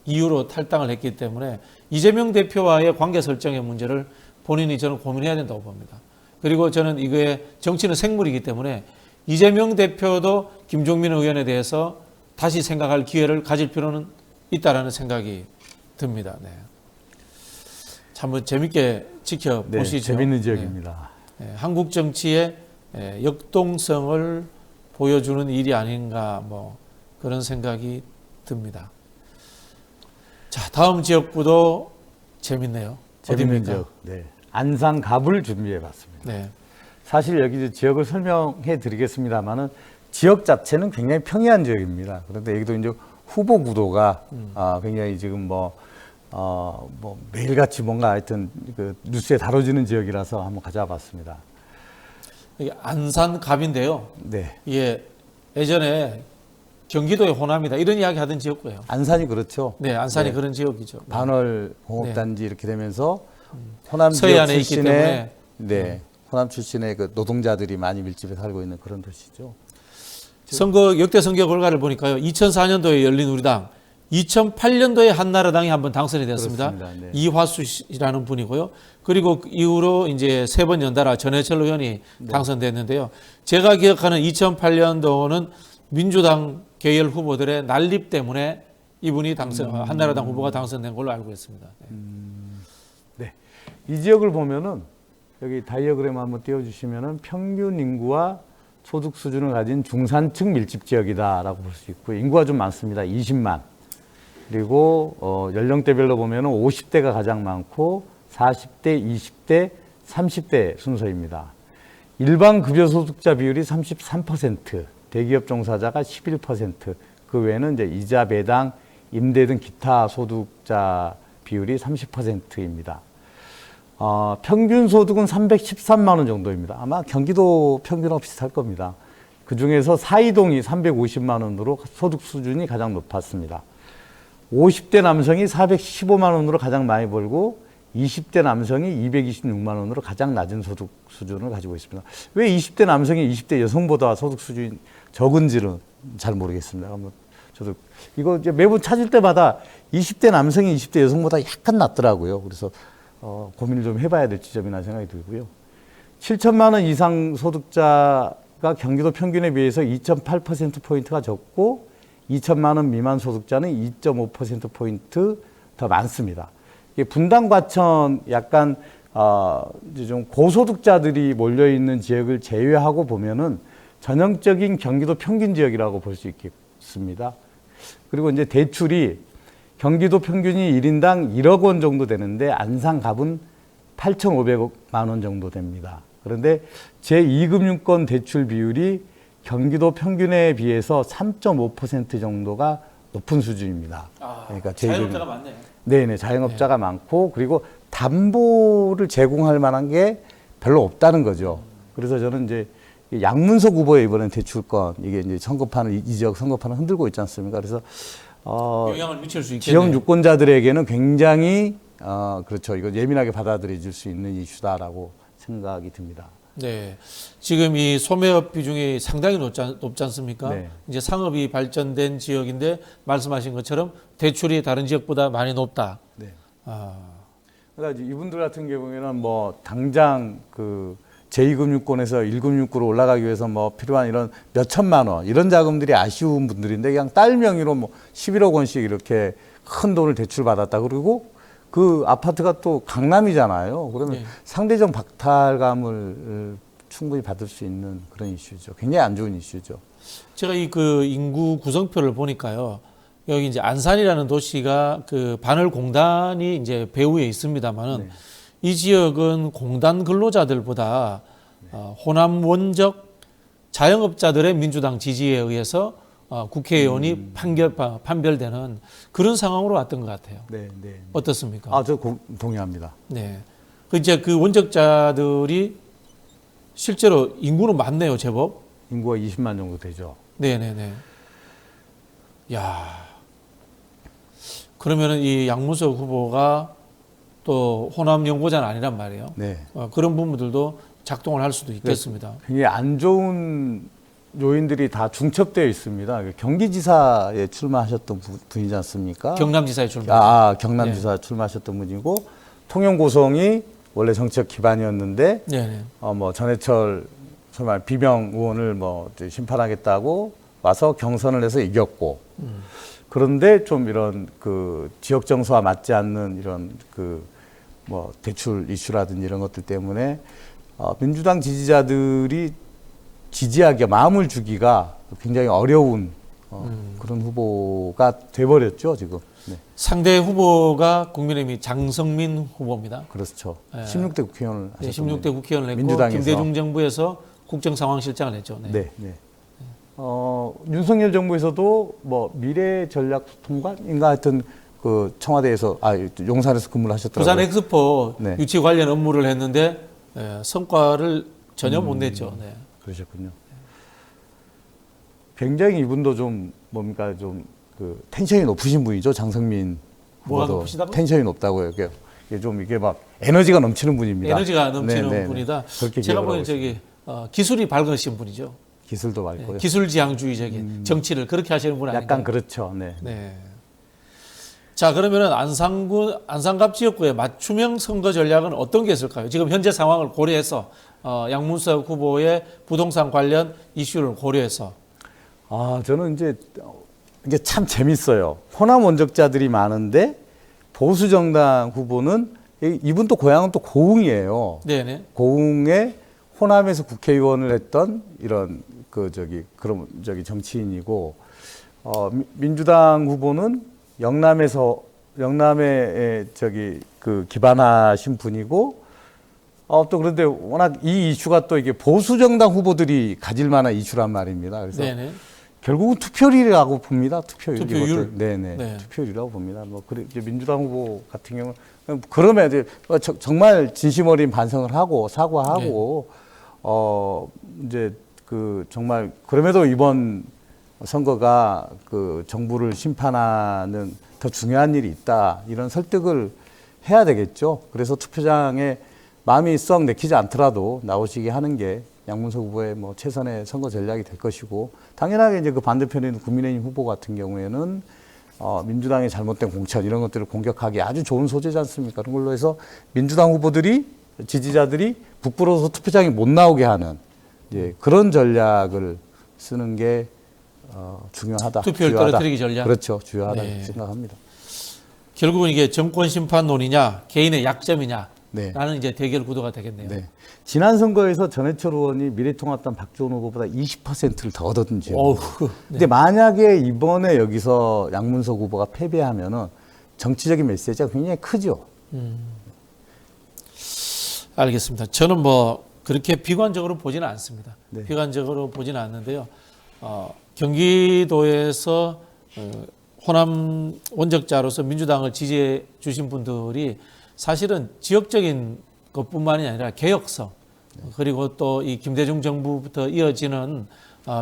이유로 탈당을 했기 때문에 이재명 대표와의 관계 설정의 문제를 본인이 저는 고민해야 된다고 봅니다. 그리고 저는 이거의 정치는 생물이기 때문에 이재명 대표도 김종민 의원에 대해서 다시 생각할 기회를 가질 필요는 있다라는 생각이 듭니다. 네. 참 재밌게 지켜보시죠. 네, 재밌는 지역입니다. 네. 한국 정치의 역동성을 보여주는 일이 아닌가 뭐 그런 생각이 듭니다. 자, 다음 지역구도 재밌네요. 재밌는 어디입니까? 지역. 네. 안산갑을 준비해봤습니다. 네. 사실 여기 지역을 설명해 드리겠습니다만은 지역 자체는 굉장히 평이한 지역입니다. 그런데 여기도 이제 후보 구도가 굉장히 지금 뭐 매일같이 뭔가 하여튼 그 뉴스에 다뤄지는 지역이라서 한번 가져와 봤습니다. 이게 안산갑인데요. 네. 이게 예전에 경기도의 호남이다 이런 이야기 하던 지역구예요. 안산이 그렇죠. 네, 안산이 그런 지역이죠. 반월 공업단지 이렇게 되면서 호남 지역 서해안에 있기 출신의 때문에. 네. 호남 출신의 그 노동자들이 많이 밀집해 살고 있는 그런 도시죠. 역대 선거 결과를 보니까요. 2004년도에 열린우리당, 2008년도에 한나라당이 한번 당선이 됐습니다. 그렇습니다. 네. 이화수 씨라는 분이고요. 그리고 그 이후로 이제 3번 연달아 전해철 의원이 당선됐는데요. 제가 기억하는 2008년도는 민주당 계열 후보들의 난립 때문에 이분이 한나라당 후보가 당선된 걸로 알고 있습니다. 네. 이 지역을 보면은 여기 다이어그램 한번 띄워주시면은 평균 인구와 소득 수준을 가진 중산층 밀집 지역이다라고 볼 수 있고 인구가 좀 많습니다. 20만. 그리고 연령대별로 보면은 50대가 가장 많고 40대, 20대, 30대 순서입니다. 일반 급여 소득자 비율이 33%, 대기업 종사자가 11%, 그 외에는 이제 이자 배당, 임대 등 기타 소득자 비율이 30%입니다. 평균 소득은 313만 원 정도입니다. 아마 경기도 평균하고 비슷할 겁니다. 그 중에서 사이동이 350만 원으로 소득 수준이 가장 높았습니다. 50대 남성이 415만 원으로 가장 많이 벌고 20대 남성이 226만 원으로 가장 낮은 소득 수준을 가지고 있습니다. 왜 20대 남성이 20대 여성보다 소득 수준이 적은지는 잘 모르겠습니다. 저도 이거 이제 매번 찾을 때마다 20대 남성이 20대 여성보다 약간 낮더라고요. 그래서 고민을 좀 해봐야 될 지점이나 생각이 들고요. 7천만 원 이상 소득자가 경기도 평균에 비해서 2.8%포인트가 적고 2천만 원 미만 소득자는 2.5%포인트 더 많습니다. 이게 분당, 과천 약간 이제 좀 고소득자들이 몰려있는 지역을 제외하고 보면은 전형적인 경기도 평균 지역이라고 볼 수 있겠습니다. 그리고 이제 대출이 경기도 평균이 1인당 1억 원 정도 되는데 안산갑은 8,500만 원 정도 됩니다. 그런데 제2금융권 대출 비율이 경기도 평균에 비해서 3.5% 정도가 높은 수준입니다. 그러니까 자영업자가 많네요. 네네, 자영업자가 많고 그리고 담보를 제공할 만한 게 별로 없다는 거죠. 그래서 저는 이제 양문석 후보의 이번엔 대출권 이게 이제 선거판을 이 지역 선거판을 흔들고 있지 않습니까? 그래서 영향을 미칠 수 있겠네요. 지역 유권자들에게는 굉장히 그렇죠. 이거 예민하게 받아들여질 수 있는 이슈다라고 생각이 듭니다. 네, 지금 이 소매업 비중이 상당히 높지 않습니까? 네. 이제 상업이 발전된 지역인데 말씀하신 것처럼 대출이 다른 지역보다 많이 높다. 네. 아, 그러니까 이분들 같은 경우에는 뭐 당장 그 제2금융권에서 1금융권으로 올라가기 위해서 뭐 필요한 이런 몇 천만 원 이런 자금들이 아쉬운 분들인데 그냥 딸 명의로 뭐 11억 원씩 이렇게 큰 돈을 대출 받았다. 그리고 그 아파트가 또 강남이잖아요. 그러면 네. 상대적 박탈감을 충분히 받을 수 있는 그런 이슈죠. 굉장히 안 좋은 이슈죠. 제가 이 그 인구 구성표를 보니까요. 여기 이제 안산이라는 도시가 그 반을 공단이 이제 배후에 있습니다만은 네. 이 지역은 공단 근로자들보다 호남 원적 자영업자들의 민주당 지지에 의해서 국회의원이 판별되는 그런 상황으로 왔던 것 같아요. 네, 네. 어떻습니까? 저 동의합니다. 네. 그 이제 그 원적자들이 실제로 인구는 많네요, 제법. 인구가 20만 정도 되죠. 네네네. 야. 그러면은 이 양문석 후보가 또 호남 연고자는 아니란 말이에요. 네. 그런 부분들도 작동을 할 수도 있겠습니다. 굉장히 안 좋은 요인들이 다 중첩되어 있습니다. 경기지사에 출마하셨던 분이지 않습니까? 경남지사에 출마. 경남지사 출마하셨던 분이고 통영고성이 원래 정치적 기반이었는데 네네. 뭐 전해철 정말 비명 의원을 뭐 이제 심판하겠다고 와서 경선을 해서 이겼고 그런데 좀 이런 그 지역 정서와 맞지 않는 이런 그 뭐 대출 이슈라든지 이런 것들 때문에 민주당 지지자들이 지지하기가 마음을 주기가 굉장히 어려운 그런 후보가 돼버렸죠 지금. 네. 상대 후보가 국민의힘이 장성민 후보입니다. 그렇죠. 네. 16대 국회의원을 네, 하셨던 16대 국회의원을 했고 민주당에서. 김대중 정부에서 국정상황실장을 했죠. 네. 네, 네. 윤석열 정부에서도 뭐 미래전략통관인가 하여튼 그 청와대에서 용산에서 근무를 하셨더라고요. 부산 엑스포 네. 유치 관련 업무를 했는데 성과를 전혀 못 냈죠. 네. 그러셨군요. 굉장히 이분도 좀 뭡니까 좀 그 텐션이 높으신 분이죠. 장성민 뭐가 후보도 높으시다고? 텐션이 높다고요. 이게 좀 이게 막 에너지가 넘치는 분입니다. 에너지가 넘치는 네, 네, 분이다. 그렇게 제가 기억을 보기엔 하고 저기 기술이 밝으신 분이죠. 기술도 많고요. 기술지향주의적인 정치를 그렇게 하시는 분 아닌가요? 약간 그렇죠. 네. 네. 자, 그러면은 안산갑 지역구의 맞춤형 선거 전략은 어떤 게 있을까요? 지금 현재 상황을 고려해서 양문석 후보의 부동산 관련 이슈를 고려해서 저는 이게 참 재밌어요. 호남 원적자들이 많은데 보수 정당 후보는 이분 또 고향은 또 고흥이에요. 네네. 고흥에 호남에서 국회의원을 했던 이런 정치인이고 민주당 후보는 영남에 기반하신 분이고 또 그런데 워낙 이 이슈가 또 이게 보수 정당 후보들이 가질 만한 이슈란 말입니다. 그래서 네네. 결국은 투표율이라고 봅니다. 투표율. 투표율? 이것도. 네네. 네. 투표율이라고 봅니다. 뭐 그래 이제 민주당 후보 같은 경우는 그러면 이제 정말 진심 어린 반성을 하고 사과하고 이제 그 정말 그럼에도 이번 선거가 그 정부를 심판하는 더 중요한 일이 있다 이런 설득을 해야 되겠죠. 그래서 투표장에 마음이 썩 내키지 않더라도 나오시게 하는 게 양문석 후보의 뭐 최선의 선거 전략이 될 것이고 당연하게 이제 그 반대편에 있는 국민의힘 후보 같은 경우에는 민주당의 잘못된 공천 이런 것들을 공격하기 아주 좋은 소재지 않습니까? 그런 걸로 해서 민주당 후보들이 지지자들이 부끄러워서 투표장에 못 나오게 하는 이제 그런 전략을 쓰는 게 중요하다. 투표율 주요하다. 떨어뜨리기 전략. 그렇죠. 주요하다 네. 생각합니다. 결국은 이게 정권 심판론이냐 개인의 약점이냐 네. 라는 이제 대결 구도가 되겠네요. 네. 지난 선거에서 전해철 의원이 미래통합당 박지원 후보보다 20%를 더 얻었던 지역. 어우, 근데 만약에 이번에 여기서 양문석 후보가 패배하면은 정치적인 메시지가 굉장히 크죠. 알겠습니다. 저는 뭐 그렇게 비관적으로 보지는 않습니다. 네. 비관적으로 보지는 않는데요. 경기도에서 호남 원적자로서 민주당을 지지해 주신 분들이 사실은 지역적인 것뿐만이 아니라 개혁성 그리고 또 이 김대중 정부부터 이어지는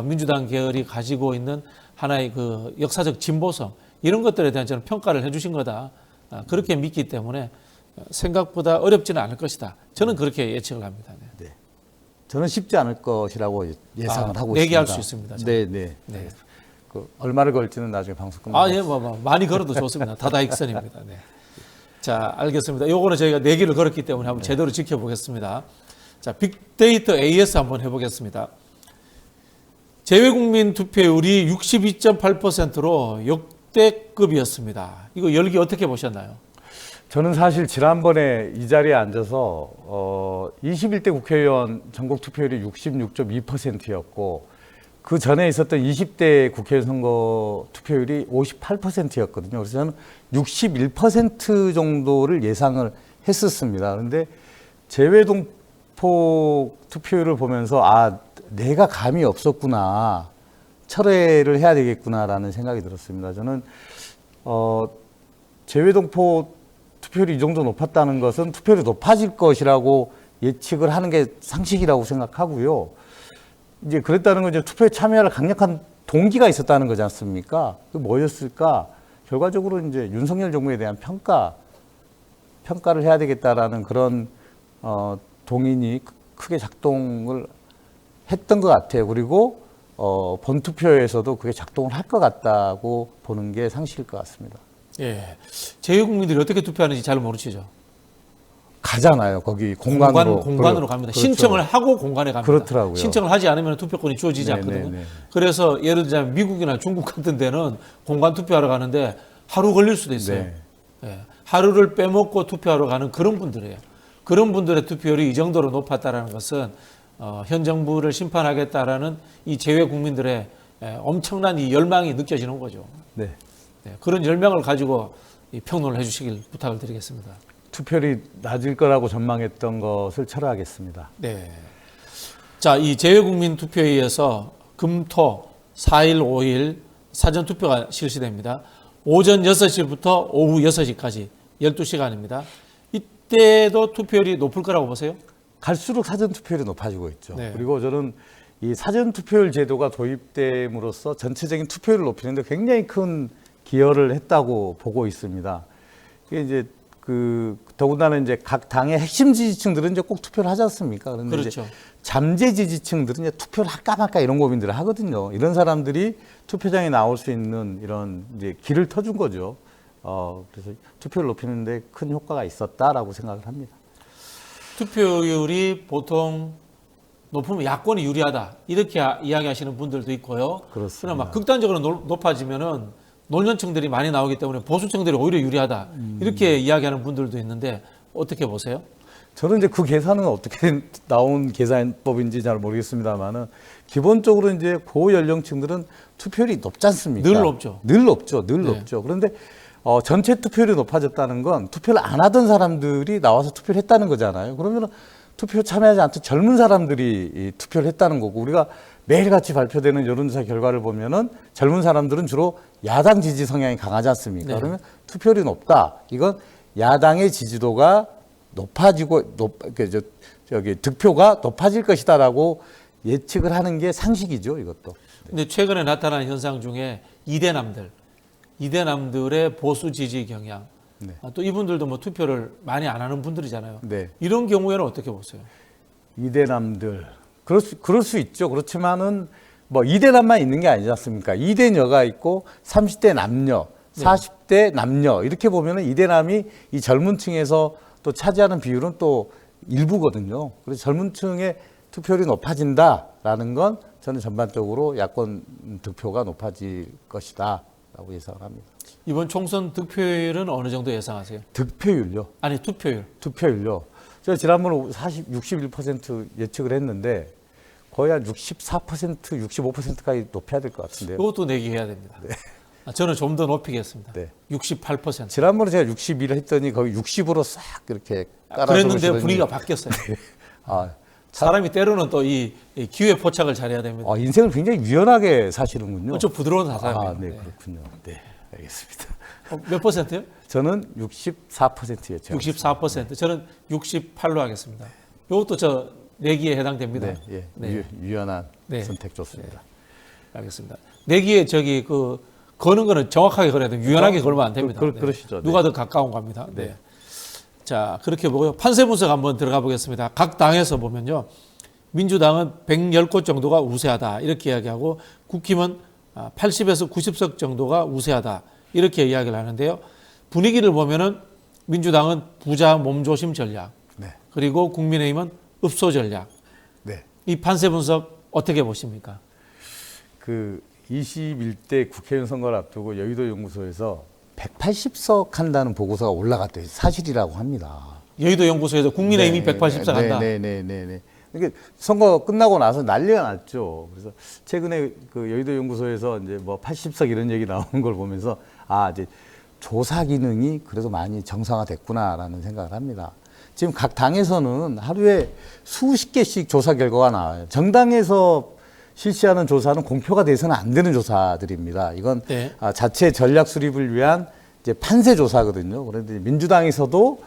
민주당 계열이 가지고 있는 하나의 그 역사적 진보성 이런 것들에 대한 저는 평가를 해주신 거다. 그렇게 믿기 때문에 생각보다 어렵지는 않을 것이다. 저는 그렇게 예측을 합니다. 네. 저는 쉽지 않을 것이라고 예상을 하고 있습니다. 내기할 수 있습니다. 네, 네. 네. 그 얼마를 걸지는 나중에 방송 끝나고. 예, 뭐 많이 걸어도 좋습니다. 다다익선입니다. 네. 자, 알겠습니다. 요거는 저희가 내기를 걸었기 때문에 한번 제대로 지켜보겠습니다. 자, 빅데이터 AS 한번 해보겠습니다. 재외국민 투표율이 62.8%로 역대급이었습니다. 이거 열기 어떻게 보셨나요? 저는 사실 지난번에 이 자리에 앉아서 21대 국회의원 전국 투표율이 66.2%였고 그 전에 있었던 20대 국회의원 선거 투표율이 58%였거든요. 그래서 저는 61% 정도를 예상을 했었습니다. 그런데 재외동포 투표율을 보면서 내가 감이 없었구나. 철회를 해야 되겠구나라는 생각이 들었습니다. 저는 재외동포 투표율이 이 정도 높았다는 것은 투표율이 높아질 것이라고 예측을 하는 게 상식이라고 생각하고요. 이제 그랬다는 건 이제 투표에 참여할 강력한 동기가 있었다는 거지 않습니까? 그 뭐였을까? 결과적으로 이제 윤석열 정부에 대한 평가를 해야 되겠다라는 그런 동인이 크게 작동을 했던 것 같아요. 그리고 본투표에서도 그게 작동을 할 것 같다고 보는 게 상식일 것 같습니다. 예. 재외국민들이 어떻게 투표하는지 잘 모르시죠? 가잖아요. 거기 공간으로. 공간으로 갑니다. 그렇죠. 신청을 하고 공간에 갑니다. 그렇더라고요. 신청을 하지 않으면 투표권이 주어지지 않거든요. 네. 그래서 예를 들자면 미국이나 중국 같은 데는 공간 투표하러 가는데 하루 걸릴 수도 있어요. 네. 예. 하루를 빼먹고 투표하러 가는 그런 분들이에요. 그런 분들의 투표율이 이 정도로 높았다는 것은 현 정부를 심판하겠다라는 이 재외 국민들의 엄청난 이 열망이 느껴지는 거죠. 네. 네, 그런 열망을 가지고 이 평론을 해주시길 부탁을 드리겠습니다. 투표율이 낮을 거라고 전망했던 것을 철회하겠습니다. 네. 자, 이 재외국민 투표회의에서 금, 토, 4일, 5일 사전 투표가 실시됩니다. 오전 6시부터 오후 6시까지 12시간입니다. 이때도 투표율이 높을 거라고 보세요? 갈수록 사전 투표율이 높아지고 있죠. 네. 그리고 저는 이 사전 투표율 제도가 도입됨으로써 전체적인 투표율을 높이는데 굉장히 큰 기여를 했다고 보고 있습니다. 이게 이제 더군다나 이제 각 당의 핵심 지지층들은 이제 꼭 투표를 하지 않습니까? 그런데 그렇죠. 이제 잠재 지지층들은 이제 투표를 할까 말까 이런 고민들을 하거든요. 이런 사람들이 투표장에 나올 수 있는 이런 이제 길을 터준 거죠. 그래서 투표를 높이는데 큰 효과가 있었다라고 생각을 합니다. 투표율이 보통 높으면 야권이 유리하다 이렇게 이야기하시는 분들도 있고요. 그렇습니다. 그러나 막 극단적으로 높아지면은 노년층들이 많이 나오기 때문에 보수층들이 오히려 유리하다 이렇게 이야기하는 분들도 있는데 어떻게 보세요? 저는 이제 그 계산은 어떻게 나온 계산법인지 잘 모르겠습니다만은 기본적으로 이제 고연령층들은 투표율이 높지 않습니까? 늘 높죠. 늘 높죠. 늘 네. 높죠. 그런데 전체 투표율이 높아졌다는 건 투표를 안 하던 사람들이 나와서 투표를 했다는 거잖아요. 그러면은 투표 참여하지 않던 젊은 사람들이 투표를 했다는 거고 우리가 매일같이 발표되는 여론조사 결과를 보면은 젊은 사람들은 주로 야당 지지 성향이 강하지 않습니까? 네. 그러면 투표율이 높다. 이건 야당의 지지도가 높아지고 저기 득표가 높아질 것이다라고 예측을 하는 게 상식이죠, 이것도. 근데 최근에 나타난 현상 중에 이대남들의 보수 지지 경향. 네. 또 이분들도 뭐 투표를 많이 안 하는 분들이잖아요. 네. 이런 경우에는 어떻게 보세요? 이대남들 그럴 수 있죠. 그렇지만은 뭐 이대남만 있는 게 아니지 않습니까? 이대녀가 있고 30대 남녀, 40대 남녀 이렇게 보면은 이대남이 이 젊은 층에서 또 차지하는 비율은 또 일부거든요. 그래서 젊은 층의 투표율이 높아진다라는 건 저는 전반적으로 야권 득표가 높아질 것이다라고 예상을 합니다. 이번 총선 득표율은 어느 정도 예상하세요? 득표율요? 아니 투표율. 투표율요. 제가 지난번에 61% 예측을 했는데 거의 한 64%, 65%까지 높여야 될 것 같은데요. 이것도 내기해야 됩니다. 저는 좀 더 높이겠습니다. 네. 68%. 지난번에 제가 61을 했더니 거의 60으로 싹 이렇게 깔아서 그랬는데 그러시더니 분위기가 바뀌었어요. 아, 사람이 때로는 또 이 기회 포착을 잘해야 됩니다. 인생을 굉장히 유연하게 사시는군요. 좀 부드러운 사람이에요. 네, 그렇군요. 네, 알겠습니다. 몇 퍼센트요? 저는 64% 예측. 64%. 저는 68로 하겠습니다. 이것도 저 내기에 해당됩니다. 네, 예. 네. 유연한 네. 선택 좋습니다. 알겠습니다. 내기에 저기 거는 거는 정확하게 걸어야 돼요. 유연하게 걸면 안 됩니다. 그러시죠. 누가 더 가까운 겁니다. 네. 자, 그렇게 보고요. 판세 분석 한번 들어가 보겠습니다. 각 당에서 보면요. 민주당은 110곳 정도가 우세하다. 이렇게 이야기하고 국힘은 80에서 90석 정도가 우세하다. 이렇게 이야기를 하는데요. 분위기를 보면은 민주당은 부자 몸조심 전략. 네. 그리고 국민의힘은 읍소 전략. 네. 이 판세 분석 어떻게 보십니까? 그 21대 국회의원 선거를 앞두고 여의도 연구소에서 180석 한다는 보고서가 올라갔대요. 사실이라고 합니다. 여의도 연구소에서 국민의힘이 180석 한다. 네. 이게 선거 끝나고 나서 난리가 났죠. 그래서 최근에 그 여의도 연구소에서 이제 뭐 80석 이런 얘기 나오는 걸 보면서 이제 조사 기능이 그래도 많이 정상화됐구나라는 생각을 합니다. 지금 각 당에서는 하루에 수십 개씩 조사 결과가 나와요. 정당에서 실시하는 조사는 공표가 돼서는 안 되는 조사들입니다. 이건 네. 자체 전략 수립을 위한 이제 판세 조사거든요. 그런데 민주당에서도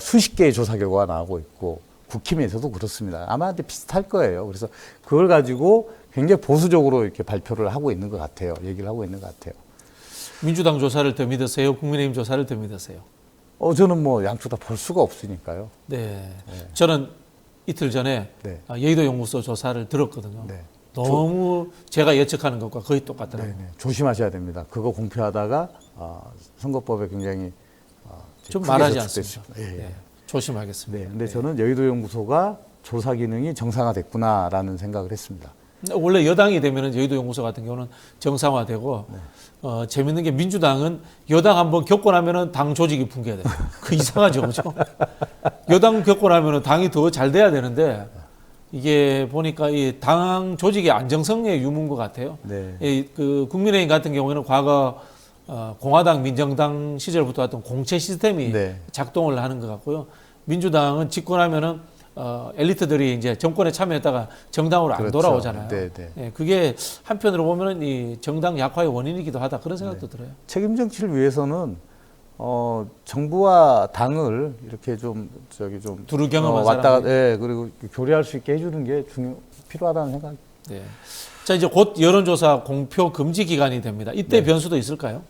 수십 개의 조사 결과가 나오고 있고 국힘에서도 그렇습니다. 아마 근데 비슷할 거예요. 그래서 그걸 가지고 굉장히 보수적으로 이렇게 발표를 하고 있는 것 같아요. 얘기를 하고 있는 것 같아요. 민주당 조사를 더 믿으세요? 국민의힘 조사를 더 믿으세요? 저는 뭐 양쪽 다 볼 수가 없으니까요. 네. 저는 이틀 전에 네. 여의도 연구소 조사를 들었거든요. 네. 너무 제가 예측하는 것과 거의 똑같더라고요. 네. 조심하셔야 됩니다. 그거 공표하다가 선거법에 굉장히 좀 크게 말하지 저촉될 않습니다. 수 있- 예, 예. 네. 조심하겠습니다. 네. 근데 저는 여의도 연구소가 조사 기능이 정상화됐구나라는 생각을 했습니다. 원래 여당이 되면 여의도 연구소 같은 경우는 정상화되고 재밌는 게 민주당은 여당 한번 겪고 나면은 당 조직이 붕괴돼요. 그 이상하죠, 그죠? 여당 겪고 나면은 당이 더 잘 돼야 되는데 이게 보니까 이 당 조직의 안정성의 유무인 것 같아요. 네. 그 국민의힘 같은 경우에는 과거 공화당, 민정당 시절부터 했던 공채 시스템이 네. 작동을 하는 것 같고요. 민주당은 집권하면은 엘리트들이 이제 정권에 참여했다가 정당으로 안 그렇죠. 돌아오잖아요. 네. 예, 그게 한편으로 보면은 이 정당 약화의 원인이기도 하다 그런 생각도 들어요. 책임 정치를 위해서는 정부와 당을 이렇게 좀 두루 경험한 왔다 사람들이. 예, 그리고 교류할 수 있게 해주는 게 필요하다는 생각. 네. 자, 이제 곧 여론조사 공표 금지 기간이 됩니다. 이때 변수도 있을까요?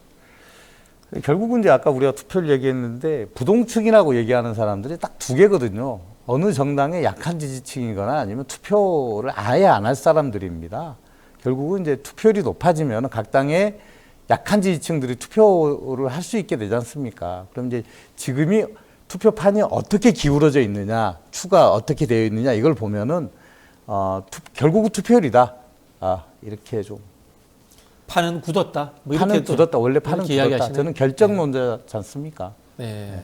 결국은 이제 아까 우리가 투표를 얘기했는데 부동층이라고 얘기하는 사람들이 딱 두 개거든요. 어느 정당의 약한 지지층이거나 아니면 투표를 아예 안 할 사람들입니다. 결국은 이제 투표율이 높아지면 각 당의 약한 지지층들이 투표를 할 수 있게 되지 않습니까? 그럼 이제 지금이 투표판이 어떻게 기울어져 있느냐, 추가 어떻게 되어 있느냐 이걸 보면은 결국은 투표율이다. 이렇게 좀 판은 굳었다. 뭐 이렇게 판은 또 굳었다. 원래 판은 이렇게 굳었다. 이야기하시네요. 저는 결정론자지 않습니까? 네.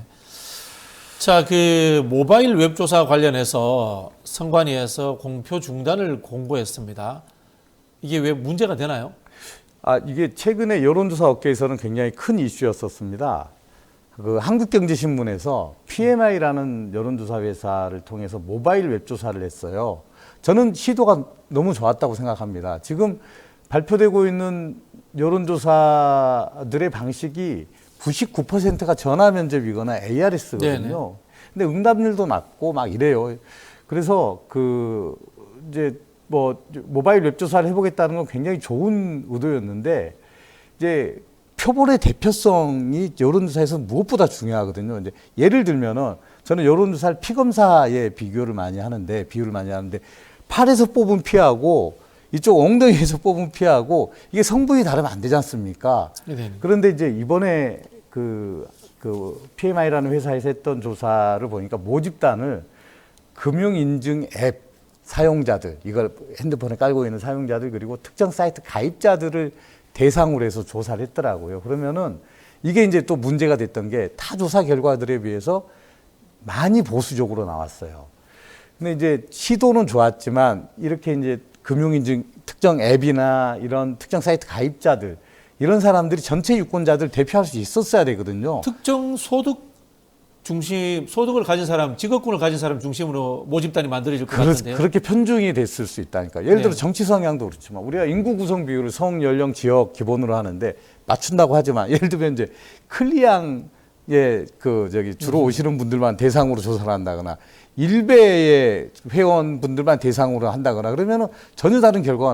자, 그 모바일 웹조사 관련해서 선관위에서 공표 중단을 공고했습니다. 이게 왜 문제가 되나요? 이게 최근에 여론조사 업계에서는 굉장히 큰 이슈였었습니다. 그 한국경제신문에서 PMI라는 여론조사 회사를 통해서 모바일 웹조사를 했어요. 저는 시도가 너무 좋았다고 생각합니다. 지금 발표되고 있는 여론조사들의 방식이 99%가 전화 면접이거나 ARS거든요. 근데 응답률도 낮고 막 이래요. 그래서 이제 모바일 웹조사를 해보겠다는 건 굉장히 좋은 의도였는데 이제 표본의 대표성이 여론조사에서 무엇보다 중요하거든요. 이제 예를 들면은 저는 여론조사를 피검사에 비유를 많이 하는데 팔에서 뽑은 피하고 이쪽 엉덩이에서 뽑은 피하고 이게 성분이 다르면 안 되지 않습니까? 그런데 이제 이번에 그 PMI라는 회사에서 했던 조사를 보니까 모집단을 금융인증 앱 사용자들, 이걸 핸드폰에 깔고 있는 사용자들 그리고 특정 사이트 가입자들을 대상으로 해서 조사를 했더라고요. 그러면은 이게 이제 또 문제가 됐던 게 타 조사 결과들에 비해서 많이 보수적으로 나왔어요. 근데 이제 시도는 좋았지만 이렇게 이제 금융인증 특정 앱이나 이런 특정 사이트 가입자들 이런 사람들이 전체 유권자들 대표할 수 있었어야 되거든요. 특정 소득을 가진 사람, 직업군을 가진 사람 중심으로 모집단이 만들어질 것 같은데요. 그렇게 편중이 됐을 수 있다니까. 예를 들어 정치 성향도 그렇지만 우리가 인구 구성 비율을 성, 연령, 지역 기본으로 하는데 맞춘다고 하지만 예를 들면 이제 클리앙에 주로 오시는 분들만 대상으로 조사를 한다거나 일베의 회원분들만 대상으로 한다거나 그러면은 전혀 다른 결과가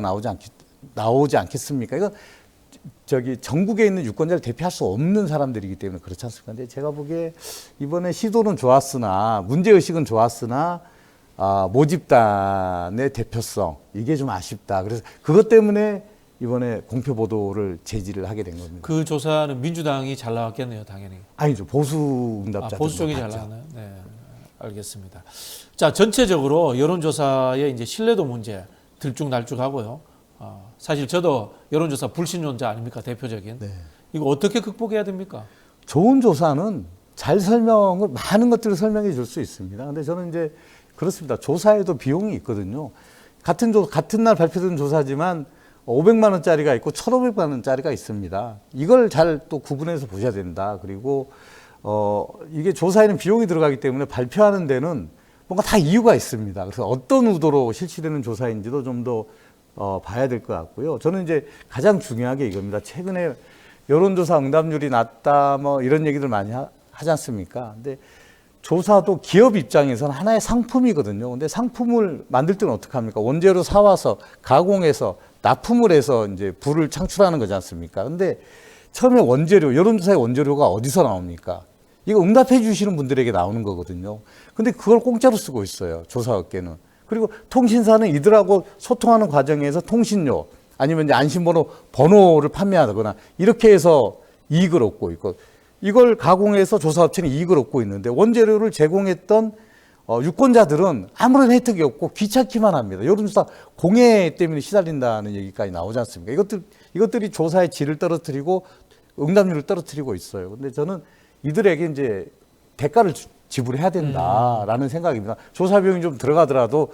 나오지 않겠습니까? 이건 전국에 있는 유권자를 대표할 수 없는 사람들이기 때문에 그렇지 않습니까? 근데 제가 보기에 이번에 시도는 좋았으나 문제의식은 좋았으나 모집단의 대표성 이게 좀 아쉽다. 그래서 그것 때문에 이번에 공표 보도를 제지를 하게 된 겁니다. 그 조사는 민주당이 잘 나왔겠네요, 당연히. 아니죠. 보수 응답자. 보수 쪽이 잘 나왔나요? 네, 알겠습니다. 자, 전체적으로 여론조사의 이제 신뢰도 문제 들쭉날쭉하고요. 사실 저도 여론조사 불신론자 아닙니까? 대표적인. 네. 이거 어떻게 극복해야 됩니까? 좋은 조사는 많은 것들을 설명해 줄 수 있습니다. 근데 저는 이제 그렇습니다. 조사에도 비용이 있거든요. 같은 날 발표된 조사지만 500만 원짜리가 있고 1,500만 원짜리가 있습니다. 이걸 잘 또 구분해서 보셔야 된다. 그리고 이게 조사에는 비용이 들어가기 때문에 발표하는 데는 뭔가 다 이유가 있습니다. 그래서 어떤 의도로 실시되는 조사인지도 좀 더 봐야 될 것 같고요. 저는 이제 가장 중요한 게 이겁니다. 최근에 여론조사 응답률이 낮다 뭐 이런 얘기들 많이 하지 않습니까? 근데 조사도 기업 입장에서는 하나의 상품이거든요. 근데 상품을 만들 때는 어떻게 합니까? 원재료 사와서 가공해서 납품을 해서 이제 부를 창출하는 거지 않습니까? 근데 처음에 여론조사의 원재료가 어디서 나옵니까? 이거 응답해 주시는 분들에게 나오는 거거든요. 근데 그걸 공짜로 쓰고 있어요. 조사업계는. 그리고 통신사는 이들하고 소통하는 과정에서 통신료 아니면 이제 번호를 판매하거나 이렇게 해서 이익을 얻고 있고 이걸 가공해서 조사업체는 이익을 얻고 있는데 원재료를 제공했던 유권자들은 아무런 혜택이 없고 귀찮기만 합니다. 여론조사 공해 때문에 시달린다는 얘기까지 나오지 않습니까? 이것들이 조사의 질을 떨어뜨리고 응답률을 떨어뜨리고 있어요. 근데 저는 이들에게 이제 대가를 지불해야 된다라는 생각입니다. 조사 비용이 좀 들어가더라도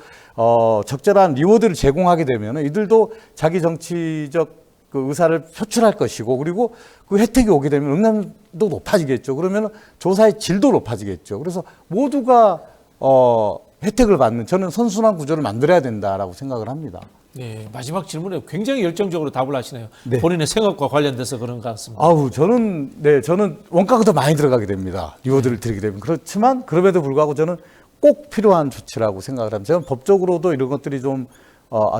적절한 리워드를 제공하게 되면 이들도 자기 정치적 그 의사를 표출할 것이고 그리고 그 혜택이 오게 되면 응답도 높아지겠죠. 그러면 조사의 질도 높아지겠죠. 그래서 모두가 혜택을 받는 저는 선순환 구조를 만들어야 된다라고 생각을 합니다. 네, 마지막 질문에 굉장히 열정적으로 답을 하시네요. 네. 본인의 생각과 관련돼서 그런 것 같습니다. 저는 원가가 더 많이 들어가게 됩니다. 리워드를 드리게 되면. 그렇지만 그럼에도 불구하고 저는 꼭 필요한 조치라고 생각을 합니다. 저는 법적으로도 이런 것들이 좀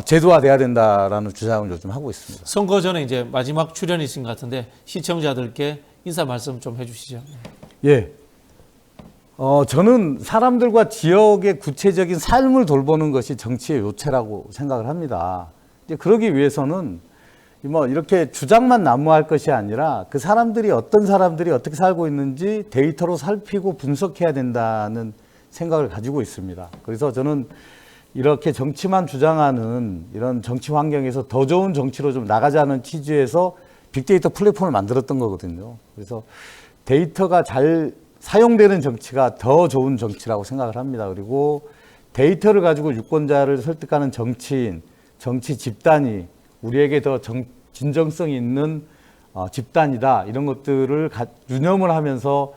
제도화돼야 된다라는 주장을 요즘 하고 있습니다. 선거 전에 이제 마지막 출연이신 것 같은데 시청자들께 인사 말씀 좀 해주시죠. 예. 저는 사람들과 지역의 구체적인 삶을 돌보는 것이 정치의 요체라고 생각을 합니다. 이제 그러기 위해서는 이렇게 주장만 난무할 것이 아니라 그 사람들이 어떤 사람들이 어떻게 살고 있는지 데이터로 살피고 분석해야 된다는 생각을 가지고 있습니다. 그래서 저는 이렇게 정치만 주장하는 이런 정치 환경에서 더 좋은 정치로 좀 나가자는 취지에서 빅데이터 플랫폼을 만들었던 거거든요. 그래서 데이터가 잘 사용되는 정치가 더 좋은 정치라고 생각을 합니다. 그리고 데이터를 가지고 유권자를 설득하는 정치인, 정치 집단이 우리에게 더 진정성 있는 집단이다. 이런 것들을 유념을 하면서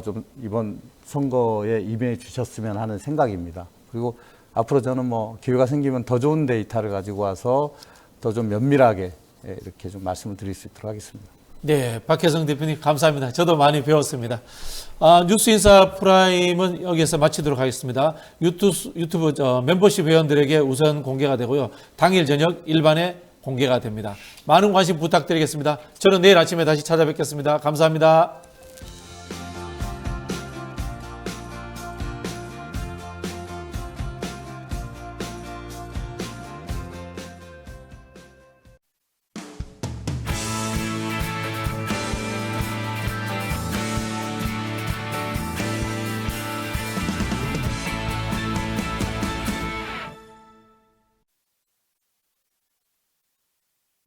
좀 이번 선거에 임해 주셨으면 하는 생각입니다. 그리고 앞으로 저는 뭐 기회가 생기면 더 좋은 데이터를 가지고 와서 더 좀 면밀하게 이렇게 좀 말씀을 드릴 수 있도록 하겠습니다. 네, 박혜성 대표님 감사합니다. 저도 많이 배웠습니다. 뉴스인사 프라임은 여기에서 마치도록 하겠습니다. 유튜브 멤버십 회원들에게 우선 공개가 되고요. 당일 저녁 일반에 공개가 됩니다. 많은 관심 부탁드리겠습니다. 저는 내일 아침에 다시 찾아뵙겠습니다. 감사합니다.